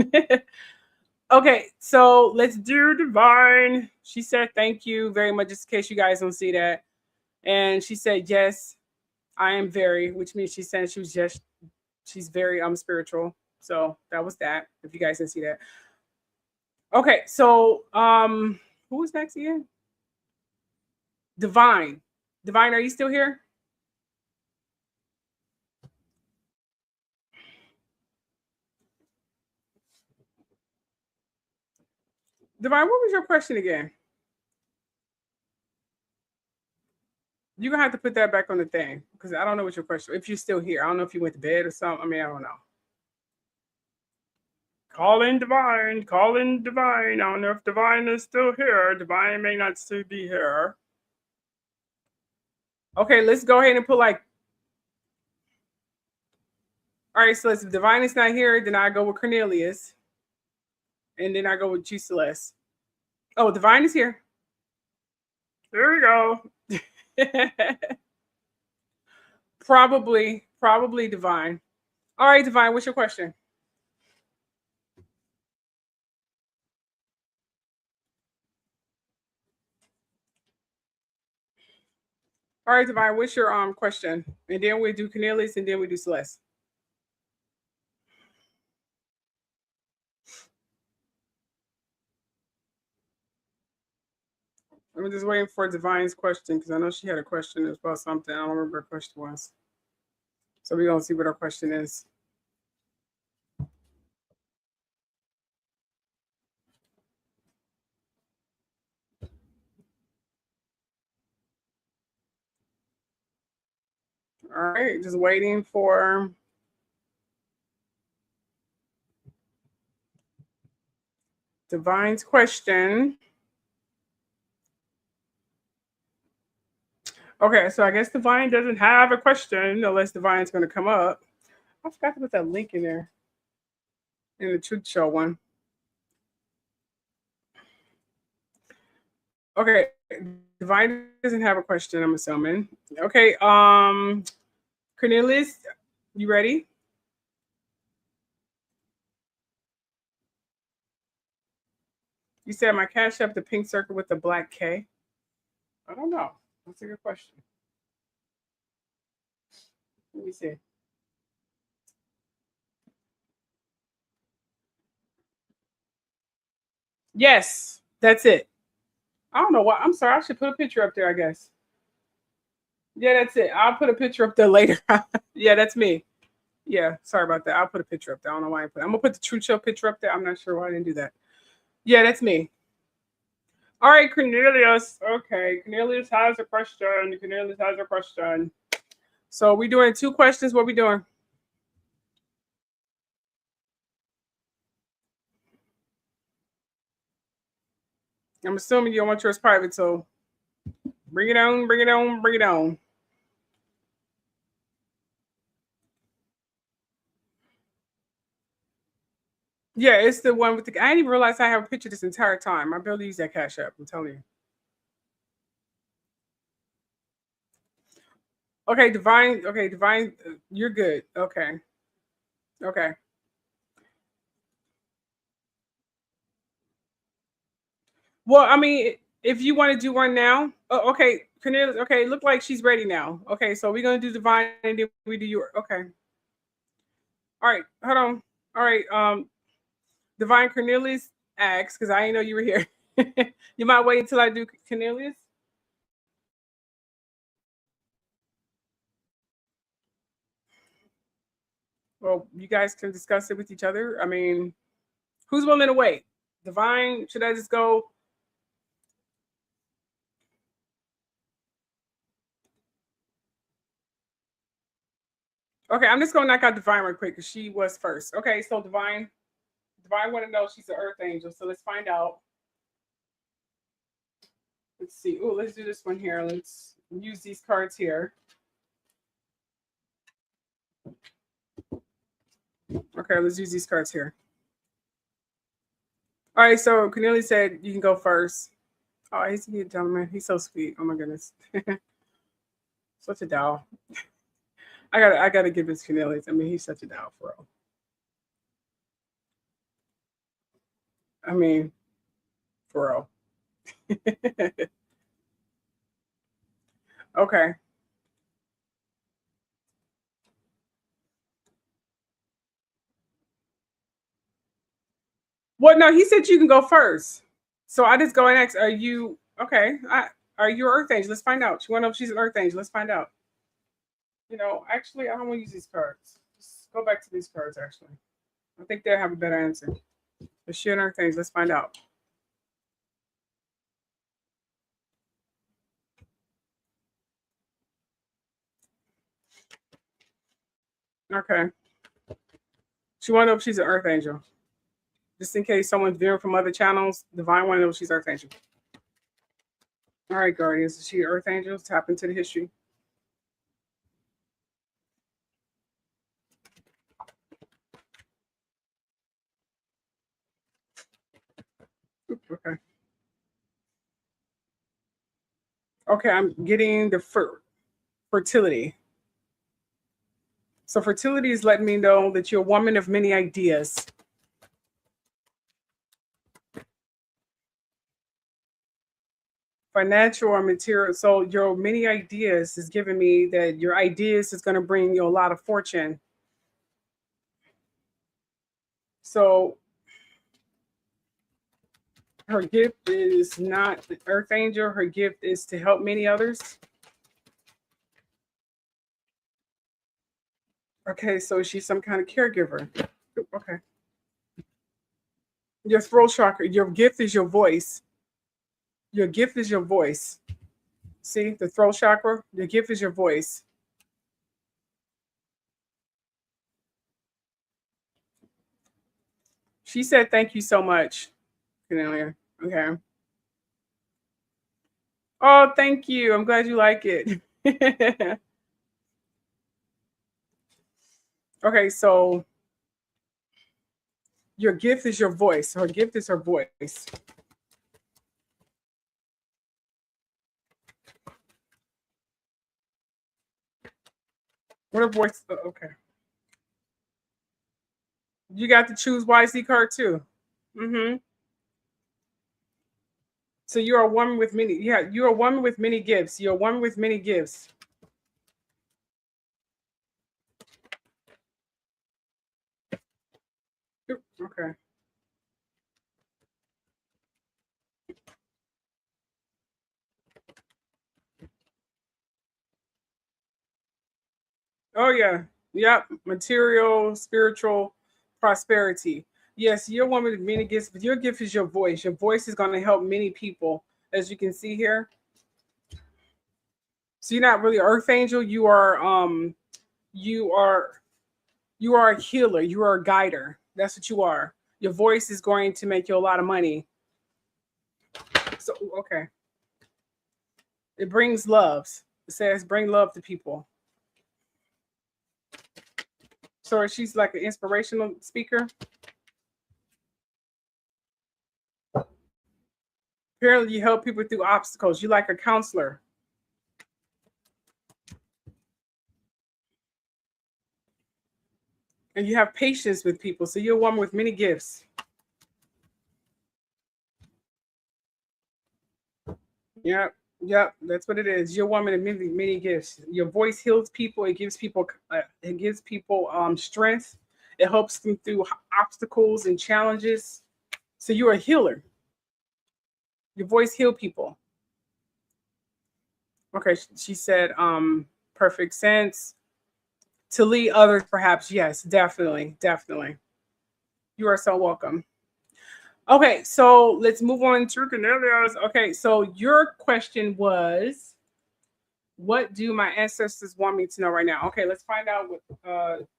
Okay, so let's do divine. She said thank you very much, just in case you guys don't see that. And she said, yes, I am very, which means she said she's very spiritual. So that was that, if you guys didn't see that. Okay, so who was next again? Divine. Divine, are you still here? Divine, what was your question again? You're going to have to put that back on the thing because I don't know what your question, if you're still here. I don't know if you went to bed or something. I mean, I don't know. Call in Divine. Call in Divine. I don't know if Divine is still here. Divine may not still be here. Okay, let's go ahead and put like. All right, so if Divine is not here, then I go with Cornelius. And then I go with G Celeste. Oh, Divine is here. There we go. Probably Divine. All right, Divine, what's your question? All right, Divine, what's your question? And then we do Cornelius and then we do Celeste. I'm just waiting for Divine's question because I know she had a question about something. I don't remember what her question was. So we're going to see what her question is. All right, just waiting for Divine's question. Okay, so I guess Divine doesn't have a question unless Divine's going to come up. I forgot to put that link in there in the Truth Show one. Okay, Divine doesn't have a question, I'm assuming. Okay, Cornelius, you ready? You said my Cashapp, the pink circle with the black K. I don't know. That's a good question. Let me see. Yes, that's it. I don't know why. I'm sorry. I should put a picture up there, I guess. Yeah, that's it. I'll put a picture up there later. Yeah, that's me. Yeah, sorry about that. I'll put a picture up there. I don't know why I put it. I'm going to put the Truth Show picture up there. I'm not sure why I didn't do that. Yeah, that's me. All right, Cornelius. Okay, Cornelius has a question. Cornelius has a question. So we're doing 2 questions. What are we doing? I'm assuming you don't want yours private, so bring it on, bring it on, bring it on. Yeah, it's the one with the. I didn't even realize I have a picture this entire time. I barely use that Cashapp. I'm telling you. Okay, Divine. Okay, Divine. You're good. Okay. Okay. Well, I mean, if you want to do one now, okay, Cornelius. Okay, look like she's ready now. Okay, so we're gonna do Divine and then we do your. Okay. All right, hold on. All right, Divine Cornelius asks because I didn't know you were here. You might wait until I do Cornelius. Well, you guys can discuss it with each other. I mean, who's willing to wait? Divine, should I just go? Okay, I'm just gonna knock out Divine real quick because she was first. Okay, so Divine want to know she's an Earth Angel. So let's find out. Let's see. Oh, let's do this one here. Let's use these cards here. Okay, let's use these cards here. All right, so Cornelius said you can go first. Oh, he's a good gentleman. He's so sweet. Oh my goodness. Such a doll. I gotta give this Cornelius. I mean, he's such a doll for real. I mean, for real. Okay. Well, no, he said you can go first. So I just go and ask, are you okay? Are you an Earth Angel? Let's find out. You want to know if she's an Earth Angel? Let's find out. You know, actually, I don't want to use these cards. Just go back to these cards, actually. I think they'll have a better answer. Is she an Earth Angel? Let's find out. Okay. She want to know if she's an Earth Angel. Just in case someone's viewing from other channels, Divine want to know if she's Earth Angel. All right, Guardians. Is she Earth Angel? Tap into the history. Okay. Okay, I'm getting the fertility. So fertility is letting me know that you're a woman of many ideas. Financial or material. So your many ideas is giving me that your ideas is going to bring you a lot of fortune. So her gift is not the Earth Angel. Her gift is to help many others. Okay, so she's some kind of caregiver. Okay. Your throat chakra. Your gift is your voice. Your gift is your voice. See, the throat chakra. Your gift is your voice. She said, "Thank you so much." Okay. Oh, thank you. I'm glad you like it. Okay, so your gift is your voice. Her gift is her voice. What a voice. Okay. You got to choose YC card too. Mm-hmm. So you're a woman with many. Yeah, you're a woman with many gifts. You're a woman with many gifts. Okay. Oh yeah. Yep. Material, spiritual, prosperity. Yes, you're a woman with many gifts, but your gift is your voice. Your voice is going to help many people, as you can see here. So you're not really Earth Angel. You are you are a healer. You are a guider. That's what you are. Your voice is going to make you a lot of money. So okay. It brings love. It says bring love to people. So she's like an inspirational speaker. Apparently you help people through obstacles. You like a counselor. And you have patience with people. So you're a woman with many gifts. Yep. Yep, that's what it is. You're a woman of many gifts. Your voice heals people. It gives people strength. It helps them through obstacles and challenges. So you're a healer. Your voice heal people. Okay, she said perfect sense. To lead others, perhaps. Yes, definitely. Definitely. You are so welcome. Okay, so let's move on to Cornelius. Okay, so your question was, what do my ancestors want me to know right now? Okay, let's find out what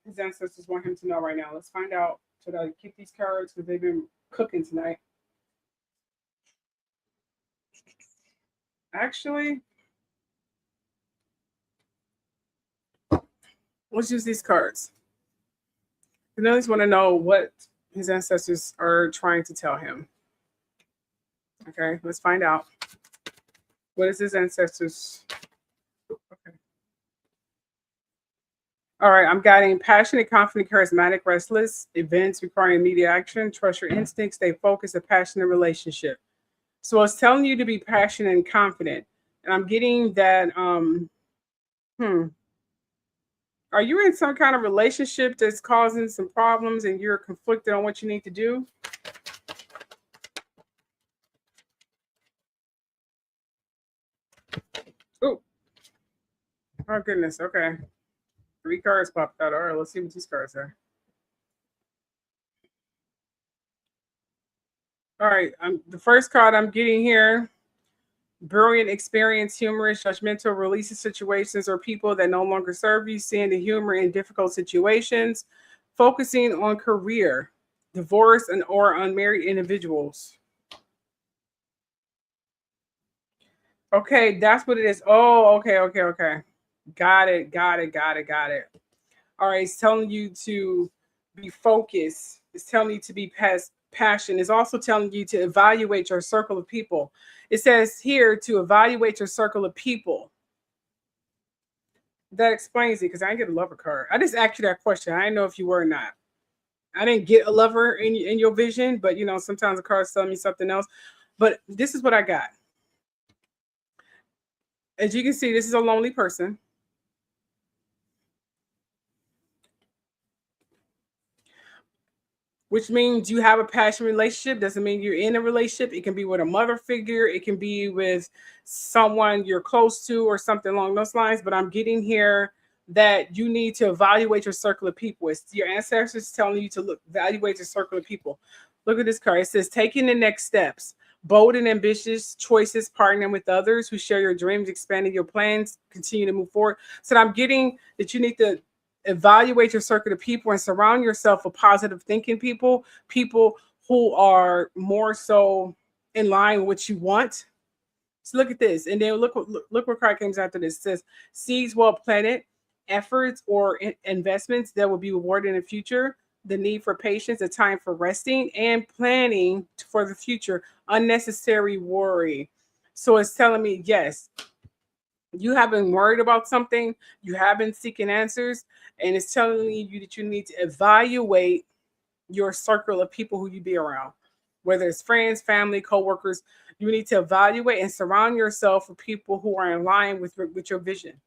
his ancestors want him to know right now. Let's find out. Should I keep these cards because they've been cooking tonight? Actually, let's use these cards. Cornelius want to know what his ancestors are trying to tell him. Okay, let's find out. What is his ancestors? Okay. All right, I'm getting passionate, confident, charismatic, restless, events requiring immediate action, trust your instincts, stay focused, a passionate relationship. So it's telling you to be passionate and confident. And I'm getting that, are you in some kind of relationship that's causing some problems and you're conflicted on what you need to do? Oh, oh goodness. Okay. 3 cards popped out. All right, let's see what these cards are. All right, the first card I'm getting here Brilliant experience, humorous, judgmental, releasing situations or people that no longer serve you, seeing the humor in difficult situations, focusing on career, divorce, and or unmarried individuals. Okay, that's what it is. Oh, okay. Got it, got it. All right, it's telling you to be focused. It's telling you to be passion. It's also telling you to evaluate your circle of people. It says here to evaluate your circle of people. That explains it because I didn't get a lover card. I just asked you that question. I didn't know if you were or not. I didn't get a lover in your vision, but you know, sometimes the cards tell me something else. But this is what I got. As you can see, this is a lonely person. Which means you have a passion relationship. Doesn't mean you're in a relationship. It can be with a mother figure. It can be with someone you're close to or something along those lines. But I'm getting here that you need to evaluate your circle of people. It's your ancestors telling you to evaluate your circle of people. Look at this card. It says taking the next steps. Bold and ambitious choices, partnering with others who share your dreams, expanding your plans, continue to move forward. So I'm getting that you need to evaluate your circle of people and surround yourself with positive thinking people who are more so in line with what you want. So look at this, and then look what card comes after this. It says seeds well planted, efforts or investments that will be rewarded in the future, the need for patience, a time for resting and planning for the future, unnecessary worry. So it's telling me, yes, you have been worried about something, you have been seeking answers, and it's telling you that you need to evaluate your circle of people who you be around, whether it's friends, family, co-workers. You need to evaluate and surround yourself with people who are in line with your vision.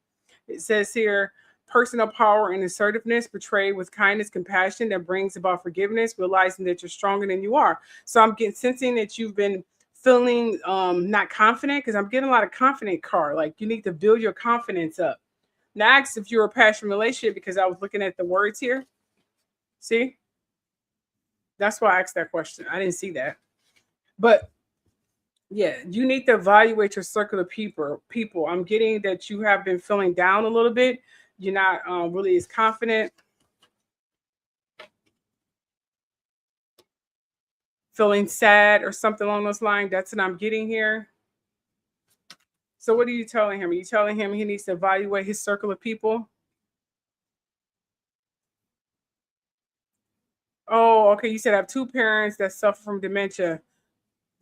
It says here, personal power and assertiveness portrayed with kindness, compassion that brings about forgiveness, realizing that you're stronger than you are. So I'm sensing that you've been feeling not confident, because I'm getting a lot of confident card. Like you need to build your confidence up. Next, if you're a passionate relationship, because I was looking at the words here. See? That's why I asked that question. I didn't see that. But yeah, you need to evaluate your circle of people. I'm getting that you have been feeling down a little bit. You're not really as confident. Feeling sad or something along those lines. That's what I'm getting here. So what are you telling him? Are you telling him he needs to evaluate his circle of people? Oh, okay. You said I have two parents that suffer from dementia.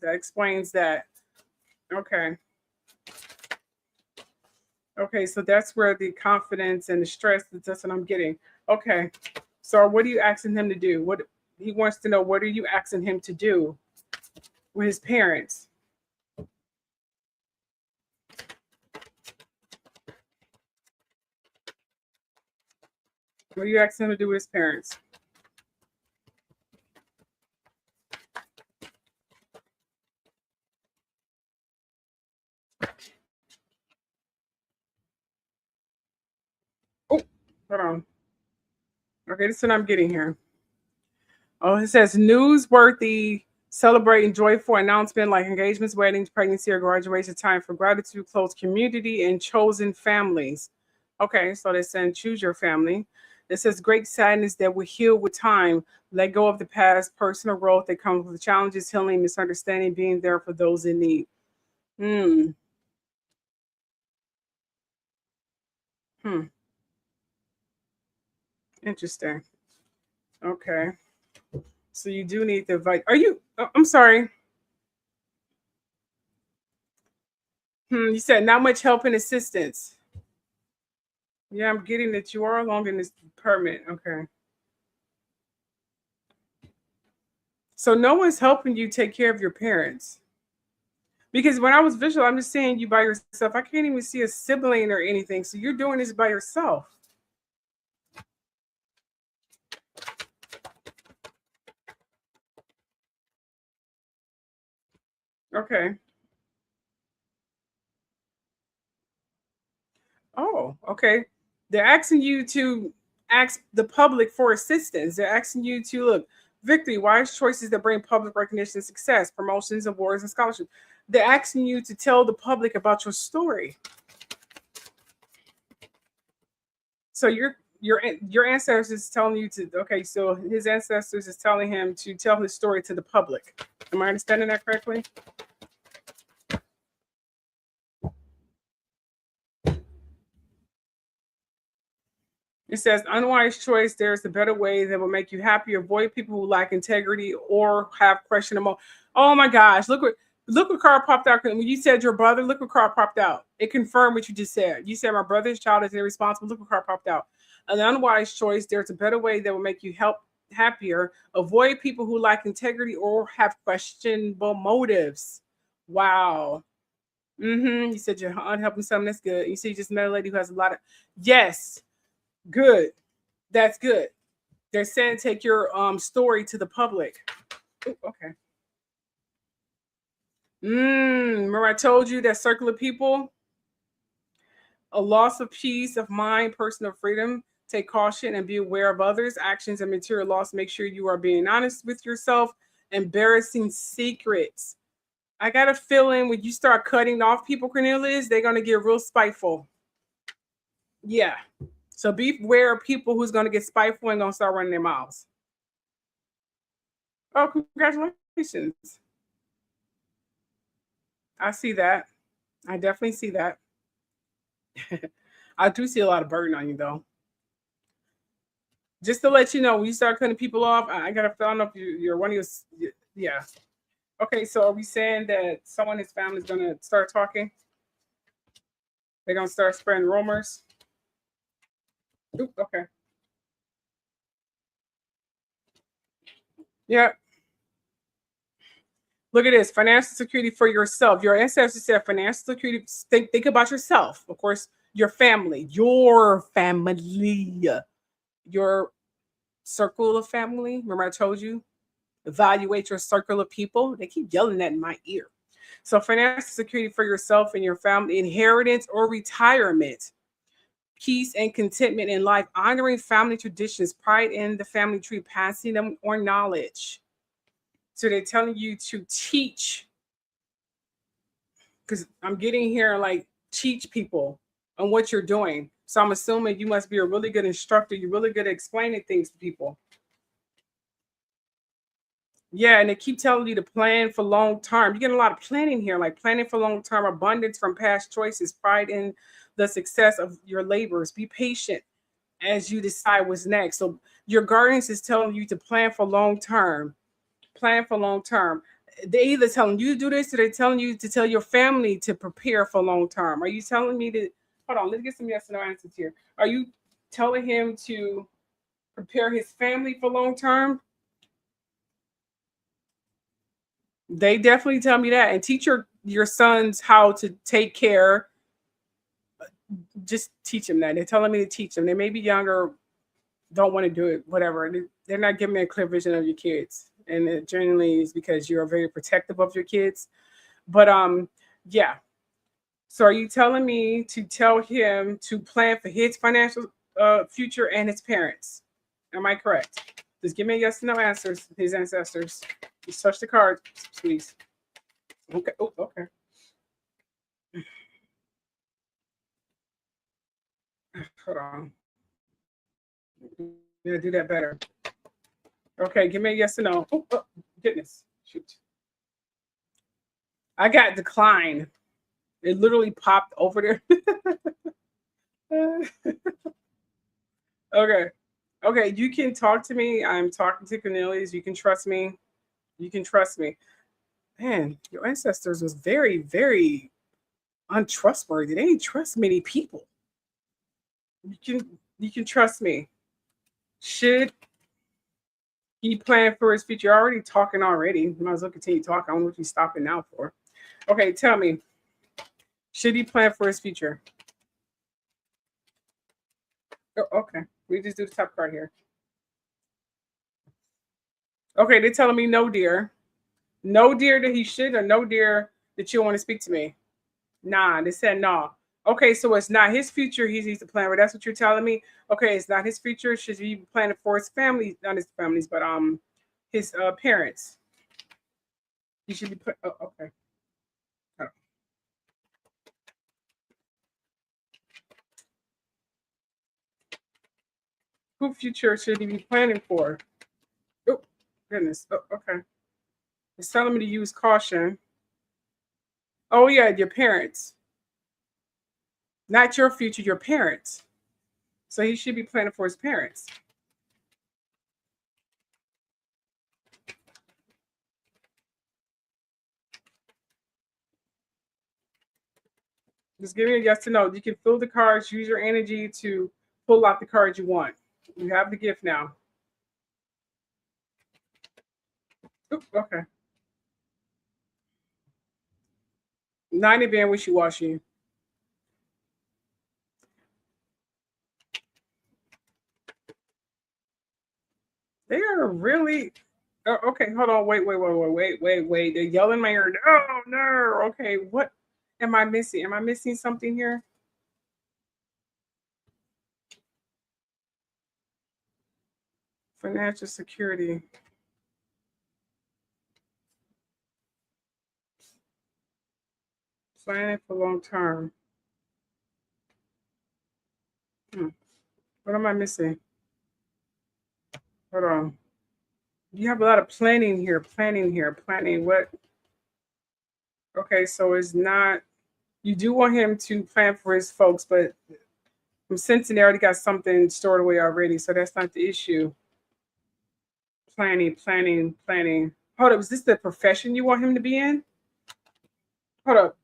That explains that. Okay. Okay, so that's where the confidence and the stress, that's what I'm getting. Okay. So what are you asking him to do? What he wants to know, what are you asking him to do with his parents? What are you asking him to do with his parents? Oh, hold on. Okay, this is what I'm getting here. Oh, it says newsworthy, celebrating joyful announcement like engagements, weddings, pregnancy, or graduation, time for gratitude, close community, and chosen families. Okay, so they're saying choose your family. It says great sadness that will heal with time. Let go of the past, personal growth that comes with challenges, healing, misunderstanding, being there for those in need. Hmm. Hmm. Interesting. Okay. So you do need to invite. Are you? Oh, I'm sorry. You said not much help and assistance. Yeah, I'm getting that you are along in this permit. Okay. So no one's helping you take care of your parents. Because when I was visual, I'm just seeing you by yourself. I can't even see a sibling or anything. So you're doing this by yourself. Okay. Oh, okay. They're asking you to ask the public for assistance. They're asking you to look, Victory, wise choices that bring public recognition and success, promotions, awards, and scholarships. They're asking you to tell the public about your story. So your ancestors is telling you to, okay, so his ancestors is telling him to tell his story to the public. Am I understanding that correctly? It says, unwise choice, there's a better way that will make you happy. Avoid people who lack integrity or have questionable. Oh my gosh, look what card popped out. When you said your brother, look what card popped out. It confirmed what you just said. You said my brother's child is irresponsible. Look what card popped out. An unwise choice, there's a better way that will make you happier. Avoid people who lack integrity or have questionable motives. Wow. You said you're unhelping something. That's good. You see, you just met a lady who has a lot of, yes. Good. That's good. They're saying take your story to the public. Ooh, okay. Remember I told you that circle of people? A loss of peace of mind, personal freedom. Take caution and be aware of others' actions and material loss. Make sure you are being honest with yourself. Embarrassing secrets. I got a feeling when you start cutting off people, Cornelius, they're going to get real spiteful. Yeah. So be aware of people who's going to get spiteful and going to start running their mouths. Oh, congratulations. I see that. I definitely see that. I do see a lot of burden on you, though. Just to let you know, when you start cutting people off, I got to find out if you're one of your, yeah. Okay, so are we saying that someone in his family is going to start talking? They're going to start spreading rumors? Oop, okay. Yeah. Look at this. Financial security for yourself. Your ancestors said financial security. Think about yourself. Of course, your family. Your circle of family. Remember I told you? Evaluate your circle of people. They keep yelling that in my ear. So financial security for yourself and your family. Inheritance or retirement. Peace and contentment in life, honoring family traditions, pride in the family tree, passing them or knowledge. So they're telling you to teach, because I'm getting here like teach people on what you're doing. So I'm assuming you must be a really good instructor. You're really good at explaining things to people. Yeah, and they keep telling you to plan for long term. You get a lot of planning here, like planning for long term, abundance from past choices, pride in the success of your labors. Be patient as you decide what's next. So your guardians is telling you to plan for long term. Plan for long term. They either telling you to do this or they're telling you to tell your family to prepare for long term. Are you telling me to hold on? Let's get some yes or no answers here. Are you telling him to prepare his family for long term? They definitely tell me that. And teach your sons how to take care. Just teach them that. They're telling me to teach them. They may be younger, don't want to do it, whatever. They're not giving me a clear vision of your kids. And it generally is because you're very protective of your kids. But yeah. So are you telling me to tell him to plan for his financial future and his parents? Am I correct? Just give me a yes or no answers, his ancestors. Just touch the card, please. Okay. Oh, okay. Hold on. Yeah, do that better. Okay, give me a yes or no. Oh, goodness. Shoot. I got decline. It literally popped over there. Okay. Okay, you can talk to me. I'm talking to Cornelius. You can trust me. You can trust me. Man, your ancestors was very, very untrustworthy. They didn't trust many people. You can trust me. Should he plan for his future? You're already talking already. You might as well continue talking. I don't know what you're stopping now for. Okay, tell me. Should he plan for his future? Oh, okay. We just do the top card here. Okay, they're telling me no, dear. No, dear, that he should, or no, dear, that you want to speak to me. Nah, they said no. Okay, so it's not his future he needs to plan for. That's what you're telling me. Okay, it's not his future. Should he be planning for his family, not his families, but his parents. You should be put. Oh, okay. Oh. Who future should he be planning for? Oh, goodness. Oh, okay. It's telling me to use caution. Oh, yeah, your parents. Not your future, your parents. So he should be planning for his parents. Just give me a yes or no. You can fill the cards, use your energy to pull out the cards you want. You have the gift now. Oop, okay. Not even being wishy-washy. They are really okay. Hold on. Wait. They're yelling in my ear. No. Okay, what am I missing? Am I missing something here? Financial security. Planning for long term. What am I missing? Hold on. You have a lot of planning here. Planning what? Okay, so it's not. You do want him to plan for his folks, but I'm sensing they already got something stored away already, so that's not the issue. Planning. Hold up, is this the profession you want him to be in? Hold up.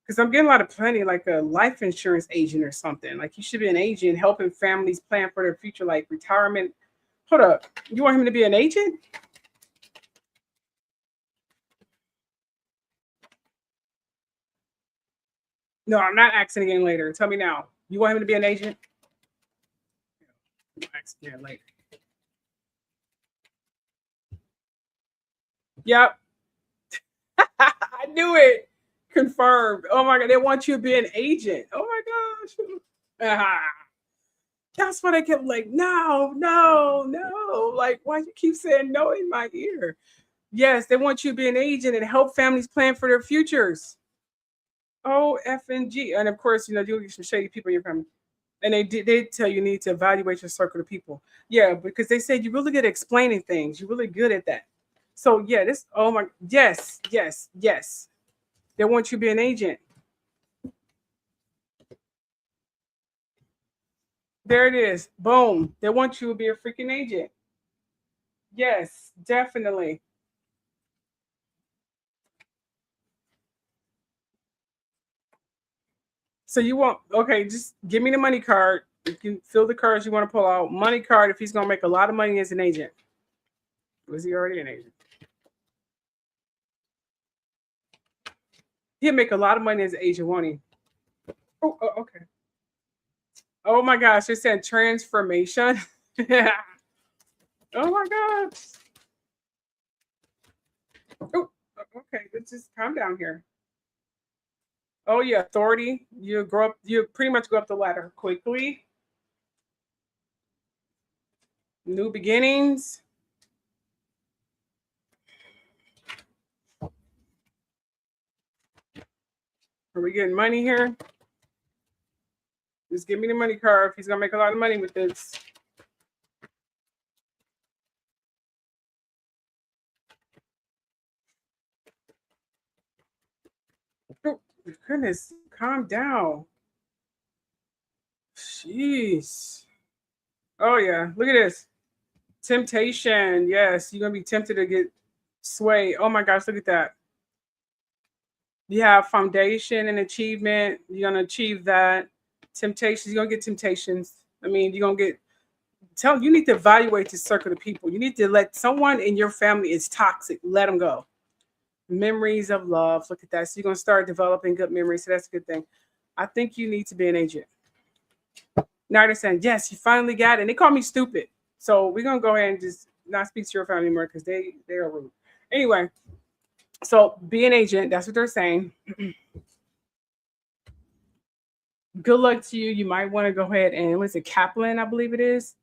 Because I'm getting a lot of planning, like a life insurance agent or something. Like you should be an agent helping families plan for their future, like retirement. Hold up. You want him to be an agent? No, I'm not asking again later. Tell me now. You want him to be an agent? I'll ask again later. Yep. I knew it. Confirmed. Oh my God. They want you to be an agent. Oh my gosh. That's what I kept like, no. Like, why you keep saying no in my ear? Yes, they want you to be an agent and help families plan for their futures. O, F, and G. And of course, you'll get some shady people in your family. And they did tell you need to evaluate your circle of people. Yeah, because they said you're really good at explaining things. You're really good at that. So yeah, yes. They want you to be an agent. There it is. Boom. They want you to be a freaking agent. Yes, definitely. So you want, okay, just give me the money card. You can fill the cards you want to pull out. Money card if he's going to make a lot of money as an agent. Was he already an agent? He'll make a lot of money as an agent, won't he? Oh, okay. Oh my gosh, it said transformation. Oh my gosh. Oh, okay, let's just calm down here. Oh yeah, authority. You pretty much go up the ladder quickly. New beginnings. Are we getting money here? Just give me the money card if he's gonna make a lot of money with this. Oh, goodness, calm down. Jeez. Oh yeah, look at this. Temptation. Yes, you're gonna be tempted to get swayed. Oh my gosh, look at that. You have foundation and achievement. You're gonna achieve that. Temptations. You're gonna get temptations. I mean, you're gonna get. You need to evaluate the circle of people. You need to let someone in your family is toxic. Let them go. Memories of love. Look at that. So you're gonna start developing good memories. So that's a good thing. I think you need to be an agent. Now they're saying, yes, you finally got it. And they call me stupid. So we're gonna go ahead and just not speak to your family anymore because they are rude. Anyway, so be an agent. That's what they're saying. Good luck to you. You might want to go ahead and what's it, Kaplan, I believe it is.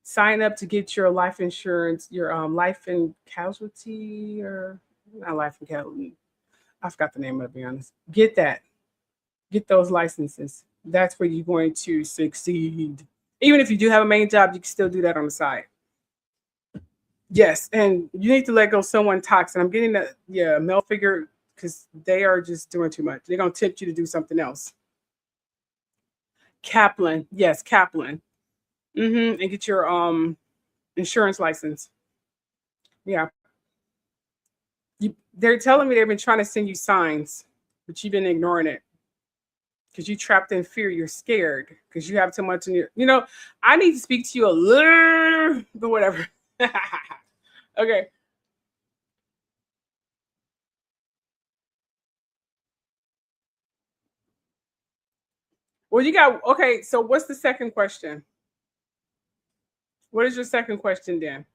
sign up to get your life insurance, your life and casualty, or not life and casualty. I forgot the name of it, to be honest. Get that. Get those licenses. That's where you're going to succeed. Even if you do have a main job, you can still do that on the side. Yes, and you need to let go someone toxic. I'm getting that, yeah, male figure, because they are just doing too much. They're gonna tempt you to do something else. Kaplan, yes, Kaplan. And get your insurance license. Yeah, they're telling me they've been trying to send you signs, but you've been ignoring it because you trapped in fear. You're scared because you have too much in your. I need to speak to you a little, but whatever. Okay. Well, you got okay. So, what's the second question? What is your second question, Dan?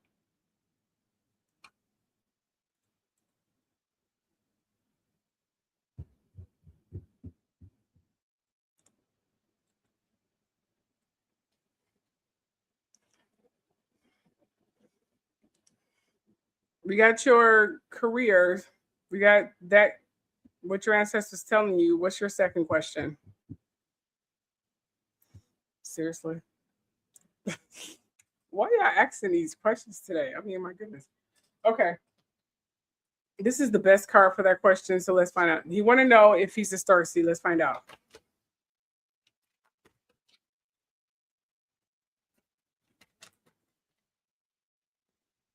We got your career. We got that. What your ancestors telling you. What's your second question? Seriously. Why are y'all asking these questions today? I mean, my goodness. Okay. This is the best card for that question. So let's find out. You want to know if he's a star seed. Let's find out.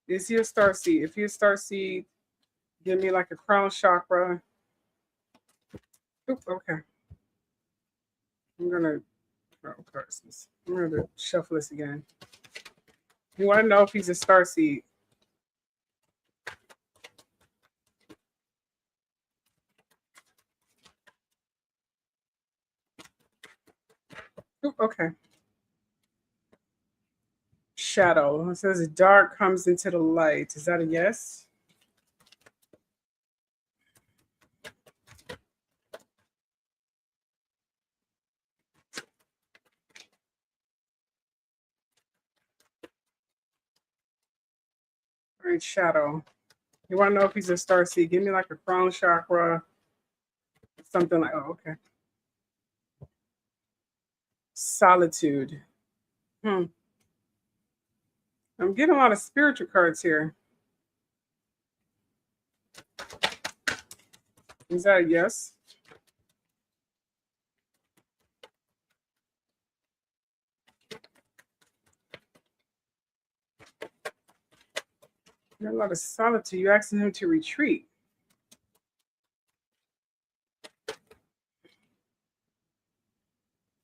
Is he a star seed? If he's a star seed, give me like a crown chakra. Oop, okay. I'm gonna shuffle this again. You want to know if he's a star seed? Oop, okay. Shadow. It says dark comes into the light. Is that a yes? All right, shadow. You want to know if he's a star seed? Give me like a crown chakra, something like. Oh, okay. Solitude. I'm getting a lot of spiritual cards here. Is that a yes? Got a lot of solitude. You're asking him to retreat.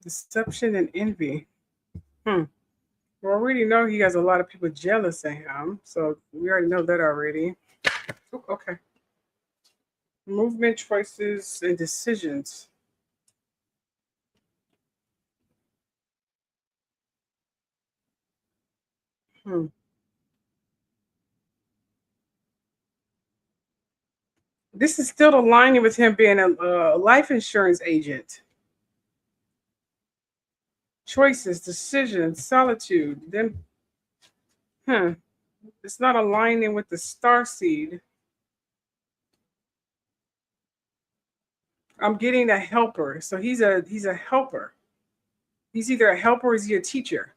Deception and envy. We already know he has a lot of people jealous of him. So we already know that already. Ooh, okay. Movement, choices, and decisions. This is still aligning with him being a life insurance agent. Choices, decisions, solitude. Then, it's not aligning with the star seed. I'm getting a helper. So he's a helper. He's either a helper or is he a teacher?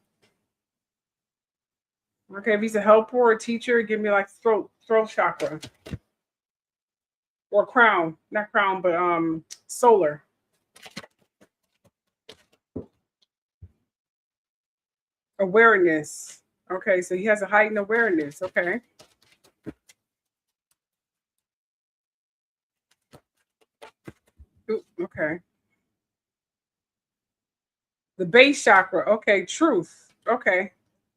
Okay, if he's a helper or a teacher, give me like throat chakra. Or crown. Not crown, but solar. Awareness. Okay, so he has a heightened awareness. Okay. Ooh, okay. The base chakra. Okay, truth. Okay.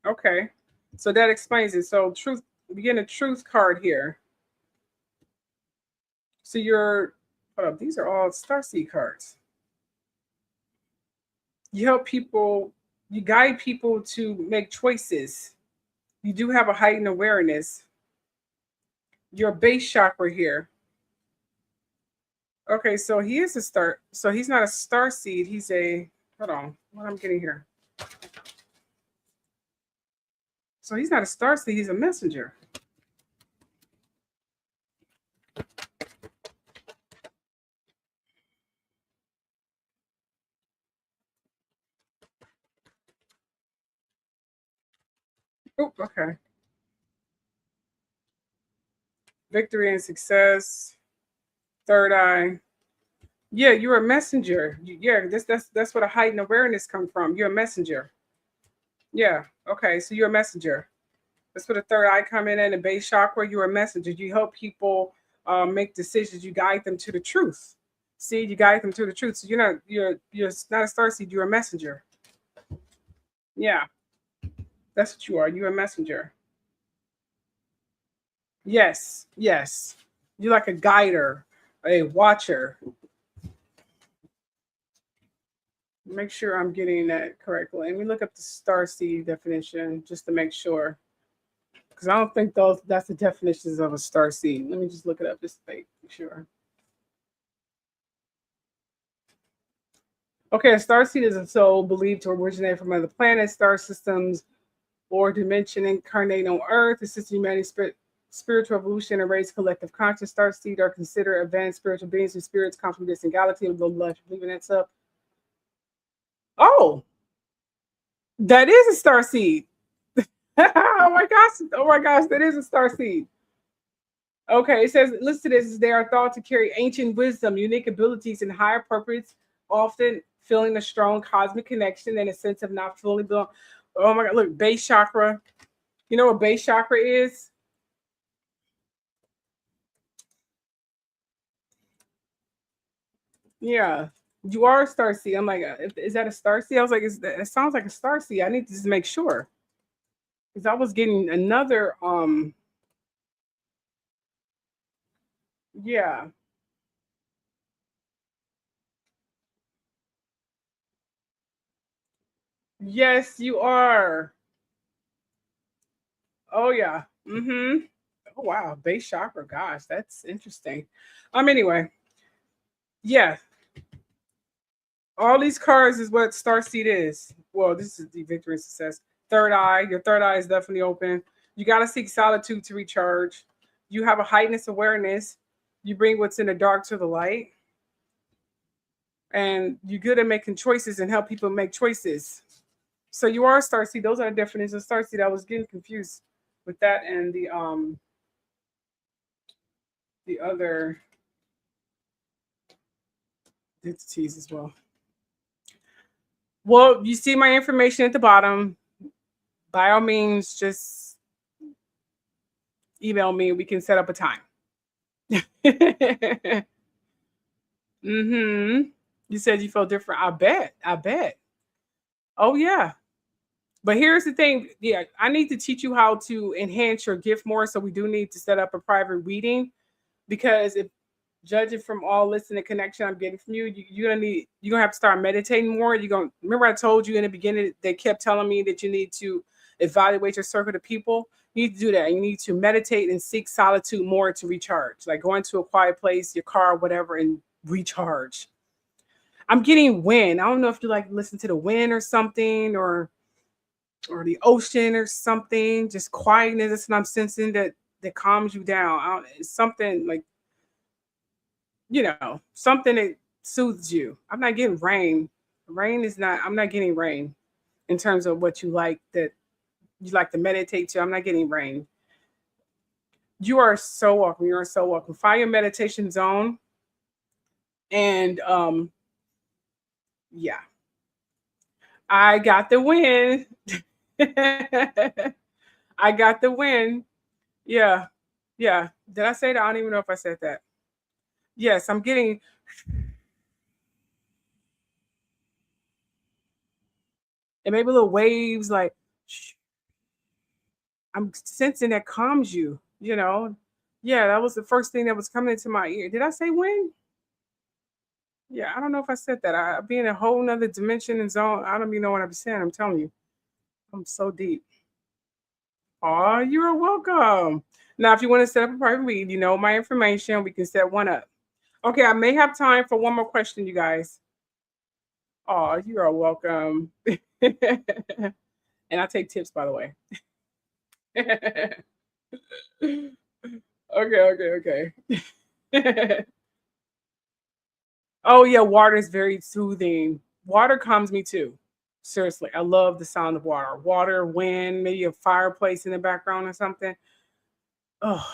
Okay. So that explains it. So truth, we get a truth card here. So hold up, these are all starseed cards. You help people, you guide people to make choices. You do have a heightened awareness. Your base chakra here. Okay, so he is a star. So he's not a star seed. He's a, hold on, what I'm getting here. So he's not a starseed, he's a messenger. Oh, okay. Victory and success. Third eye. Yeah, you're a messenger. Yeah, that's what a heightened awareness comes from. You're a messenger. Yeah. Okay. So you're a messenger. That's where the third eye come in and the base chakra. You're a messenger. You help people make decisions. You guide them to the truth. See, you guide them to the truth. So you're not a starseed. You're a messenger. Yeah, that's what you are. You're a messenger. Yes, yes. You're like a guider, a watcher. Make sure I'm getting that correctly. Let me look up the starseed definition just to make sure. Because I don't think that's the definitions of a starseed. Let me just look it up just to make sure. Okay, a starseed is a soul believed to originate from other planets, star systems, or dimension incarnate on Earth, assisting humanity's spiritual evolution and raise collective conscious. Starseed are considered advanced spiritual beings whose spirits come from distant galaxy of low life. Believing that's up. Oh, that is a starseed. Oh my gosh, that is a starseed. Okay, it says listed as they are thought to carry ancient wisdom, unique abilities, and higher purpose, often feeling a strong cosmic connection and a sense of not fully belong. Oh my God, look, base chakra. You know what base chakra is? Yeah, you are a starseed. I'm like, is that a starseed? I was like, it sounds like a starseed. I need to just make sure. Because I was getting another, yeah. Yes, you are. Oh yeah. Mm-hmm. Oh wow, base chakra. Gosh, that's interesting. Anyway, yeah. All these cards is what starseed is. Well, this is the victory and success. Third eye. Your third eye is definitely open. You gotta seek solitude to recharge. You have a heightened awareness. You bring what's in the dark to the light. And you're good at making choices and help people make choices. So you are a starseed. Those are the definitions of starseed. I was getting confused with that and the other entities as well. Well, you see my information at the bottom. By all means, just email me. We can set up a time. Mm-hmm. You said you felt different. I bet. I bet. Oh yeah. But here's the thing. Yeah, I need to teach you how to enhance your gift more. So we do need to set up a private reading because if judging from all listening connection I'm getting from you, you're gonna have to start meditating more. You're gonna remember I told you in the beginning they kept telling me that you need to evaluate your circle of people. You need to do that. You need to meditate and seek solitude more to recharge. Like going to a quiet place, your car, whatever, and recharge. I'm getting wind. I don't know if you like listen to the wind or something or the ocean or something. Just quietness and I'm sensing that calms you down. It's something like something that soothes you. I'm not getting rain. Rain is not, I'm not getting rain in terms of what you like that you like to meditate to. I'm not getting rain. You are so welcome. You are so welcome. Find your meditation zone. And yeah, I got the win. I got the win. Yeah. Yeah. Did I say that? I don't even know if I said that. Yes, I'm getting and maybe little waves like I'm sensing that calms you. Yeah, that was the first thing that was coming into my ear. Did I say when? Yeah, I don't know if I said that. I be in a whole nother dimension and zone. I don't even know what I'm saying. I'm telling you. I'm so deep. Oh, you're welcome. Now, if you want to set up a private read, you know my information. We can set one up. Okay, I may have time for one more question, you guys. Oh, you are welcome. And I take tips, by the way. Okay. Oh yeah, water is very soothing. Water calms me too. Seriously, I love the sound of water. Water, wind, maybe a fireplace in the background or something. Oh,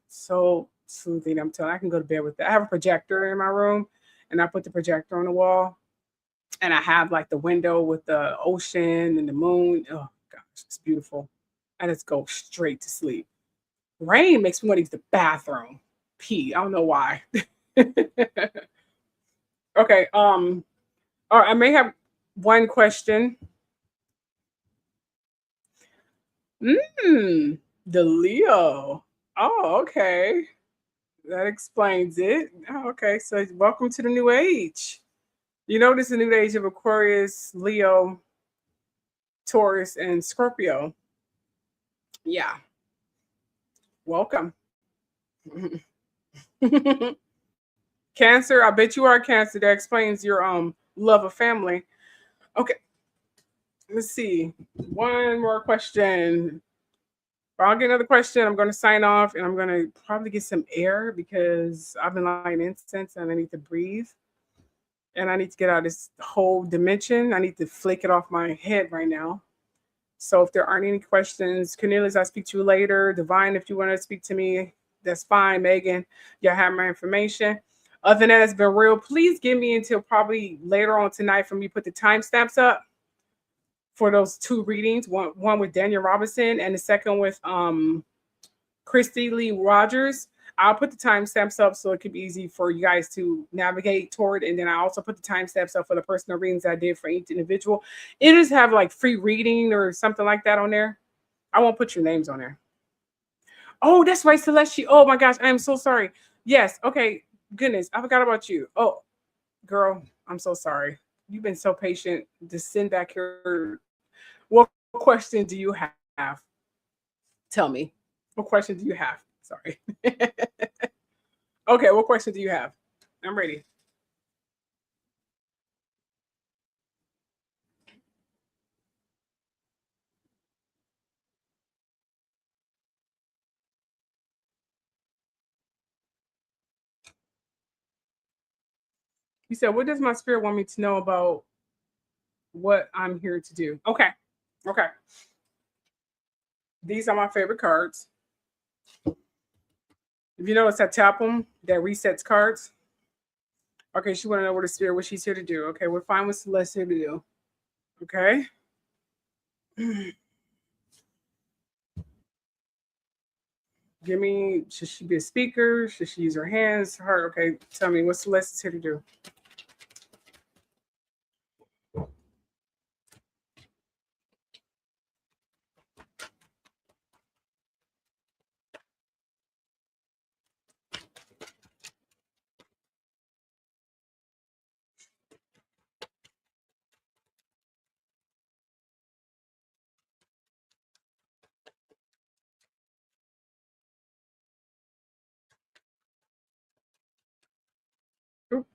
so soothing. I'm telling you, I can go to bed with that. I have a projector in my room and I put the projector on the wall and I have like the window with the ocean and the moon. Oh gosh, it's beautiful. I just go straight to sleep. Rain makes me want to use the bathroom. Pee. I don't know why. Okay. All right, I may have one question. The Leo. Oh, okay. That explains it. Oh, okay. So welcome to the new age. You know, this is the new age of Aquarius, Leo, Taurus, and Scorpio. Yeah. Welcome. Cancer, I bet you are Cancer. That explains your love of family. Okay, let's see. One more question. If I'll get another question, I'm gonna sign off and I'm gonna probably get some air because I've been lighting incense and I need to breathe. And I need to get out of this whole dimension. I need to flick it off my head right now. So if there aren't any questions, Cornelius, I'll speak to you later. Divine, if you want to speak to me, that's fine. Megan, y'all have my information. Other than that, it's been real. Please give me until probably later on tonight for me to put the timestamps up for those two readings. One with Daniel Robinson and the second with Kristy Lee Rogers. I'll put the timestamps up so it can be easy for you guys to navigate toward. And then I also put the timestamps up for the personal readings I did for each individual. It is have like free reading or something like that on there. I won't put your names on there. Oh, that's right, Celestia. Oh my gosh, I am so sorry. Yes, okay. Goodness, I forgot about you. Oh, girl, I'm so sorry. You've been so patient. Just send back your. What question do you have? Tell me. What question do you have? Sorry. Okay, what question do you have? I'm ready. You said, what does my spirit want me to know about what I'm here to do? Okay. Okay. These are my favorite cards. If you notice, I tap them, that resets cards. Okay, she want to know what the spirit, what she's here to do. Okay, we're fine with Celeste here to do. Okay. Give me, should she be a speaker? Should she use her hands? Her, okay, tell me what Celeste is here to do. Oop.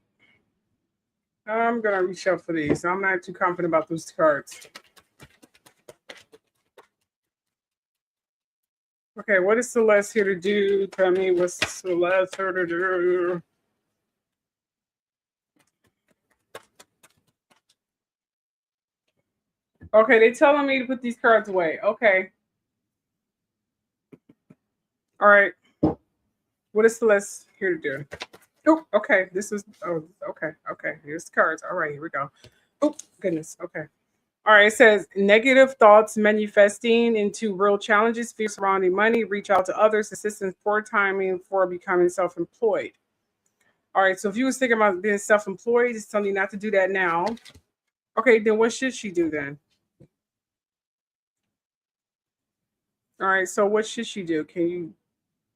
I'm gonna reach out for these. I'm not too confident about those cards. Okay, what is Celeste here to do? Tell me what's Celeste here to do. Okay, they're telling me to put these cards away. Okay. All right. What is Celeste here to do? Oh, okay. This is, oh, okay. Okay. Here's the cards. All right, here we go. Oh, goodness. Okay. All right. It says negative thoughts manifesting into real challenges, fear surrounding money, reach out to others, assistance, poor timing for becoming self employed. All right. So if you was thinking about being self employed, it's telling you not to do that now. Okay. Then what should she do then? All right. So what should she do? Can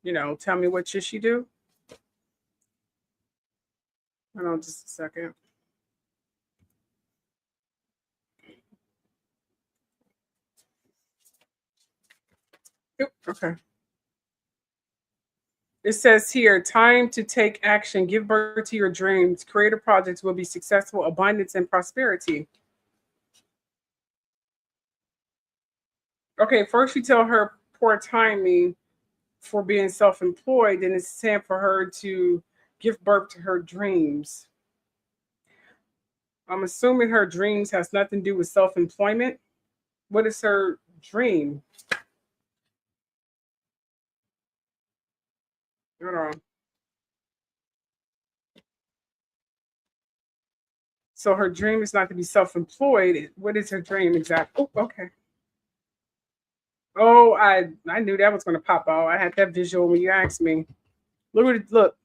you tell me what should she do? Hold on just a second. Yep, okay. It says here, time to take action, give birth to your dreams, creative projects will be successful, abundance and prosperity. Okay, first you tell her poor timing for being self-employed, then it's time for her to give birth to her dreams. I'm assuming her dreams has nothing to do with self-employment. What is her dream? Hold on. So her dream is not to be self-employed. What is her dream exactly? Oh, okay. Oh, I knew that was going to pop out. I had that visual when you asked me. Look at it. Look.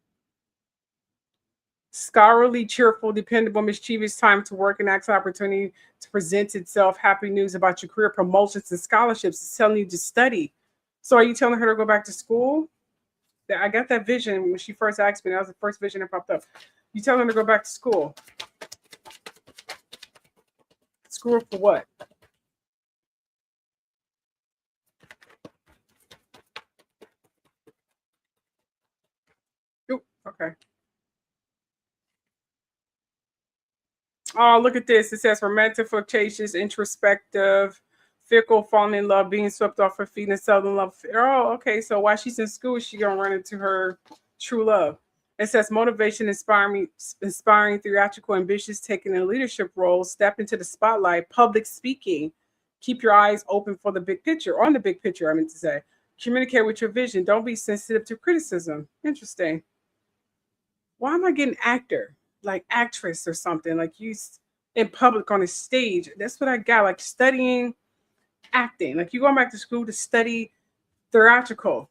Scholarly, cheerful, dependable, mischievous, time to work and act opportunity to present itself. Happy news about your career, promotions and scholarships. It's telling you to study. So are you telling her to go back to school? I got that vision when she first asked me. That was the first vision that popped up. You telling her to go back to school? School for what? Ooh, okay. Oh, look at this. It says romantic, flirtatious, introspective, fickle, falling in love, being swept off her feet, and seldom love. Oh, okay. So while she's in school, she gonna run into her true love. It says motivation, inspiring, theatrical, ambitious, taking a leadership role, step into the spotlight, public speaking. Keep your eyes open for the big picture. On the big picture, I meant to say. Communicate with your vision. Don't be sensitive to criticism. Interesting. Why am I getting actor? Like actress or something? Like you in public on a stage. That's what I got. Like studying acting. Like you going back to school to study theatrical.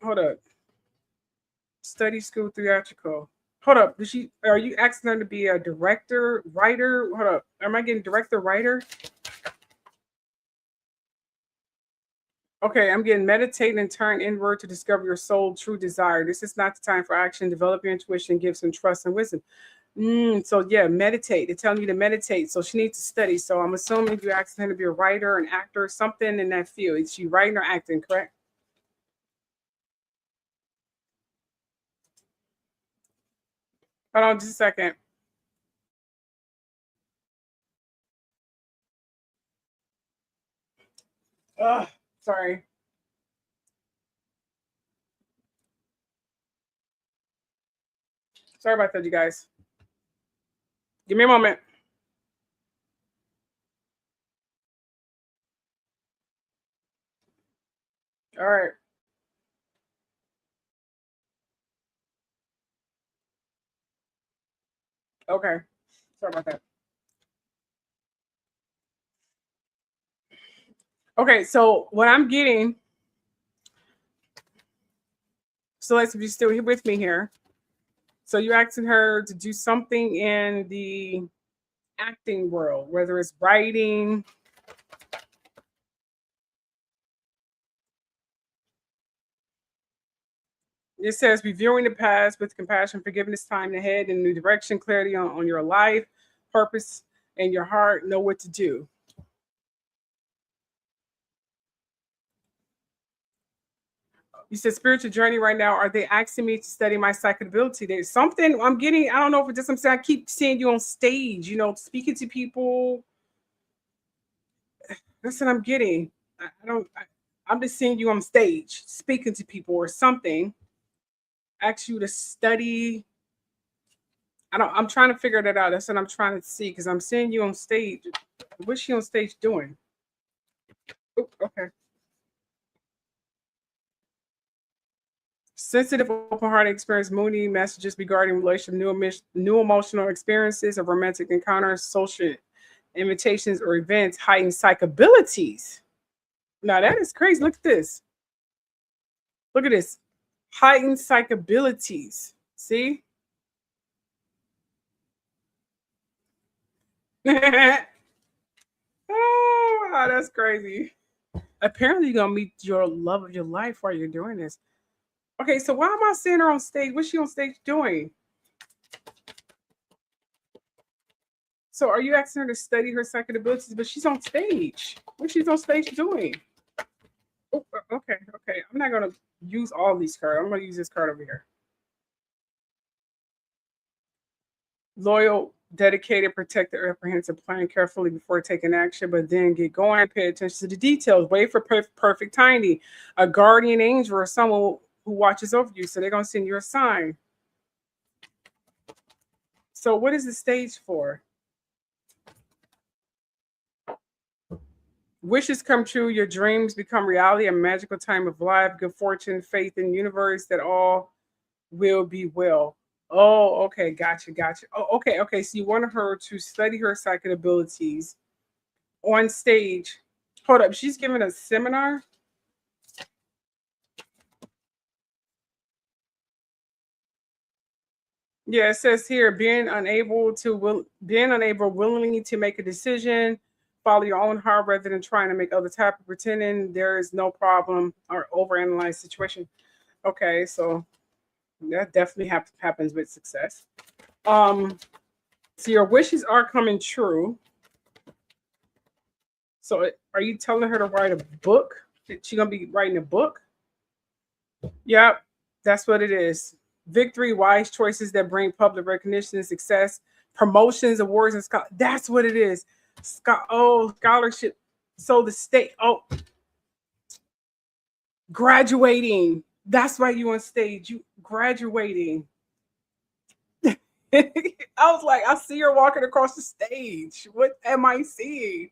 Hold up. Study school theatrical. Hold up. Are you asking her to be a director, writer? Hold up. Am I getting director, writer? Okay, I'm getting meditate and turn inward to discover your soul true desire. This is not the time for action. Develop your intuition, give some trust and wisdom. So yeah, meditate. They're telling you to meditate. So she needs to study. So I'm assuming you're asking her to be a writer, an actor, something in that field. Is she writing or acting, correct? Hold on just a second. Ugh, sorry. Sorry about that, you guys. Give me a moment. All right. Okay. Sorry about that. Okay, so what I'm getting, so let's be still here with me here. So you're asking her to do something in the acting world, whether it's writing. It says reviewing the past with compassion, forgiveness, time ahead, and new direction, clarity on your life, purpose, and your heart, know what to do. You said spiritual journey right now. Are they asking me to study my psychic ability? There's something I'm getting. I don't know if it's just something. I keep seeing you on stage, speaking to people. That's what I'm getting. I'm just seeing you on stage, speaking to people or something. Ask you to study. I'm trying to figure that out. That's what I'm trying to see because I'm seeing you on stage. What's she on stage doing? Ooh, okay. Sensitive, open-hearted experience, moody messages regarding relationship, new emotional experiences of romantic encounters, social invitations or events, heightened psych abilities. Now that is crazy. Look at this. Look at this. Heightened psych abilities. See? Oh, wow, that's crazy. Apparently, you're gonna meet your love of your life while you're doing this. Okay, so why am I seeing her on stage? What's she on stage doing? So are you asking her to study her psychic abilities? But she's on stage. What's she's on stage doing? Oh, okay. I'm not gonna use all these cards. I'm gonna use this card over here. Loyal, dedicated, protect the apprehensive plan carefully before taking action, but then get going, pay attention to the details, wait for perfect timing, a guardian angel or someone who watches over you. So they're going to send you a sign. So what is the stage for? Wishes come true, your dreams become reality, a magical time of life, good fortune, faith in the universe that all will be well. Oh, okay, gotcha. Oh, okay. So you wanted her to study her psychic abilities on stage. Hold up, she's giving a seminar. Yeah, it says here being unable willingly to make a decision, follow your own heart rather than trying to make others happy, pretending there is no problem or overanalyze situation. Okay, so that definitely happens with success. So your wishes are coming true. So are you telling her to write a book? Is she gonna be writing a book? Yep, that's what it is. Victory, wise choices that bring public recognition and success, promotions, awards, and that's what it is. Scholarship. So the state. Oh, graduating. That's why you on stage. You graduating. I was like, I see her walking across the stage. What am I seeing?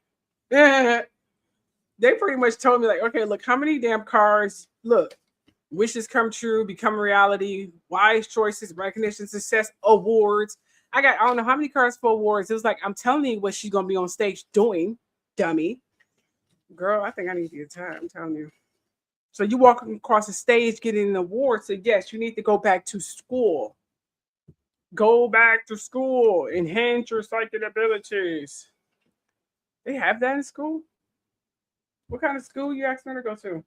They pretty much told me like, okay, look, how many damn cars? Look, wishes come true, become reality, wise choices, recognition, success, awards. I don't know how many cards for awards. It was like, I'm telling you what she's gonna be on stage doing, dummy. Girl, I think I need to get tired. I'm telling you. So you walking across the stage getting an award. So yes, you need to go back to school. Go back to school. Enhance your psychic abilities. They have that in school? What kind of school you asking her to go to?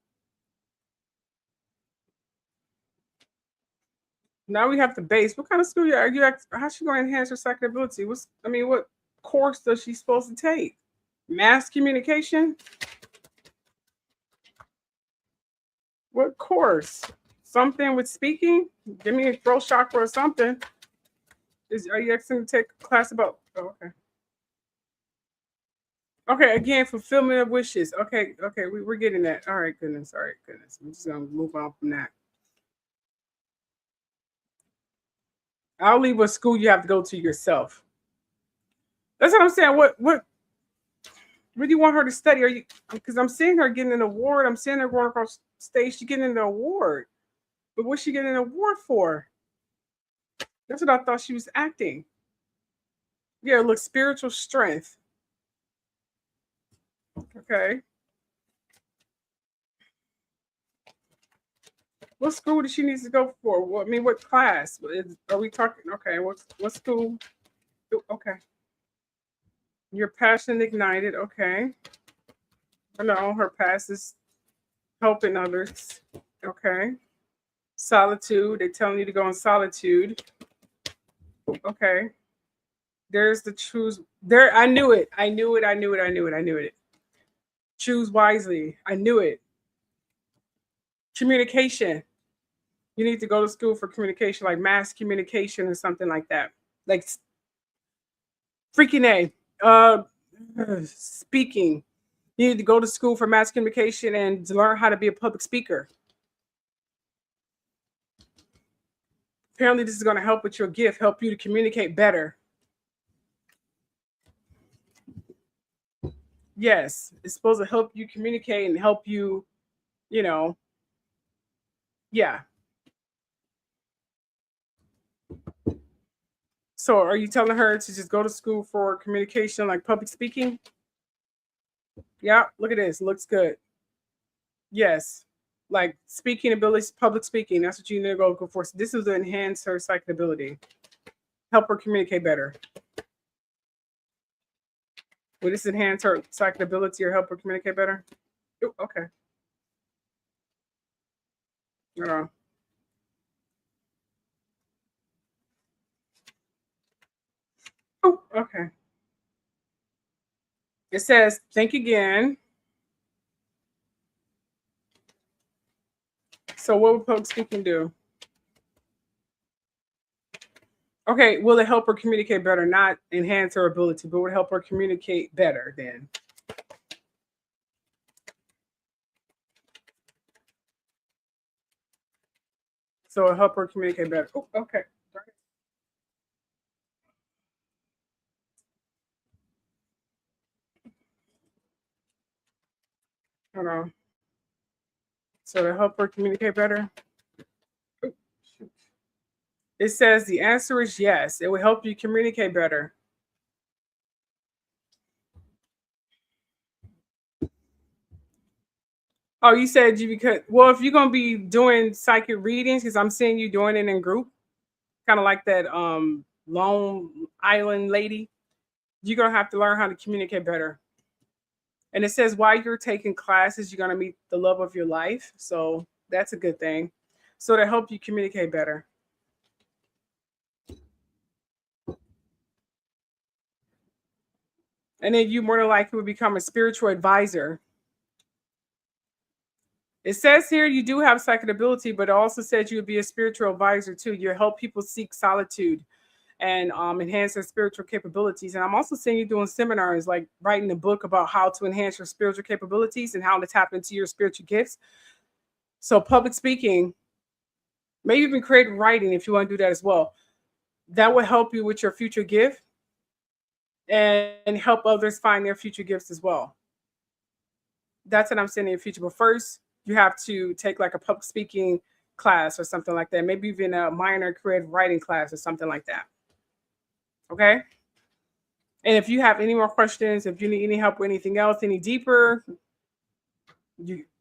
Now we have the base. What kind of school are you? How's she going to enhance her psychic ability? What course does she supposed to take? Mass communication? What course? Something with speaking? Give me a throat chakra or something. Are you asking to take a class about? Oh, okay. Okay, again, fulfillment of wishes. Okay, we're getting that. All right, goodness. I'm just gonna move on from that. I'll leave what school you have to go to yourself. That's what I'm saying. What do you want her to study? Are you because I'm seeing her getting an award. I'm seeing her going across stage. She's getting an award. But what's she getting an award for? That's what I thought she was acting. Yeah, look, spiritual strength. Okay. What school does she need to go for? What class? Are we talking? Okay, what school? Okay. Your passion ignited. Okay. I know her past is helping others. Okay. Solitude. They're telling you to go in solitude. Okay. There's the choose. There, I knew it. Choose wisely. I knew it. Communication. You need to go to school for communication, like mass communication or something like that. Like freaking speaking. You need to go to school for mass communication and to learn how to be a public speaker. Apparently, this is going to help with your gift, help you to communicate better. Yes, it's supposed to help you communicate and help you, yeah. So are you telling her to just go to school for communication, like public speaking? Yeah, look at this. Looks good. Yes. Like speaking abilities, public speaking. That's what you need to go for. So this is to enhance her psychic ability. Help her communicate better. Will this enhance her psychic ability or help her communicate better? Ooh, okay. Oh, okay. It says, think again. So what would public speaking do? Okay, will it help her communicate better? Not enhance her ability, but will it help her communicate better then? So it'll help her communicate better. Oh, okay. Hold on. So to help her communicate better? Oh, shoot. It says the answer is yes. It will help you communicate better. Oh, you said you because well, if you're gonna be doing psychic readings, because I'm seeing you doing it in group, kind of like that Lone Island lady, you're gonna have to learn how to communicate better. And it says while you're taking classes, you're gonna meet the love of your life. So that's a good thing. So to help you communicate better. And then you more than likely will become a spiritual advisor. It says here you do have psychic ability, but it also says you would be a spiritual advisor too. You help people seek solitude and enhance their spiritual capabilities. And I'm also seeing you doing seminars, like writing a book about how to enhance your spiritual capabilities and how to tap into your spiritual gifts. So public speaking, maybe even creative writing if you want to do that as well. That will help you with your future gift and help others find their future gifts as well. That's what I'm seeing in your future. But first, you have to take like a public speaking class or something like that. Maybe even a minor creative writing class or something like that. Okay. And if you have any more questions, if you need any help with anything else, any deeper,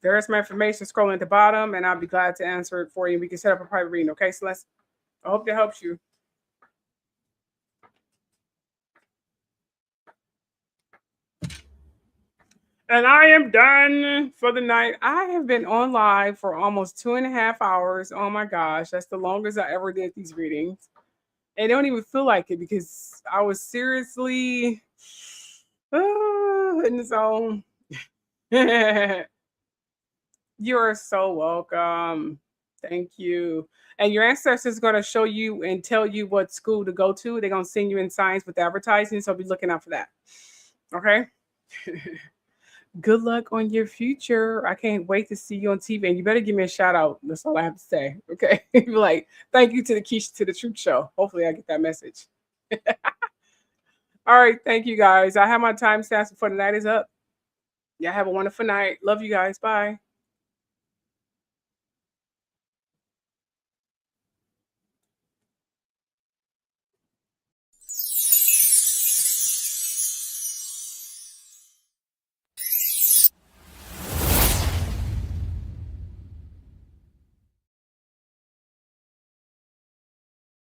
there's my information scrolling at the bottom, and I'll be glad to answer it for you. We can set up a private reading. Okay, Celeste? I hope that helps you. And I am done for the night. I have been on live for almost 2.5 hours. Oh my gosh, that's the longest I ever did these readings. And they don't even feel like it because I was seriously in the zone. You are so welcome. Thank you. And your ancestors is going to show you and tell you what school to go to. They're going to send you in signs with advertising. So be looking out for that. Okay. Good luck on your future. I can't wait to see you on TV. And you better give me a shout out. That's all I have to say. Okay. Be like, thank you to the Keisha to the Truth Show. Hopefully I get that message. All right. Thank you guys. I have my time stamps before the night is up. Y'all have a wonderful night. Love you guys. Bye.